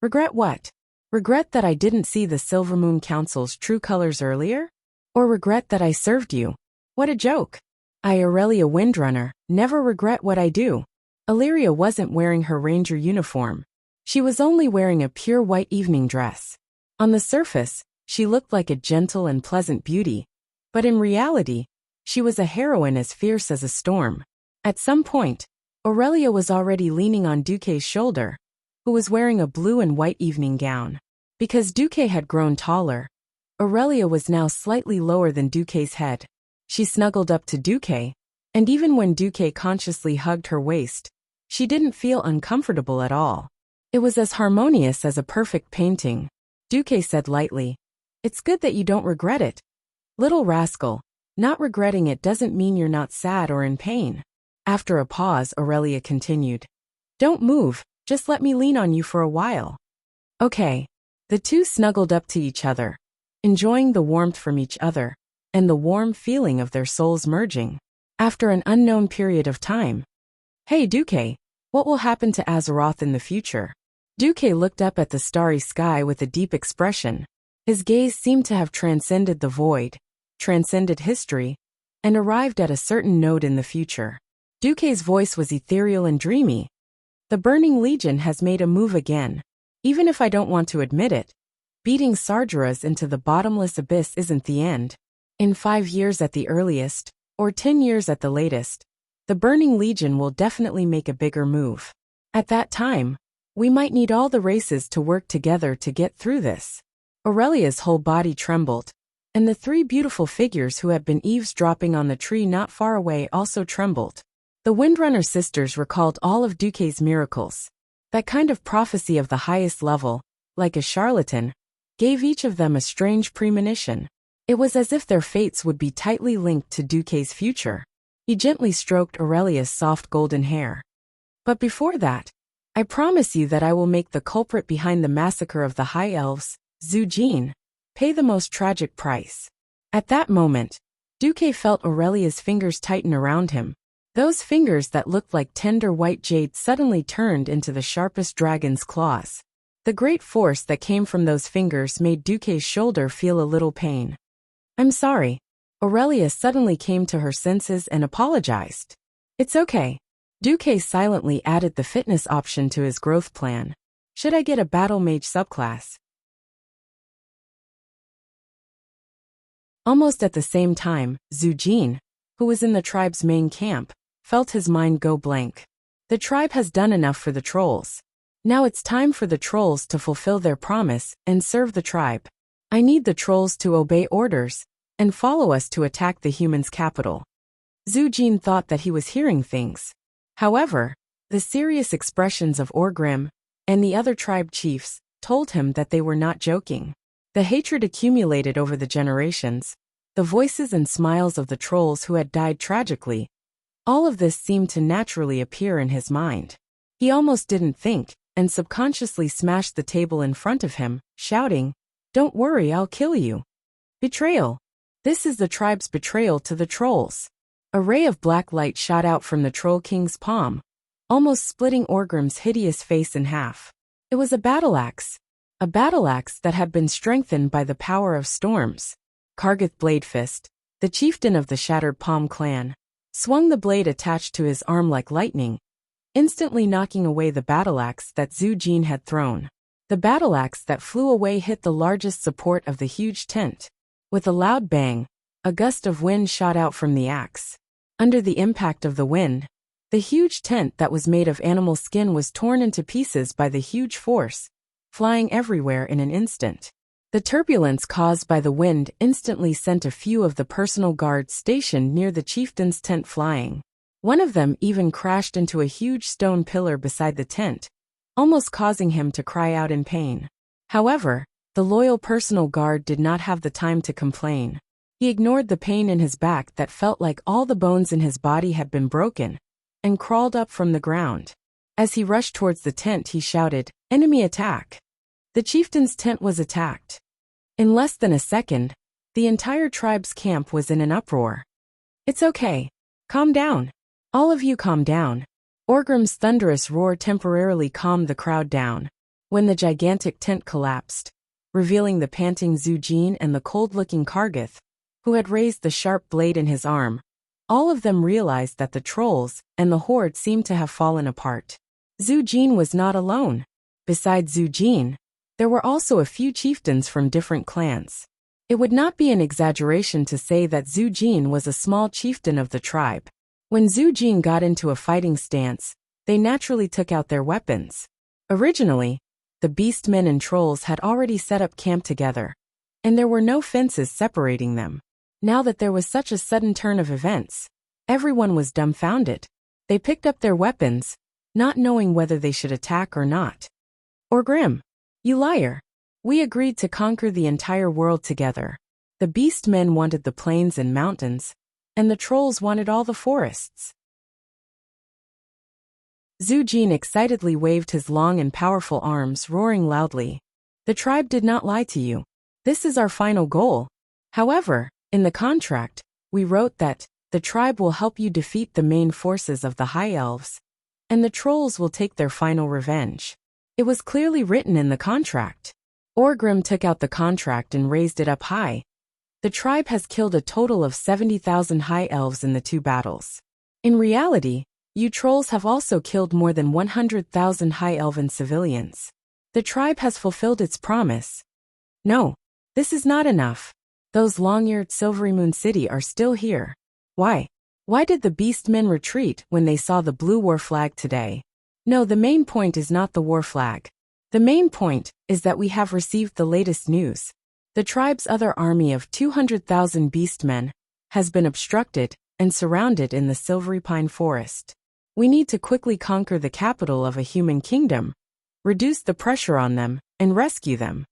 Regret what? Regret that I didn't see the Silvermoon Council's true colors earlier? Or regret that I served you? What a joke. I, Aurelia Windrunner, never regret what I do. Illyria wasn't wearing her ranger uniform. She was only wearing a pure white evening dress. On the surface, she looked like a gentle and pleasant beauty, but in reality, she was a heroine as fierce as a storm. At some point, Aurelia was already leaning on Duque's shoulder, who was wearing a blue and white evening gown. Because Duque had grown taller, Aurelia was now slightly lower than Duque's head. She snuggled up to Duque, and even when Duque consciously hugged her waist, she didn't feel uncomfortable at all. It was as harmonious as a perfect painting. Duque said lightly, "It's good that you don't regret it. Little rascal. Not regretting it doesn't mean you're not sad or in pain." After a pause, Aurelia continued. "Don't move, just let me lean on you for a while." Okay. The two snuggled up to each other, enjoying the warmth from each other, and the warm feeling of their souls merging. After an unknown period of time. Hey Duque, what will happen to Azeroth in the future? Duque looked up at the starry sky with a deep expression. His gaze seemed to have transcended the void, transcended history, and arrived at a certain node in the future. Duque's voice was ethereal and dreamy. The Burning Legion has made a move again. Even if I don't want to admit it, beating Sargeras into the bottomless abyss isn't the end. In 5 years at the earliest, or 10 years at the latest, the Burning Legion will definitely make a bigger move. At that time, we might need all the races to work together to get through this. Aurelia's whole body trembled, and the 3 beautiful figures who had been eavesdropping on the tree not far away also trembled. The Windrunner sisters recalled all of Duque's miracles. That kind of prophecy of the highest level, like a charlatan, gave each of them a strange premonition. It was as if their fates would be tightly linked to Duque's future. He gently stroked Aurelia's soft golden hair. But before that, I promise you that I will make the culprit behind the massacre of the High Elves, Zujin, pay the most tragic price. At that moment, Duque felt Aurelia's fingers tighten around him, Those fingers that looked like tender white jade suddenly turned into the sharpest dragon's claws. The great force that came from those fingers made Duque's shoulder feel a little pain. "I'm sorry." Aurelia suddenly came to her senses and apologized. "It's okay." Duque silently added the fitness option to his growth plan. "Should I get a battle mage subclass?" Almost at the same time, Zhu Jin, who was in the tribe's main camp, felt his mind go blank. The tribe has done enough for the trolls. Now it's time for the trolls to fulfill their promise and serve the tribe. I need the trolls to obey orders and follow us to attack the humans' capital. Zhu Jin thought that he was hearing things. However, the serious expressions of Orgrim and the other tribe chiefs told him that they were not joking. The hatred accumulated over the generations, the voices and smiles of the trolls who had died tragically, all of this seemed to naturally appear in his mind. He almost didn't think, and subconsciously smashed the table in front of him, shouting, "Don't worry, I'll kill you." Betrayal. This is the tribe's betrayal to the trolls. A ray of black light shot out from the Troll King's palm, almost splitting Orgrim's hideous face in half. It was a battle axe that had been strengthened by the power of storms. Kargath Bladefist, the chieftain of the Shattered Palm clan, swung the blade attached to his arm like lightning, instantly knocking away the battle axe that Zhu Jin had thrown. The battle axe that flew away hit the largest support of the huge tent. With a loud bang, a gust of wind shot out from the axe. Under the impact of the wind, the huge tent that was made of animal skin was torn into pieces by the huge force, flying everywhere in an instant. The turbulence caused by the wind instantly sent a few of the personal guards stationed near the chieftain's tent flying. One of them even crashed into a huge stone pillar beside the tent, almost causing him to cry out in pain. However, the loyal personal guard did not have the time to complain. He ignored the pain in his back that felt like all the bones in his body had been broken, and crawled up from the ground. As he rushed towards the tent, he shouted, "Enemy attack!" The chieftain's tent was attacked. In less than a second, the entire tribe's camp was in an uproar. "It's okay. Calm down. All of you calm down." Orgrim's thunderous roar temporarily calmed the crowd down. When the gigantic tent collapsed, revealing the panting Zhu Jin and the cold-looking Kargath, who had raised the sharp blade in his arm, all of them realized that the trolls and the horde seemed to have fallen apart. Zhu Jin was not alone. Besides Zhu Jin, there were also a few chieftains from different clans. It would not be an exaggeration to say that Zhu Jin was a small chieftain of the tribe. When Zhu Jin got into a fighting stance, they naturally took out their weapons. Originally, the beastmen and trolls had already set up camp together, and there were no fences separating them. Now that there was such a sudden turn of events, everyone was dumbfounded. They picked up their weapons, not knowing whether they should attack or not. "Orgrim, you liar. We agreed to conquer the entire world together. The beastmen wanted the plains and mountains, and the trolls wanted all the forests." Zhu Jin excitedly waved his long and powerful arms, roaring loudly. "The tribe did not lie to you. This is our final goal. However, in the contract, we wrote that the tribe will help you defeat the main forces of the High Elves, and the trolls will take their final revenge." It was clearly written in the contract. Orgrim took out the contract and raised it up high. The tribe has killed a total of 70,000 High Elves in the 2 battles. In reality, you trolls have also killed more than 100,000 High Elven civilians. The tribe has fulfilled its promise. No, this is not enough. Those long-eared Silvery Moon City are still here. Why? Why did the beastmen retreat when they saw the blue war flag today? No, the main point is not the war flag. The main point is that we have received the latest news. The tribe's other army of 200,000 beastmen has been obstructed and surrounded in the Silvery Pine Forest. We need to quickly conquer the capital of a human kingdom, reduce the pressure on them, and rescue them.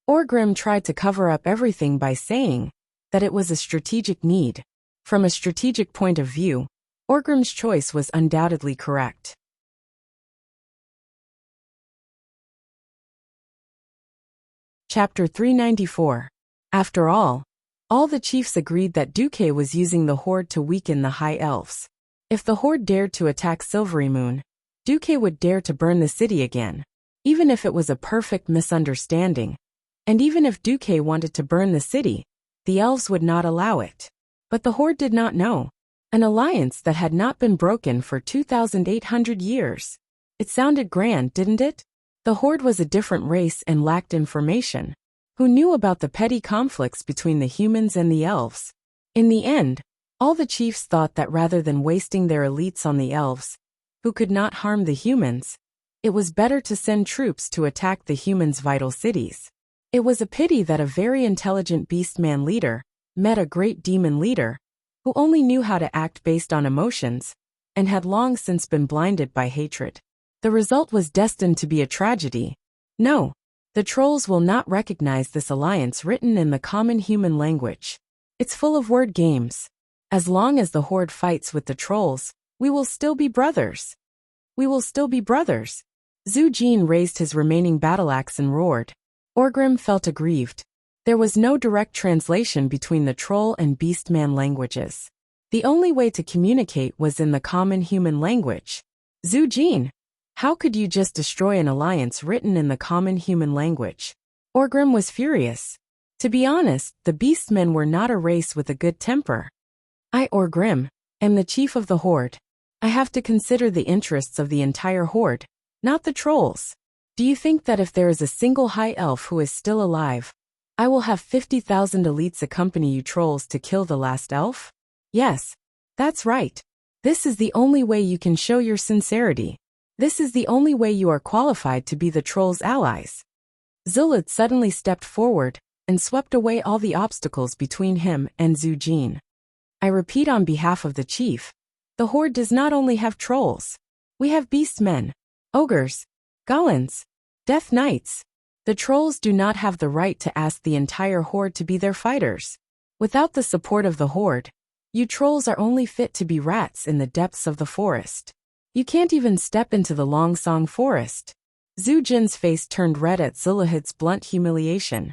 Orgrim tried to cover up everything by saying that it was a strategic need. From a strategic point of view, Orgrim's choice was undoubtedly correct. Chapter 394. After all the chiefs agreed that Duque was using the horde to weaken the High Elves. If the Horde dared to attack Silvery Moon, Duque would dare to burn the city again, even if it was a perfect misunderstanding. And even if Duque wanted to burn the city, the elves would not allow it. But the Horde did not know. An alliance that had not been broken for 2,800 years. It sounded grand, didn't it? The Horde was a different race and lacked information. Who knew about the petty conflicts between the humans and the elves? In the end, all the chiefs thought that rather than wasting their elites on the elves, who could not harm the humans, it was better to send troops to attack the humans' vital cities. It was a pity that a very intelligent beastman leader met a great demon leader who only knew how to act based on emotions and had long since been blinded by hatred. The result was destined to be a tragedy. No, the trolls will not recognize this alliance written in the common human language. It's full of word games. As long as the Horde fights with the trolls, we will still be brothers. We will still be brothers. Zhu Jin raised his remaining battle axe and roared. Orgrim felt aggrieved. There was no direct translation between the troll and beastman languages. The only way to communicate was in the common human language. Zhu Jin, how could you just destroy an alliance written in the common human language? Orgrim was furious. To be honest, the beastmen were not a race with a good temper. I, Orgrim, am the chief of the Horde. I have to consider the interests of the entire Horde, not the trolls. Do you think that if there is a single high elf who is still alive, I will have 50,000 elites accompany you trolls to kill the last elf? Yes, that's right. This is the only way you can show your sincerity. This is the only way you are qualified to be the trolls' allies. Zulid suddenly stepped forward and swept away all the obstacles between him and Zhu Jin. I repeat on behalf of the chief, the Horde does not only have trolls. We have beastmen, ogres, goblins, death knights. The trolls do not have the right to ask the entire Horde to be their fighters. Without the support of the Horde, you trolls are only fit to be rats in the depths of the forest. You can't even step into the Longsong forest. Zhu Jin's face turned red at Zulahid's blunt humiliation.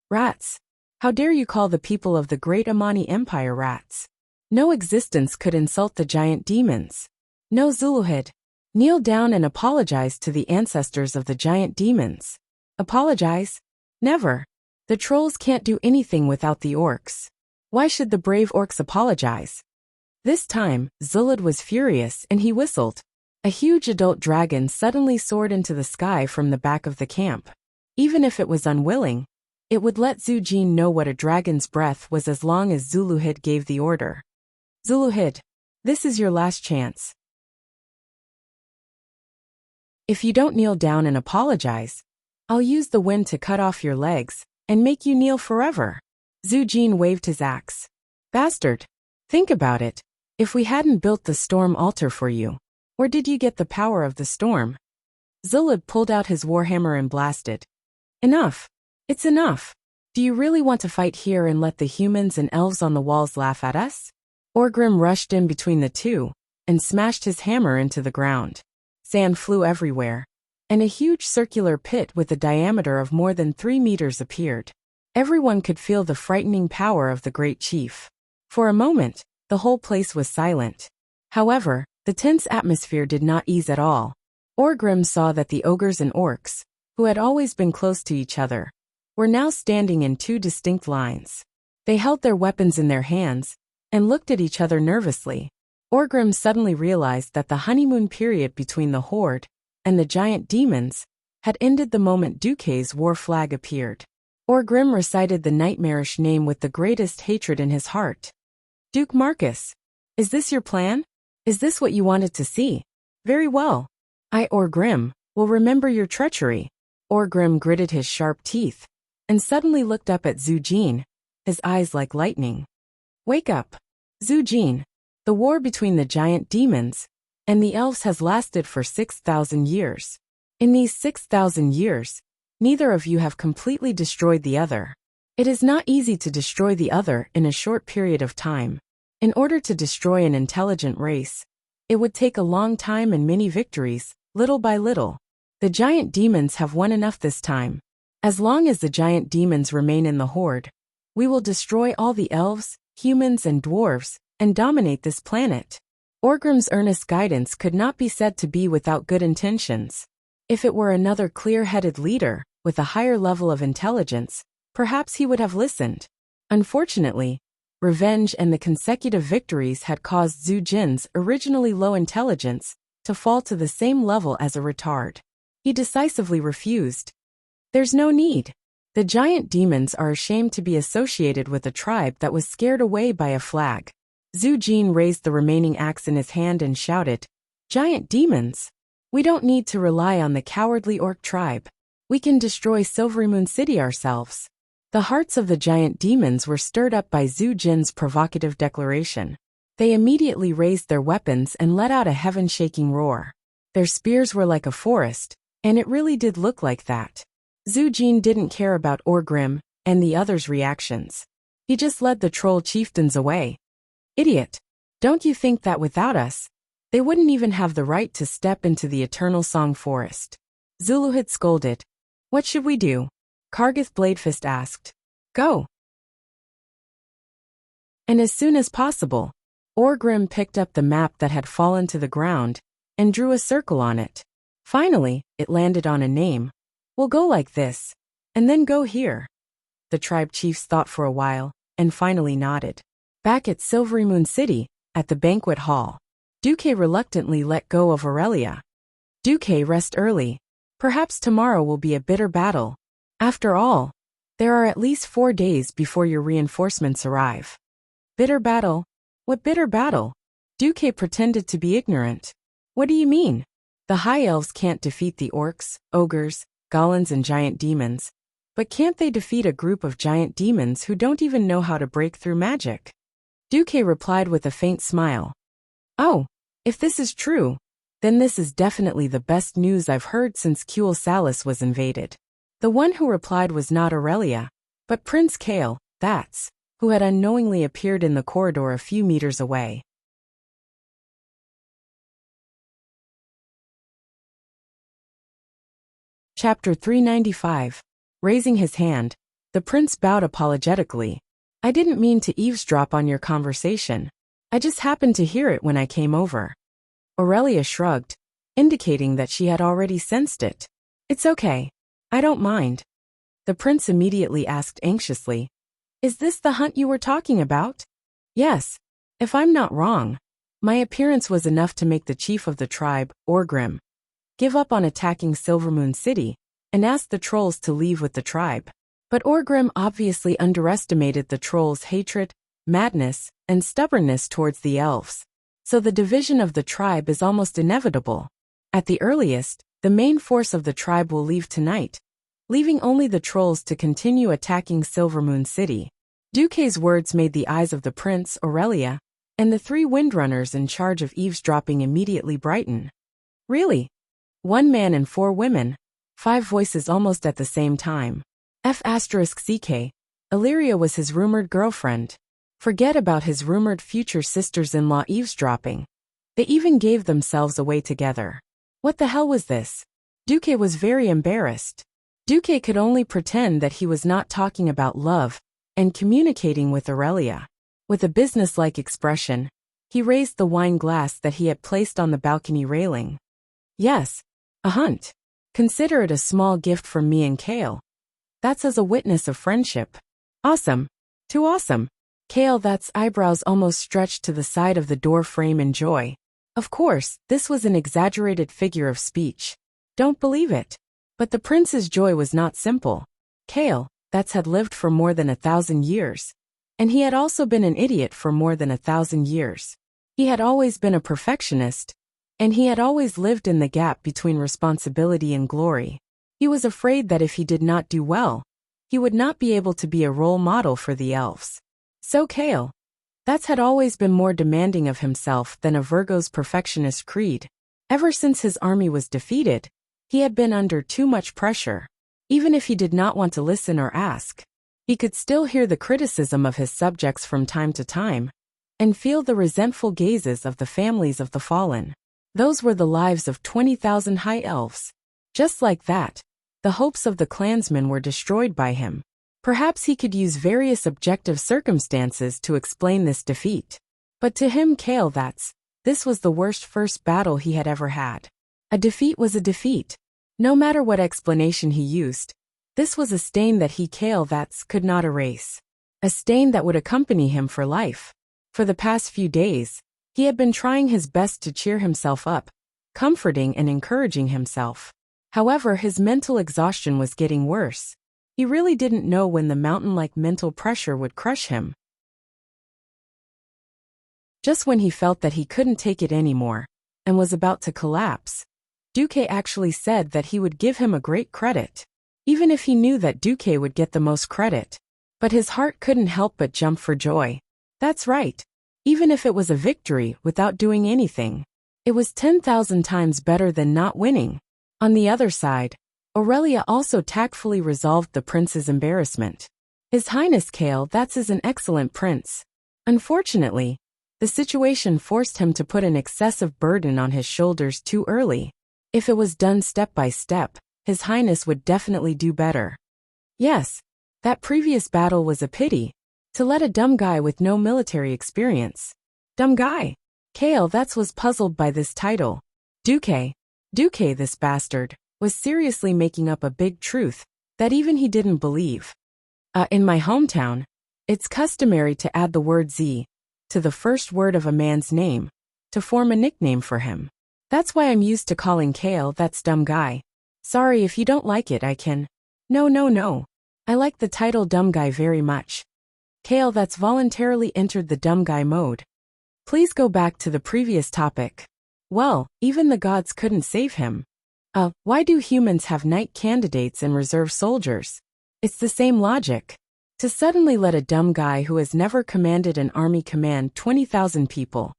Rats. How dare you call the people of the Great Amani Empire rats? No existence could insult the giant demons. No, Zulahid. Kneel down and apologize to the ancestors of the giant demons. Apologize? Never. The trolls can't do anything without the orcs. Why should the brave orcs apologize? This time, Zulid was furious and he whistled. A huge adult dragon suddenly soared into the sky from the back of the camp. Even if it was unwilling, it would let Zhu Jin know what a dragon's breath was as long as Zulahid gave the order. Zulahid, this is your last chance. If you don't kneel down and apologize, I'll use the wind to cut off your legs and make you kneel forever. Zhu Jin waved his axe. Bastard. Think about it. If we hadn't built the storm altar for you, where did you get the power of the storm? Zulid pulled out his warhammer and blasted. Enough. It's enough. Do you really want to fight here and let the humans and elves on the walls laugh at us? Orgrim rushed in between the two and smashed his hammer into the ground. Sand flew everywhere, and a huge circular pit with a diameter of more than 3 meters appeared. Everyone could feel the frightening power of the great chief. For a moment, the whole place was silent. However, the tense atmosphere did not ease at all. Orgrim saw that the ogres and orcs, who had always been close to each other, were now standing in 2 distinct lines. They held their weapons in their hands and looked at each other nervously. Orgrim suddenly realized that the honeymoon period between the Horde and the giant demons had ended the moment Duque's war flag appeared. Orgrim recited the nightmarish name with the greatest hatred in his heart. Duke Marcus, is this your plan? Is this what you wanted to see? Very well. I, Orgrim, will remember your treachery. Orgrim gritted his sharp teeth and suddenly looked up at Zhu Jin, his eyes like lightning. Wake up. Zhu Jin, the war between the giant demons and the elves has lasted for 6,000 years. In these 6,000 years, neither of you have completely destroyed the other. It is not easy to destroy the other in a short period of time. In order to destroy an intelligent race, it would take a long time and many victories, little by little. The giant demons have won enough this time. As long as the giant demons remain in the Horde, we will destroy all the elves, humans and dwarves, and dominate this planet. Orgrim's earnest guidance could not be said to be without good intentions. If it were another clear-headed leader, with a higher level of intelligence, perhaps he would have listened. Unfortunately, revenge and the consecutive victories had caused Zhu Jin's originally low intelligence to fall to the same level as a retard. He decisively refused. There's no need. The giant demons are ashamed to be associated with a tribe that was scared away by a flag. Zhu Jin raised the remaining axe in his hand and shouted, "Giant demons? We don't need to rely on the cowardly orc tribe. We can destroy Silvery Moon City ourselves." The hearts of the giant demons were stirred up by Zhu Jin's provocative declaration. They immediately raised their weapons and let out a heaven-shaking roar. Their spears were like a forest, and it really did look like that. Zhu Jin didn't care about Orgrim and the others' reactions. He just led the troll chieftains away. "Idiot! Don't you think that without us, they wouldn't even have the right to step into the Eternal Song Forest?" Zulu had scolded. "What should we do?" Kargath Bladefist asked. "Go." And as soon as possible, Orgrim picked up the map that had fallen to the ground and drew a circle on it. Finally, it landed on a name. "We'll go like this, and then go here." The tribe chiefs thought for a while, and finally nodded. Back at Silvery Moon City, at the banquet hall, Duque reluctantly let go of Aurelia. "Duque, rest early. Perhaps tomorrow will be a bitter battle. After all, there are at least 4 days before your reinforcements arrive." "Bitter battle? What bitter battle?" Duque pretended to be ignorant. "What do you mean? The High Elves can't defeat the orcs, ogres, goblins and giant demons. But can't they defeat a group of giant demons who don't even know how to break through magic?" Duque replied with a faint smile. "Oh, if this is true, then this is definitely the best news I've heard since Kuel Salis was invaded." The one who replied was not Aurelia, but Prince Kale, that's, who had unknowingly appeared in the corridor a few meters away. Chapter 395. Raising his hand, the prince bowed apologetically. "I didn't mean to eavesdrop on your conversation. I just happened to hear it when I came over." Aurelia shrugged, indicating that she had already sensed it. "It's okay. I don't mind." The prince immediately asked anxiously, "Is this the hunt you were talking about?" "Yes. If I'm not wrong, my appearance was enough to make the chief of the tribe, Orgrim, give up on attacking Silvermoon City and ask the trolls to leave with the tribe. But Orgrim obviously underestimated the trolls' hatred, madness, and stubbornness towards the elves. So the division of the tribe is almost inevitable. At the earliest, the main force of the tribe will leave tonight, leaving only the trolls to continue attacking Silvermoon City." Duque's words made the eyes of the prince, Aurelia, and the 3 windrunners in charge of eavesdropping immediately brighten. "Really? 1 man and 4 women?" 5 voices almost at the same time. F***CK, Illyria was his rumored girlfriend. Forget about his rumored future sisters-in-law eavesdropping. They even gave themselves away together. What the hell was this? Duque was very embarrassed. Duque could only pretend that he was not talking about love and communicating with Aurelia. With a businesslike expression, he raised the wine glass that he had placed on the balcony railing. "Yes, a hunt. Consider it a small gift from me and Kale. That's as a witness of friendship." "Awesome. Too awesome." Kale that's eyebrows almost stretched to the side of the door frame in joy. Of course, this was an exaggerated figure of speech. Don't believe it. But the prince's joy was not simple. Kale, that's had lived for more than 1,000 years. And he had also been an idiot for more than 1,000 years. He had always been a perfectionist, and he had always lived in the gap between responsibility and glory. He was afraid that if he did not do well, he would not be able to be a role model for the elves. So Kale, that's had always been more demanding of himself than a Virgo's perfectionist creed. Ever since his army was defeated, he had been under too much pressure. Even if he did not want to listen or ask, he could still hear the criticism of his subjects from time to time, and feel the resentful gazes of the families of the fallen. Those were the lives of 20,000 high elves. Just like that, the hopes of the clansmen were destroyed by him. Perhaps he could use various objective circumstances to explain this defeat. But to him Kale that's, This was the worst first battle he had ever had. A defeat was a defeat. No matter what explanation he used, this was a stain that he Kale could not erase. A stain that would accompany him for life. For the past few days, he had been trying his best to cheer himself up, comforting and encouraging himself. However, his mental exhaustion was getting worse. He really didn't know when the mountain-like mental pressure would crush him. Just when he felt that he couldn't take it anymore, and was about to collapse, Duque actually said that he would give him a great credit. Even if he knew that Duque would get the most credit. But his heart couldn't help but jump for joy. That's right. Even if it was a victory without doing anything, it was 10,000 times better than not winning. On the other side, Aurelia also tactfully resolved the prince's embarrassment. His Highness Kale is an excellent prince. Unfortunately, the situation forced him to put an excessive burden on his shoulders too early. If it was done step by step, His Highness would definitely do better. Yes, that previous battle was a pity. To let a dumb guy with no military experience. Dumb guy. Kale was puzzled by this title. Duque, this bastard, was seriously making up a big truth that even he didn't believe. In my hometown, it's customary to add the word Z to the first word of a man's name to form a nickname for him. That's why I'm used to calling Kale dumb guy. Sorry if you don't like it, I can. No. I like the title dumb guy very much. Kale voluntarily entered the dumb guy mode. Please go back to the previous topic. Well, even the gods couldn't save him. Why do humans have knight candidates and reserve soldiers? It's the same logic. To suddenly let a dumb guy who has never commanded an army command 20,000 people.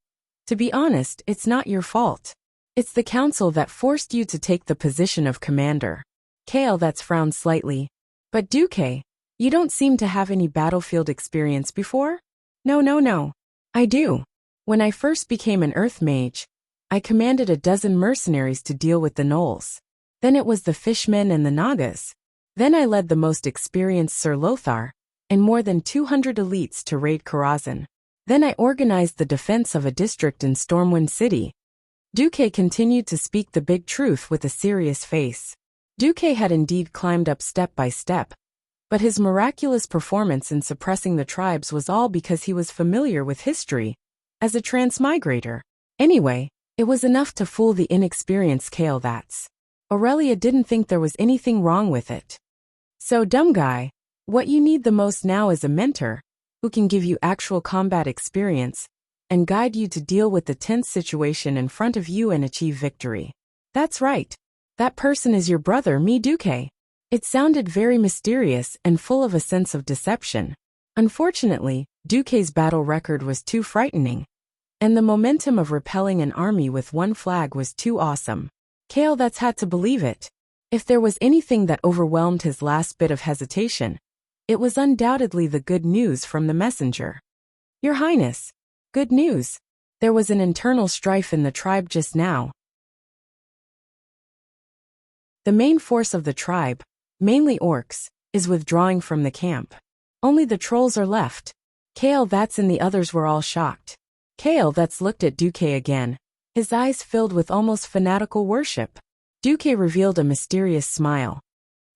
To be honest, it's not your fault. It's the council that forced you to take the position of commander. Kale frowned slightly. But Duque, you don't seem to have any battlefield experience before? No. I do. When I first became an earth mage, I commanded a dozen mercenaries to deal with the gnolls. Then it was the fishmen and the nagas. Then I led the most experienced Sir Lothar, and more than 200 elites to raid Karazhan. Then I organized the defense of a district in Stormwind City. Duque continued to speak the big truth with a serious face. Duque had indeed climbed up step by step, but his miraculous performance in suppressing the tribes was all because he was familiar with history, as a transmigrator. Anyway, it was enough to fool the inexperienced Kale. Aurelia didn't think there was anything wrong with it. So dumb guy, what you need the most now is a mentor, who can give you actual combat experience, and guide you to deal with the tense situation in front of you and achieve victory. That's right. That person is your brother, me Duque. It sounded very mysterious and full of a sense of deception. Unfortunately, Duque's battle record was too frightening. And the momentum of repelling an army with one flag was too awesome. Kale had to believe it. If there was anything that overwhelmed his last bit of hesitation, it was undoubtedly the good news from the messenger. Your Highness. Good news. There was an internal strife in the tribe just now. The main force of the tribe, mainly orcs, is withdrawing from the camp. Only the trolls are left. Kale and the others were all shocked. Kale looked at Duque again, his eyes filled with almost fanatical worship. Duque revealed a mysterious smile.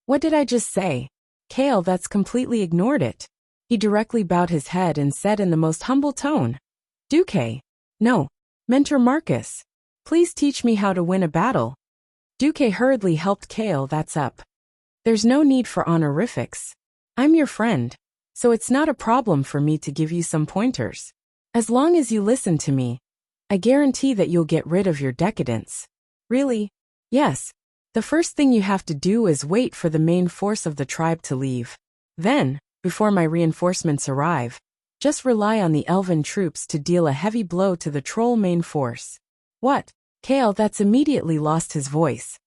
What did I just say? Kale completely ignored it. He directly bowed his head and said in the most humble tone, Duque. No. Mentor Marcus. Please teach me how to win a battle. Duque hurriedly helped Kale up. There's no need for honorifics. I'm your friend, so it's not a problem for me to give you some pointers. As long as you listen to me, I guarantee that you'll get rid of your decadence. Really? Yes. The first thing you have to do is wait for the main force of the tribe to leave. Then, before my reinforcements arrive, just rely on the elven troops to deal a heavy blow to the troll main force. What? Kale immediately lost his voice.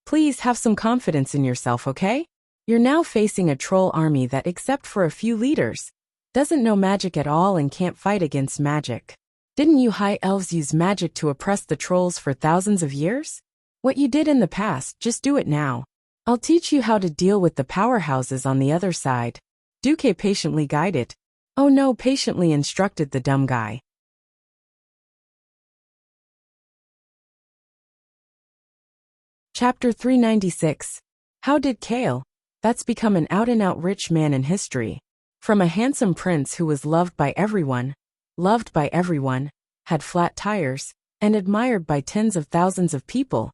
Please have some confidence in yourself, okay? You're now facing a troll army that, except for a few leaders, doesn't know magic at all and can't fight against magic. Didn't you high elves use magic to oppress the trolls for thousands of years? What you did in the past, just do it now. I'll teach you how to deal with the powerhouses on the other side. Duque patiently guided. Oh no, patiently instructed the dumb guy. Chapter 396. How did Kale, that's become an out-and-out rich man in history. From a handsome prince who was loved by everyone, had flat tires, and admired by tens of thousands of people,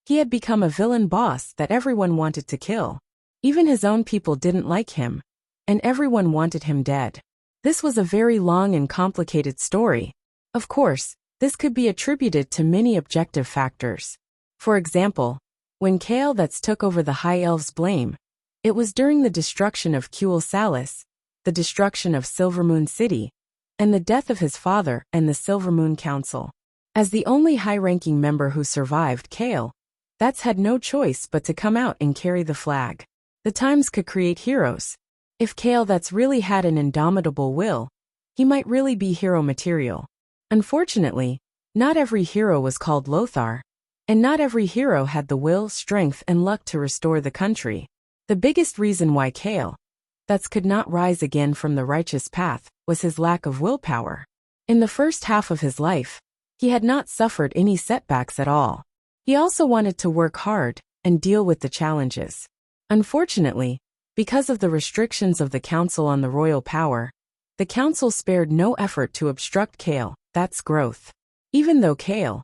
he had become a villain boss that everyone wanted to kill. Even his own people didn't like him, and everyone wanted him dead. This was a very long and complicated story. Of course, this could be attributed to many objective factors. For example, when Kale that's took over the High Elves' blame, it was during the destruction of Kuel Salis, the destruction of Silvermoon City, and the death of his father and the Silvermoon Council. As the only high-ranking member who survived, Kale that's had no choice but to come out and carry the flag. The times could create heroes. If Kale that's really had an indomitable will, he might really be hero material. Unfortunately, not every hero was called Lothar, and not every hero had the will, strength, and luck to restore the country. The biggest reason why Kale that's could not rise again from the righteous path was his lack of willpower. In the first half of his life, he had not suffered any setbacks at all. He also wanted to work hard and deal with the challenges. Unfortunately, because of the restrictions of the council on the royal power, the council spared no effort to obstruct Kale that's growth. Even though Kale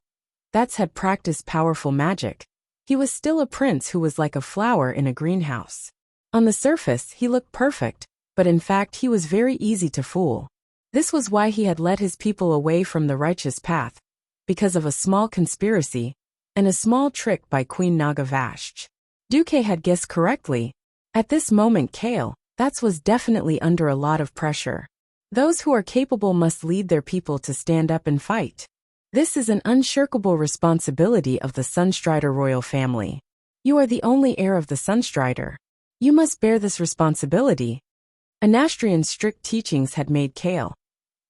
that's had practiced powerful magic, he was still a prince who was like a flower in a greenhouse. On the surface, he looked perfect, but in fact he was very easy to fool. This was why he had led his people away from the righteous path, because of a small conspiracy and a small trick by Queen Naga Vashj. Duque had guessed correctly. At this moment Kale that's was definitely under a lot of pressure. Those who are capable must lead their people to stand up and fight. This is an unshirkable responsibility of the Sunstrider royal family. You are the only heir of the Sunstrider. You must bear this responsibility. Anastrian's strict teachings had made Kale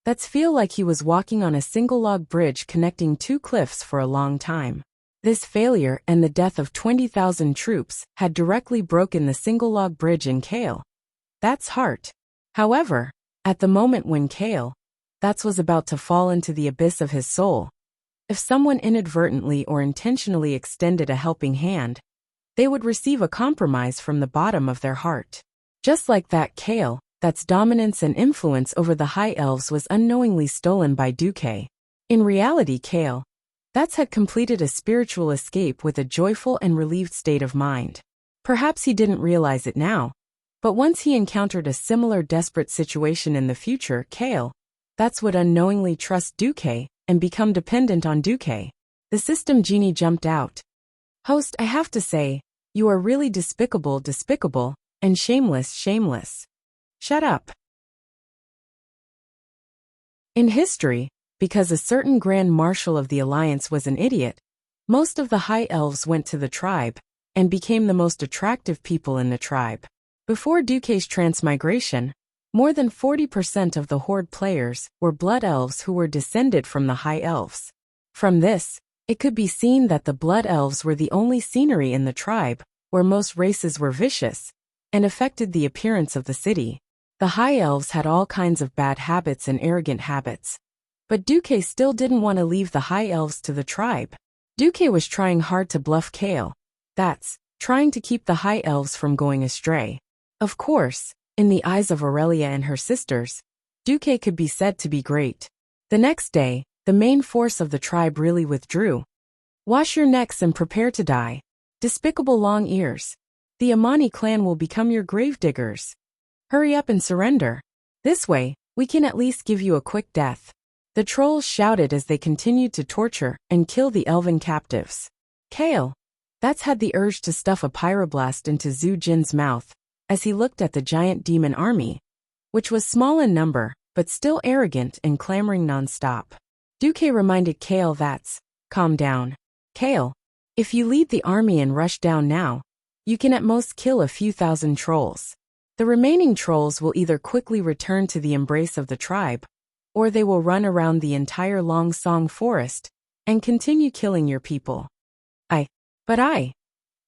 that's feel like he was walking on a single log bridge connecting two cliffs for a long time. This failure and the death of 20,000 troops had directly broken the single log bridge in Kale that's heart. However, at the moment when Kale that's was about to fall into the abyss of his soul, if someone inadvertently or intentionally extended a helping hand, they would receive a compromise from the bottom of their heart. Just like that, Kale that's dominance and influence over the High Elves was unknowingly stolen by Duque. In reality, Kale that's had completed a spiritual escape with a joyful and relieved state of mind. Perhaps he didn't realize it now, but once he encountered a similar desperate situation in the future, Kale that's would unknowingly trust Duque and become dependent on Duque. The system genie jumped out. Host, I have to say, you are really despicable, and shameless. Shut up. In history, because a certain Grand Marshal of the Alliance was an idiot, most of the High Elves went to the tribe and became the most attractive people in the tribe. Before Duque's transmigration, more than 40% of the Horde players were Blood Elves who were descended from the High Elves. From this, it could be seen that the Blood Elves were the only scenery in the tribe where most races were vicious and affected the appearance of the city. The High Elves had all kinds of bad habits and arrogant habits. But Duque still didn't want to leave the High Elves to the tribe. Duque was trying hard to bluff Kale. That's trying to keep the High Elves from going astray. Of course, in the eyes of Aurelia and her sisters, Duque could be said to be great. The next day, the main force of the tribe really withdrew. Wash your necks and prepare to die. Despicable long ears. The Amani clan will become your gravediggers. Hurry up and surrender. This way, we can at least give you a quick death. The trolls shouted as they continued to torture and kill the elven captives. Kale that's had the urge to stuff a pyroblast into Zhu Jin's mouth as he looked at the giant demon army, which was small in number, but still arrogant and clamoring non-stop. Duque reminded Kale that's, calm down. Kale, if you lead the army and rush down now, you can at most kill a few thousand trolls. The remaining trolls will either quickly return to the embrace of the tribe, or they will run around the entire Long Song forest and continue killing your people.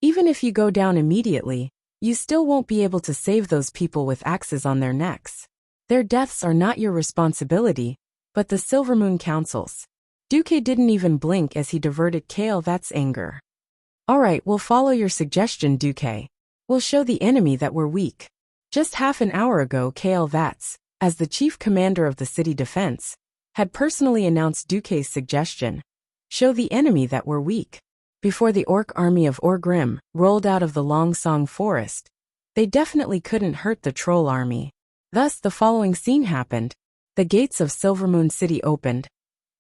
Even if you go down immediately, you still won't be able to save those people with axes on their necks. Their deaths are not your responsibility, but the Silvermoon Council's. Duque didn't even blink as he diverted Kale that's anger. Alright, we'll follow your suggestion, Duque. We'll show the enemy that we're weak. Just half an hour ago, K.L. Vats, as the chief commander of the city defense, had personally announced Duque's suggestion. Show the enemy that we're weak. Before the orc army of Orgrim rolled out of the Longsong forest, they definitely couldn't hurt the troll army. Thus, the following scene happened. The gates of Silvermoon City opened,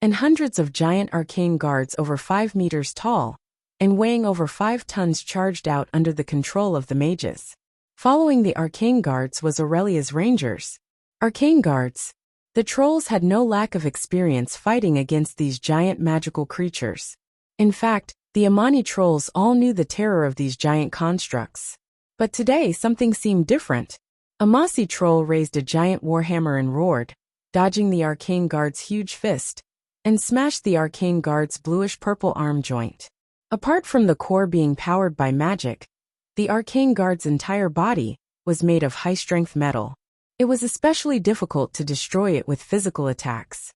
and hundreds of giant arcane guards over 5 meters tall and weighing over 5 tons charged out under the control of the mages. Following the arcane guards was Aurelia's rangers. Arcane guards. The trolls had no lack of experience fighting against these giant magical creatures. In fact, the Amani trolls all knew the terror of these giant constructs. But today something seemed different. A mossy troll raised a giant warhammer and roared, dodging the arcane guard's huge fist, and smashed the arcane guard's bluish-purple arm joint. Apart from the core being powered by magic, the arcane guard's entire body was made of high-strength metal. It was especially difficult to destroy it with physical attacks.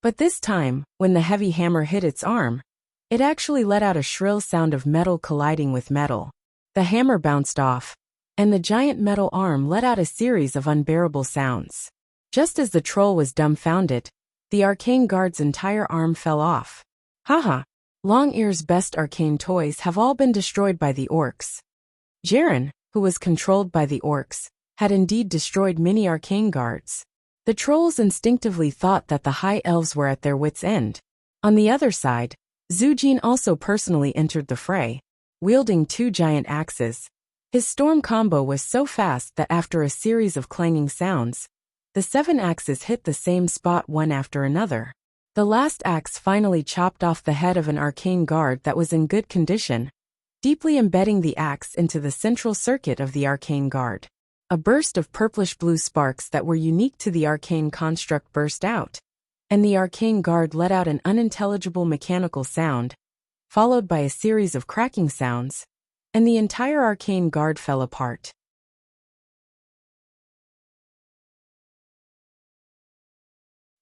But this time, when the heavy hammer hit its arm, it actually let out a shrill sound of metal colliding with metal. The hammer bounced off, and the giant metal arm let out a series of unbearable sounds. Just as the troll was dumbfounded, the arcane guard's entire arm fell off. Haha, Long-Ear's best arcane toys have all been destroyed by the orcs. Jaren, who was controlled by the orcs, had indeed destroyed many arcane guards. The trolls instinctively thought that the high elves were at their wits' end. On the other side, Zujin also personally entered the fray, wielding 2 giant axes. His storm combo was so fast that after a series of clanging sounds, the 7 axes hit the same spot one after another. The last axe finally chopped off the head of an arcane guard that was in good condition, deeply embedding the axe into the central circuit of the arcane guard. A burst of purplish-blue sparks that were unique to the arcane construct burst out, and the arcane guard let out an unintelligible mechanical sound, followed by a series of cracking sounds, and the entire arcane guard fell apart.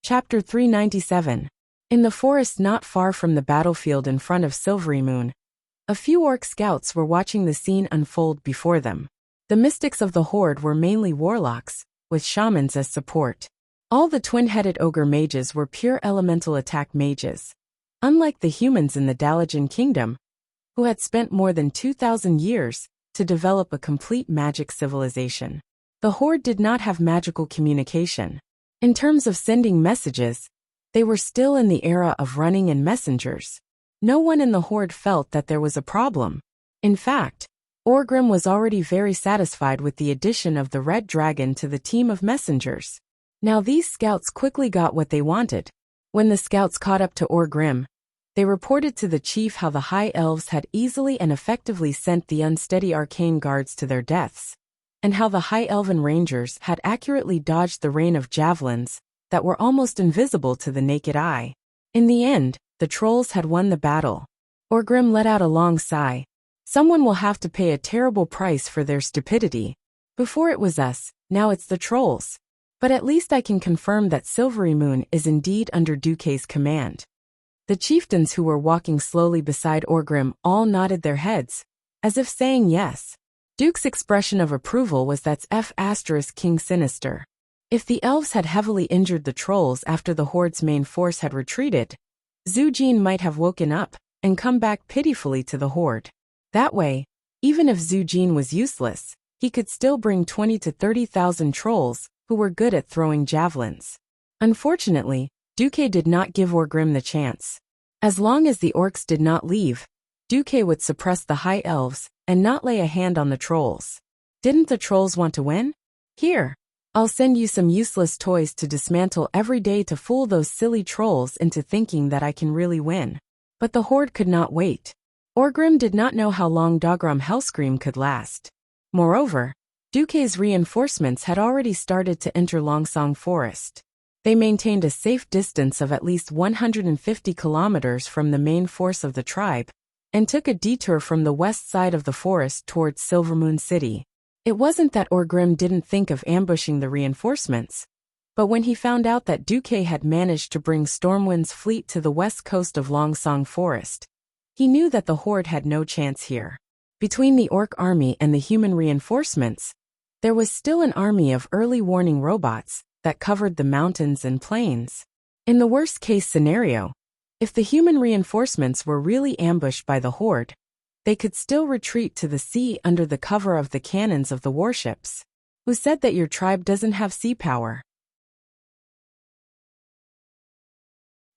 Chapter 397. In the forest not far from the battlefield in front of Silvery Moon, a few orc scouts were watching the scene unfold before them. The mystics of the horde were mainly warlocks, with shamans as support. All the twin-headed ogre mages were pure elemental attack mages, unlike the humans in the Dalajan kingdom, who had spent more than 2,000 years to develop a complete magic civilization. The horde did not have magical communication. In terms of sending messages, they were still in the era of running and messengers. No one in the horde felt that there was a problem. In fact, Orgrim was already very satisfied with the addition of the Red Dragon to the team of messengers. Now these scouts quickly got what they wanted. When the scouts caught up to Orgrim, they reported to the chief how the High Elves had easily and effectively sent the unsteady arcane guards to their deaths, and how the High Elven Rangers had accurately dodged the rain of javelins that were almost invisible to the naked eye. In the end, the trolls had won the battle. Orgrim let out a long sigh. Someone will have to pay a terrible price for their stupidity. Before it was us, now it's the trolls. But at least I can confirm that Silvery Moon is indeed under Duque's command. The chieftains who were walking slowly beside Orgrim all nodded their heads, as if saying yes. Duke's expression of approval was that's King Sinister. If the elves had heavily injured the trolls after the horde's main force had retreated, Zujin might have woken up and come back pitifully to the horde. That way, even if Zujin was useless, he could still bring 20 to 30,000 trolls who were good at throwing javelins. Unfortunately, Duque did not give Orgrim the chance. As long as the orcs did not leave, Duque would suppress the high elves and not lay a hand on the trolls. Didn't the trolls want to win? Here, I'll send you some useless toys to dismantle every day to fool those silly trolls into thinking that I can really win. But the horde could not wait. Orgrim did not know how long Dogram Hellscream could last. Moreover, Duque's reinforcements had already started to enter Longsong Forest. They maintained a safe distance of at least 150 kilometers from the main force of the tribe, and took a detour from the west side of the forest towards Silvermoon City. It wasn't that Orgrim didn't think of ambushing the reinforcements. But when he found out that Duque had managed to bring Stormwind's fleet to the west coast of Longsong Forest, he knew that the Horde had no chance here. Between the Orc army and the human reinforcements, there was still an army of early warning robots that covered the mountains and plains. In the worst-case scenario, if the human reinforcements were really ambushed by the Horde, they could still retreat to the sea under the cover of the cannons of the warships. Who said that your tribe doesn't have sea power?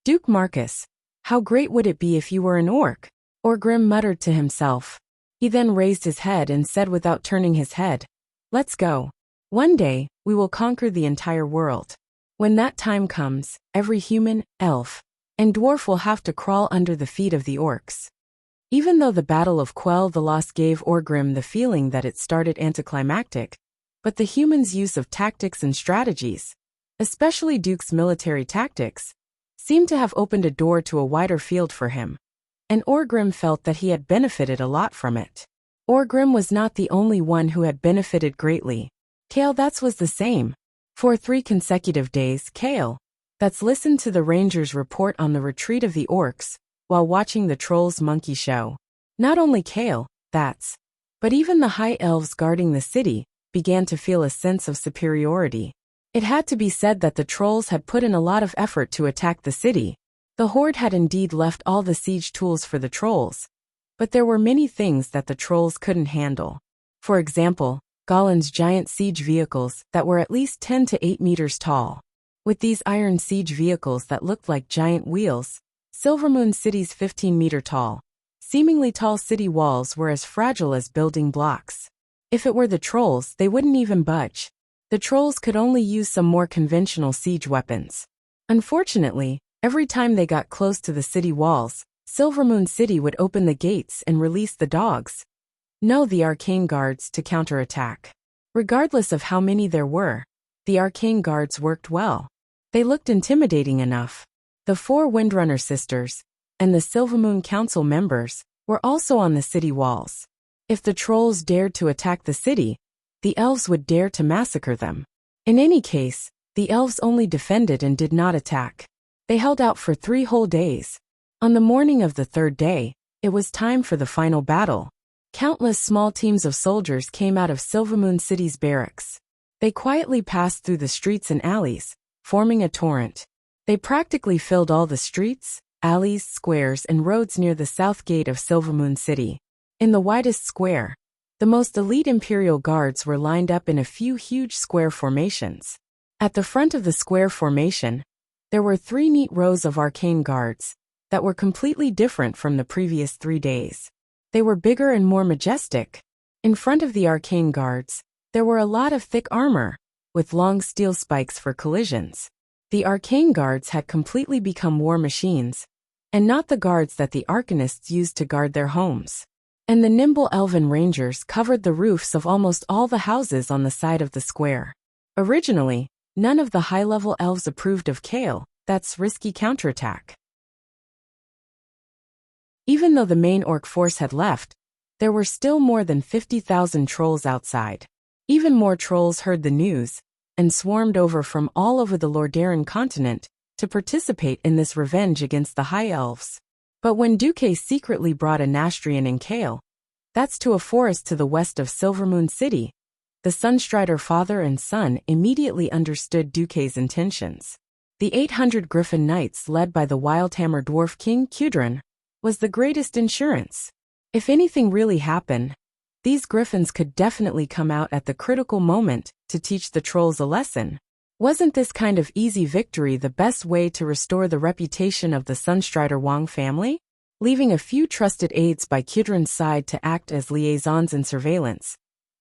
Duke Marcus, how great would it be if you were an orc? Orgrim muttered to himself. He then raised his head and said without turning his head, "Let's go. One day, we will conquer the entire world. When that time comes, every human, elf, and dwarf will have to crawl under the feet of the orcs." Even though the Battle of Quell the Lost gave Orgrim the feeling that it started anticlimactic, but the humans' use of tactics and strategies, especially Duke's military tactics, seemed to have opened a door to a wider field for him, and Orgrim felt that he had benefited a lot from it. Orgrim was not the only one who had benefited greatly. Kale that's was the same. For 3 consecutive days, Kale that's listened to the Rangers report on the retreat of the orcs while watching the Trolls Monkey Show. Not only Kale, that's, but even the High Elves guarding the city began to feel a sense of superiority. It had to be said that the Trolls had put in a lot of effort to attack the city. The Horde had indeed left all the siege tools for the Trolls, but there were many things that the Trolls couldn't handle. For example, Golin's giant siege vehicles that were at least 10 to 8 meters tall. With these iron siege vehicles that looked like giant wheels, Silvermoon City's 15-meter tall, seemingly tall city walls were as fragile as building blocks. If it were the Trolls, they wouldn't even budge. The Trolls could only use some more conventional siege weapons. Unfortunately, every time they got close to the city walls, Silvermoon City would open the gates and release the dogs. No, the arcane guards to counterattack. Regardless of how many there were, the arcane guards worked well. They looked intimidating enough. The 4 Windrunner sisters and the Silvermoon Council members were also on the city walls. If the Trolls dared to attack the city, the elves would dare to massacre them. In any case, the elves only defended and did not attack. They held out for 3 whole days. On the morning of the 3rd day, it was time for the final battle. Countless small teams of soldiers came out of Silvermoon City's barracks. They quietly passed through the streets and alleys, forming a torrent. They practically filled all the streets, alleys, squares, and roads near the south gate of Silvermoon City. In the widest square, the most elite Imperial guards were lined up in a few huge square formations. At the front of the square formation, there were 3 neat rows of arcane guards that were completely different from the previous 3 days. They were bigger and more majestic. In front of the arcane guards, there were a lot of thick armor, with long steel spikes for collisions. The arcane guards had completely become war machines, and not the guards that the arcanists used to guard their homes. And the nimble elven rangers covered the roofs of almost all the houses on the side of the square. Originally, none of the high-level elves approved of Kale, that's risky counterattack. Even though the main orc force had left, there were still more than 50,000 trolls outside. Even more trolls heard the news and swarmed over from all over the Lordaeron continent to participate in this revenge against the High Elves. But when Duque secretly brought a Nastrian in Kale, that's to a forest to the west of Silvermoon City, the Sunstrider father and son immediately understood Duque's intentions. The 800 Griffin Knights led by the Wildhammer Dwarf King Kudrin was the greatest insurance. If anything really happened, these griffins could definitely come out at the critical moment to teach the trolls a lesson. Wasn't this kind of easy victory the best way to restore the reputation of the Sunstrider Wang family? Leaving a few trusted aides by Kudrin's side to act as liaisons and surveillance,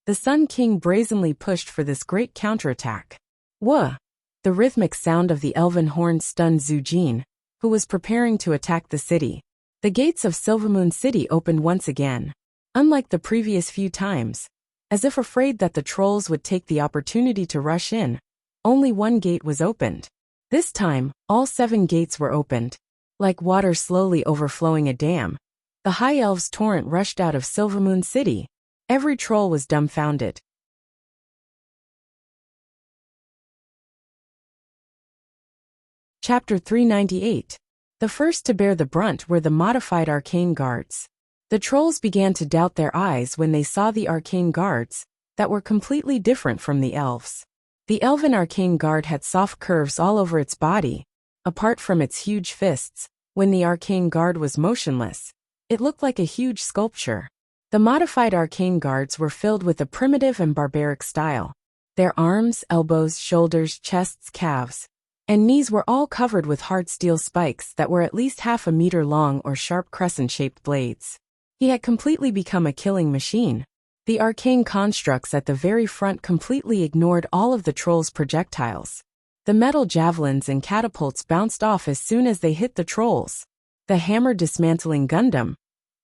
the Sun King brazenly pushed for this great counterattack. Wah! The rhythmic sound of the elven horn stunned Zhu Jin, who was preparing to attack the city. The gates of Silvermoon City opened once again. Unlike the previous few times, as if afraid that the trolls would take the opportunity to rush in, only one gate was opened. This time, all 7 gates were opened. Like water slowly overflowing a dam, the High Elves' torrent rushed out of Silvermoon City. Every troll was dumbfounded. Chapter 398. The first to bear the brunt were the modified arcane guards. The trolls began to doubt their eyes when they saw the arcane guards, that were completely different from the elves. The elven arcane guard had soft curves all over its body. Apart from its huge fists, when the arcane guard was motionless, it looked like a huge sculpture. The modified arcane guards were filled with a primitive and barbaric style. Their arms, elbows, shoulders, chests, calves, and knees were all covered with hard steel spikes that were at least half a meter long or sharp crescent-shaped blades. He had completely become a killing machine. The arcane constructs at the very front completely ignored all of the trolls' projectiles. The metal javelins and catapults bounced off as soon as they hit the trolls. The hammer-dismantling Gundam,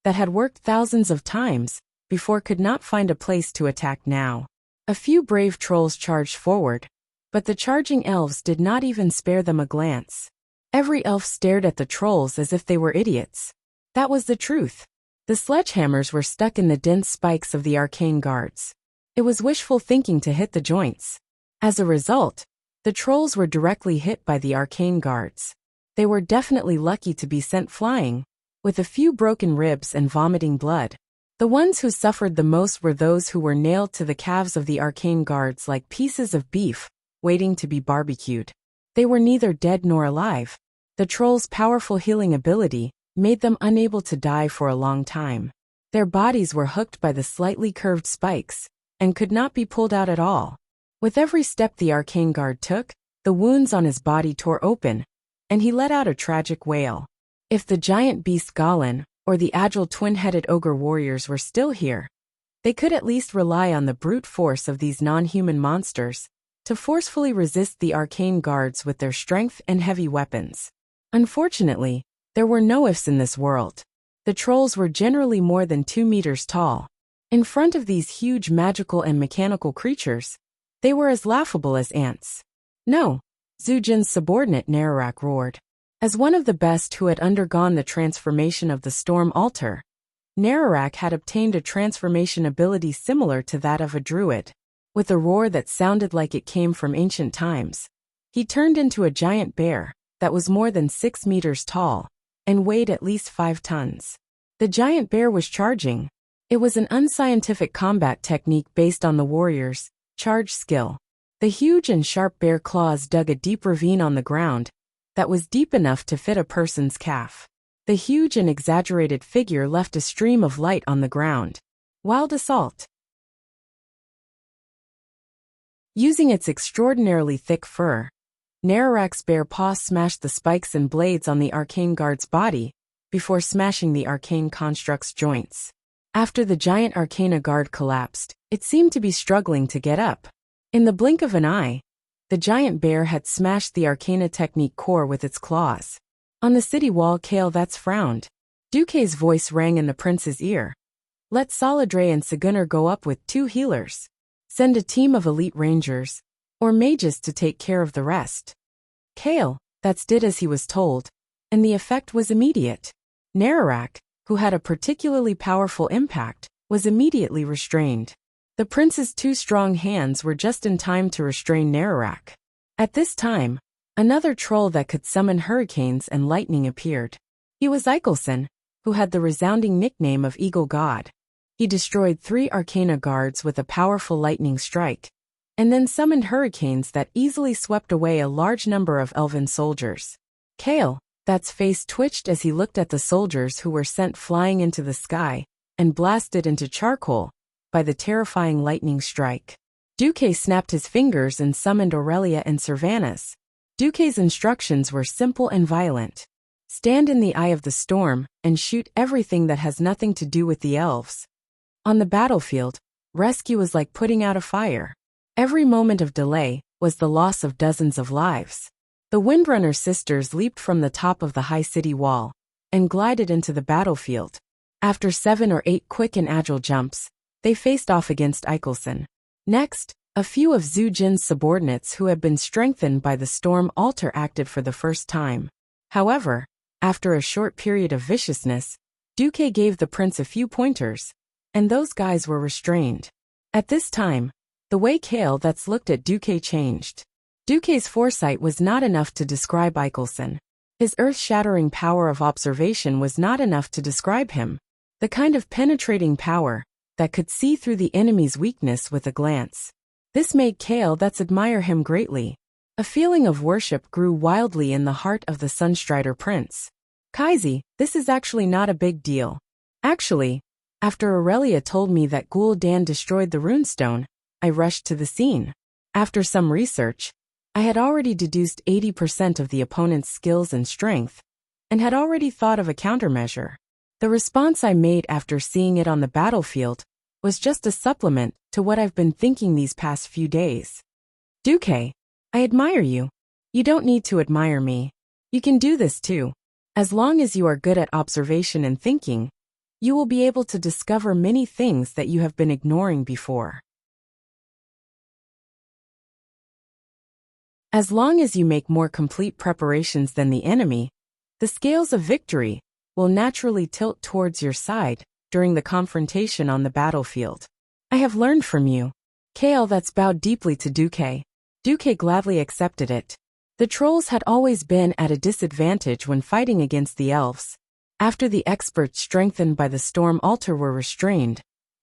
that had worked thousands of times before, could not find a place to attack now. A few brave trolls charged forward, but the charging elves did not even spare them a glance. Every elf stared at the trolls as if they were idiots. That was the truth. The sledgehammers were stuck in the dense spikes of the arcane guards. It was wishful thinking to hit the joints. As a result, the trolls were directly hit by the arcane guards. They were definitely lucky to be sent flying, with a few broken ribs and vomiting blood. The ones who suffered the most were those who were nailed to the calves of the arcane guards like pieces of beef, waiting to be barbecued. They were neither dead nor alive. The trolls' powerful healing ability made them unable to die for a long time. Their bodies were hooked by the slightly curved spikes, and could not be pulled out at all. With every step the arcane guard took, the wounds on his body tore open, and he let out a tragic wail. If the giant beast Gollin, or the agile twin-headed ogre warriors were still here, they could at least rely on the brute force of these non-human monsters to forcefully resist the arcane guards with their strength and heavy weapons. Unfortunately, there were no ifs in this world. The trolls were generally more than 2 meters tall. In front of these huge magical and mechanical creatures, they were as laughable as ants. No, Zujin's subordinate Nararak roared. As one of the best who had undergone the transformation of the Storm Altar, Nararak had obtained a transformation ability similar to that of a druid. With a roar that sounded like it came from ancient times, he turned into a giant bear that was more than 6 meters tall and weighed at least 5 tons. The giant bear was charging. It was an unscientific combat technique based on the warrior's charge skill. The huge and sharp bear claws dug a deep ravine on the ground that was deep enough to fit a person's calf. The huge and exaggerated figure left a stream of light on the ground. Wild assault. Using its extraordinarily thick fur, Nararak's bare paw smashed the spikes and blades on the arcane guard's body before smashing the arcane construct's joints. After the giant arcana guard collapsed, it seemed to be struggling to get up. In the blink of an eye, the giant bear had smashed the arcana technique core with its claws. On the city wall, Kale that's frowned. Duque's voice rang in the prince's ear. Let Saladre and Segunar go up with 2 healers. Send a team of elite rangers, or mages to take care of the rest. Kale, that's did as he was told, and the effect was immediate. Nararak, who had a particularly powerful impact, was immediately restrained. The prince's 2 strong hands were just in time to restrain Nararak. At this time, another troll that could summon hurricanes and lightning appeared. He was Eichelson, who had the resounding nickname of Eagle God. He destroyed 3 arcana guards with a powerful lightning strike, and then summoned hurricanes that easily swept away a large number of elven soldiers. Kale, that's face twitched as he looked at the soldiers who were sent flying into the sky and blasted into charcoal by the terrifying lightning strike. Duque snapped his fingers and summoned Aurelia and Servanas. Duque's instructions were simple and violent. Stand in the eye of the storm and shoot everything that has nothing to do with the elves. On the battlefield, rescue was like putting out a fire. Every moment of delay was the loss of dozens of lives. The Windrunner sisters leaped from the top of the high city wall and glided into the battlefield. After 7 or 8 quick and agile jumps, they faced off against Eichelson. Next, a few of Zujin's subordinates who had been strengthened by the Storm Altar acted for the first time. However, after a short period of viciousness, Duque gave the prince a few pointers, and those guys were restrained. At this time, the way Kale that's looked at Duque changed. Duque's foresight was not enough to describe Eichelson. His earth-shattering power of observation was not enough to describe him. The kind of penetrating power that could see through the enemy's weakness with a glance. This made Kale that's admire him greatly. A feeling of worship grew wildly in the heart of the Sunstrider prince. Kaisi, this is actually not a big deal. Actually, after Aurelia told me that Gul'dan destroyed the runestone, I rushed to the scene. After some research, I had already deduced 80% of the opponent's skills and strength, and had already thought of a countermeasure. The response I made after seeing it on the battlefield was just a supplement to what I've been thinking these past few days. Duque, I admire you. You don't need to admire me. You can do this too. As long as you are good at observation and thinking, you will be able to discover many things that you have been ignoring before. As long as you make more complete preparations than the enemy, the scales of victory will naturally tilt towards your side during the confrontation on the battlefield. I have learned from you. Kale that's bowed deeply to Duque. Duque gladly accepted it. The trolls had always been at a disadvantage when fighting against the elves. After the experts strengthened by the storm altar were restrained,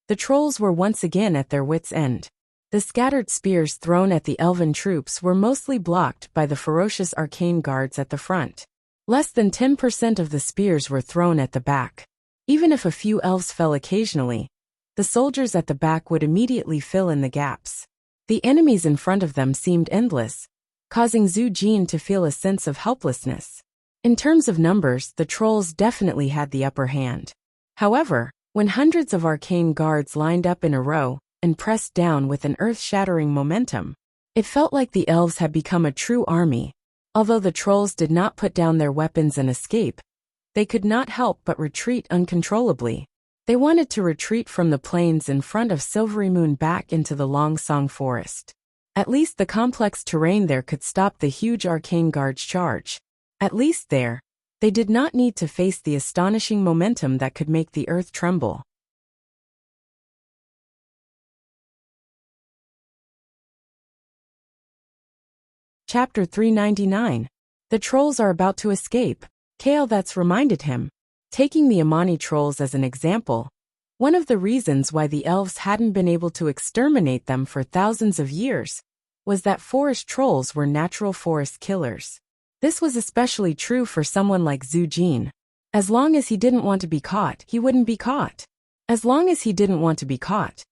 the trolls were once again at their wits' end. The scattered spears thrown at the elven troops were mostly blocked by the ferocious arcane guards at the front. Less than 10% of the spears were thrown at the back. Even if a few elves fell occasionally, the soldiers at the back would immediately fill in the gaps. The enemies in front of them seemed endless, causing Zhu Jin to feel a sense of helplessness. In terms of numbers, the trolls definitely had the upper hand. However, when hundreds of arcane guards lined up in a row and pressed down with an earth-shattering momentum, it felt like the elves had become a true army. Although the trolls did not put down their weapons and escape, they could not help but retreat uncontrollably. They wanted to retreat from the plains in front of Silvery Moon back into the Longsong Forest. At least the complex terrain there could stop the huge arcane guard's charge. At least there, they did not need to face the astonishing momentum that could make the earth tremble. Chapter 399. The trolls are about to escape. Kale that's reminded him. Taking the Amani trolls as an example, one of the reasons why the elves hadn't been able to exterminate them for thousands of years was that forest trolls were natural forest killers. This was especially true for someone like Zhu Jin. As long as he didn't want to be caught, he wouldn't be caught. As long as he didn't want to be caught,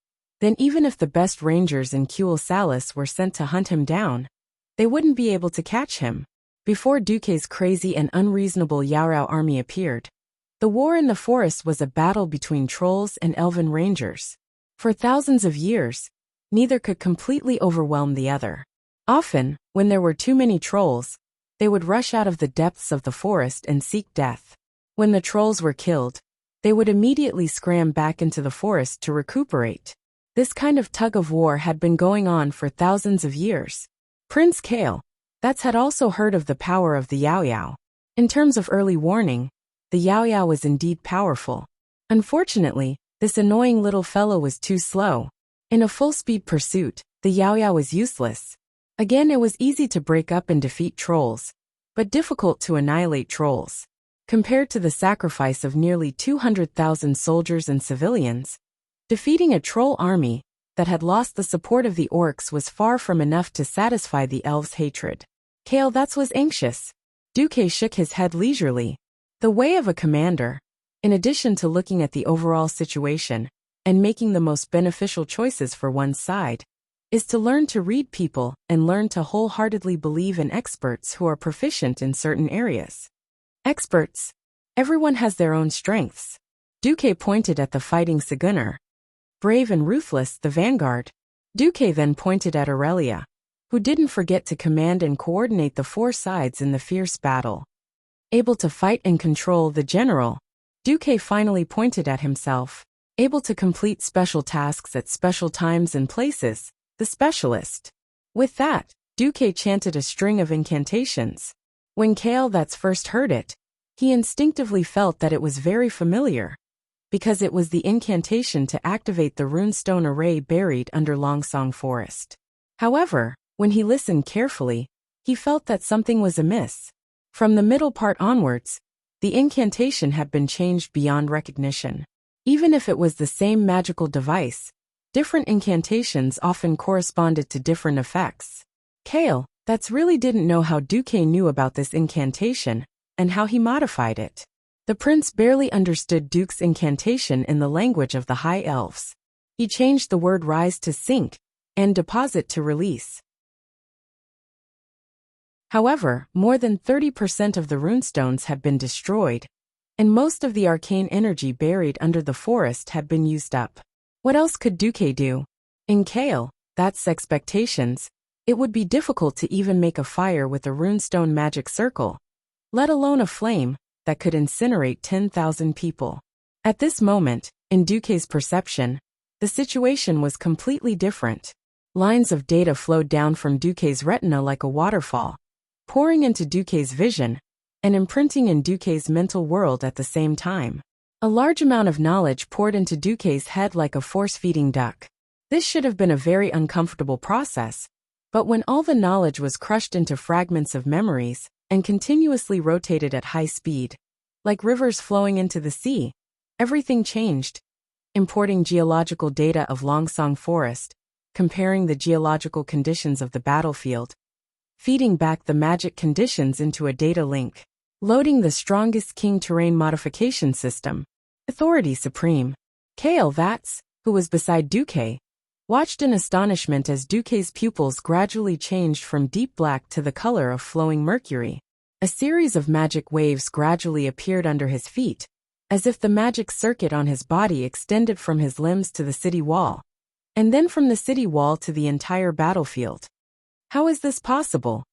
then even if the best rangers in Kuel Salis were sent to hunt him down, they wouldn't be able to catch him. Before Duque's crazy and unreasonable Yaorao army appeared, the war in the forest was a battle between trolls and elven rangers. For thousands of years, neither could completely overwhelm the other. Often, when there were too many trolls, they would rush out of the depths of the forest and seek death. When the trolls were killed, they would immediately scram back into the forest to recuperate. This kind of tug-of-war had been going on for thousands of years. Prince Kale, that's had also heard of the power of the Yao Yao. In terms of early warning, the Yao Yao was indeed powerful. Unfortunately, this annoying little fellow was too slow. In a full-speed pursuit, the Yao Yao was useless. Again, it was easy to break up and defeat trolls, but difficult to annihilate trolls. Compared to the sacrifice of nearly 200,000 soldiers and civilians, defeating a troll army that had lost the support of the orcs was far from enough to satisfy the elves' hatred. Kale that's was anxious. Duque shook his head leisurely. The way of a commander, in addition to looking at the overall situation and making the most beneficial choices for one's side, is to learn to read people and learn to wholeheartedly believe in experts who are proficient in certain areas. Experts. Everyone has their own strengths. Duque pointed at the fighting Sagunner. Brave and ruthless, the vanguard. Duque then pointed at Aurelia, who didn't forget to command and coordinate the four sides in the fierce battle. Able to fight and control, the general. Duque finally pointed at himself. Able to complete special tasks at special times and places, the specialist. With that, Duque chanted a string of incantations. When Kale that's first heard it, he instinctively felt that it was very familiar, because it was the incantation to activate the runestone array buried under Longsong Forest. However, When he listened carefully, he felt that something was amiss. From the middle part onwards, the incantation had been changed beyond recognition. Even if it was the same magical device, different incantations often corresponded to different effects. Kale, that's really didn't know how Duque knew about this incantation, and how he modified it. The prince barely understood Duke's incantation in the language of the high elves. He changed the word rise to sink, and deposit to release. However, more than 30% of the runestones had been destroyed, and most of the arcane energy buried under the forest had been used up. What else could Duque do? In Kale, that's expectations, it would be difficult to even make a fire with a runestone magic circle, let alone a flame that could incinerate 10,000 people. At this moment, in Duque's perception, the situation was completely different. Lines of data flowed down from Duque's retina like a waterfall, pouring into Duque's vision, and imprinting in Duque's mental world at the same time. A large amount of knowledge poured into Duque's head like a force-feeding duck. This should have been a very uncomfortable process, but when all the knowledge was crushed into fragments of memories and continuously rotated at high speed, like rivers flowing into the sea, everything changed. Importing geological data of Longsong Forest, comparing the geological conditions of the battlefield, feeding back the magic conditions into a data link, loading the strongest king terrain modification system. Authority supreme. Kale Vats, who was beside Duque, watched in astonishment as Duque's pupils gradually changed from deep black to the color of flowing mercury. A series of magic waves gradually appeared under his feet, as if the magic circuit on his body extended from his limbs to the city wall, and then from the city wall to the entire battlefield. How is this possible?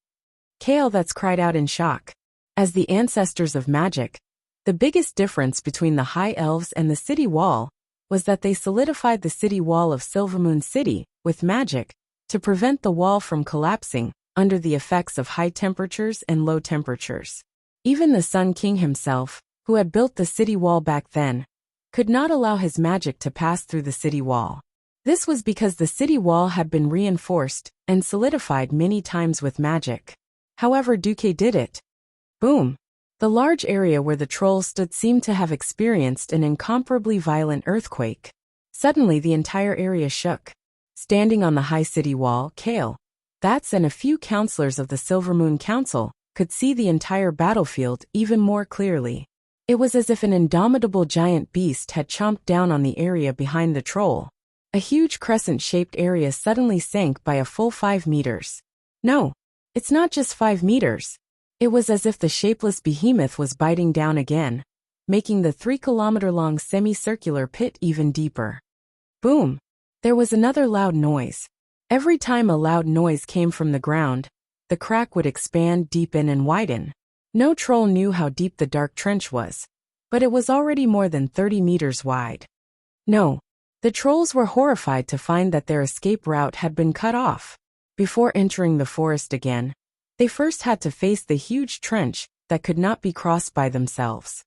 Kale That's cried out in shock. As the ancestors of magic, the biggest difference between the high elves and the city wall was that they solidified the city wall of Silvermoon City with magic to prevent the wall from collapsing under the effects of high temperatures and low temperatures. Even the Sun King himself, who had built the city wall back then, could not allow his magic to pass through the city wall. This was because the city wall had been reinforced and solidified many times with magic. However, Duque did it. Boom! The large area where the trolls stood seemed to have experienced an incomparably violent earthquake. Suddenly the entire area shook. Standing on the high city wall, Kale That's and a few counselors of the Silvermoon Council could see the entire battlefield even more clearly. It was as if an indomitable giant beast had chomped down on the area behind the troll. A huge crescent-shaped area suddenly sank by a full 5 meters. No, it's not just 5 meters. It was as if the shapeless behemoth was biting down again, making the 3-kilometer-long semicircular pit even deeper. Boom! There was another loud noise. Every time a loud noise came from the ground, the crack would expand, deepen, and widen. No troll knew how deep the dark trench was, but it was already more than 30 meters wide. No, the trolls were horrified to find that their escape route had been cut off. Before entering the forest again, they first had to face the huge trench that could not be crossed by themselves.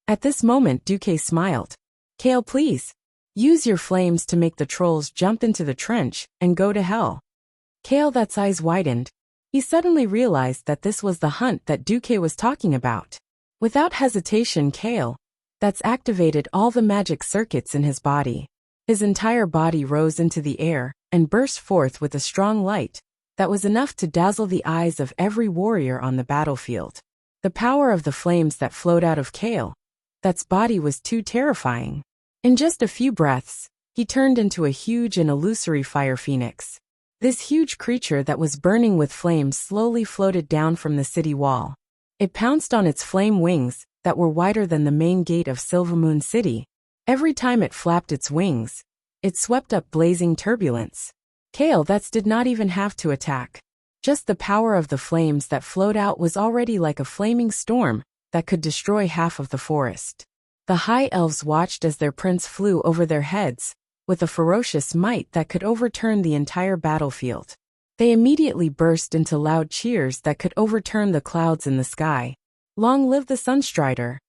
At this moment, Duque smiled. Kale, please. Use your flames to make the trolls jump into the trench and go to hell. Kale That's eyes widened. He suddenly realized that this was the hunt that Duque was talking about. Without hesitation, Kale That's activated all the magic circuits in his body. His entire body rose into the air and burst forth with a strong light that was enough to dazzle the eyes of every warrior on the battlefield. The power of the flames that flowed out of Kale That's body was too terrifying. In just a few breaths, he turned into a huge and illusory fire phoenix. This huge creature that was burning with flames slowly floated down from the city wall. It pounced on its flame wings that were wider than the main gate of Silvermoon City. Every time it flapped its wings, it swept up blazing turbulence. Kale That's did not even have to attack. Just the power of the flames that flowed out was already like a flaming storm that could destroy half of the forest. The high elves watched as their prince flew over their heads, with a ferocious might that could overturn the entire battlefield. They immediately burst into loud cheers that could overturn the clouds in the sky. Long live the Sunstrider!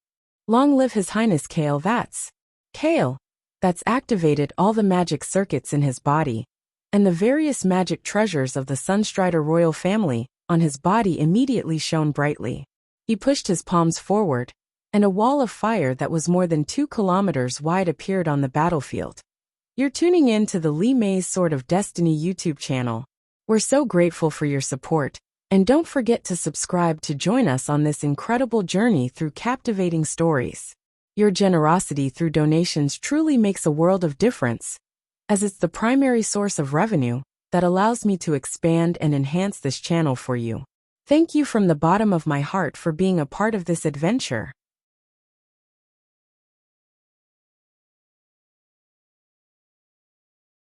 Long live His Highness Kale That's! Kale That's activated all the magic circuits in his body, and the various magic treasures of the Sunstrider royal family on his body immediately shone brightly. He pushed his palms forward, and a wall of fire that was more than 2 kilometers wide appeared on the battlefield. You're tuning in to the Lee May's Sword of Destiny YouTube channel. We're so grateful for your support, and don't forget to subscribe to join us on this incredible journey through captivating stories. Your generosity through donations truly makes a world of difference, as it's the primary source of revenue that allows me to expand and enhance this channel for you. Thank you from the bottom of my heart for being a part of this adventure.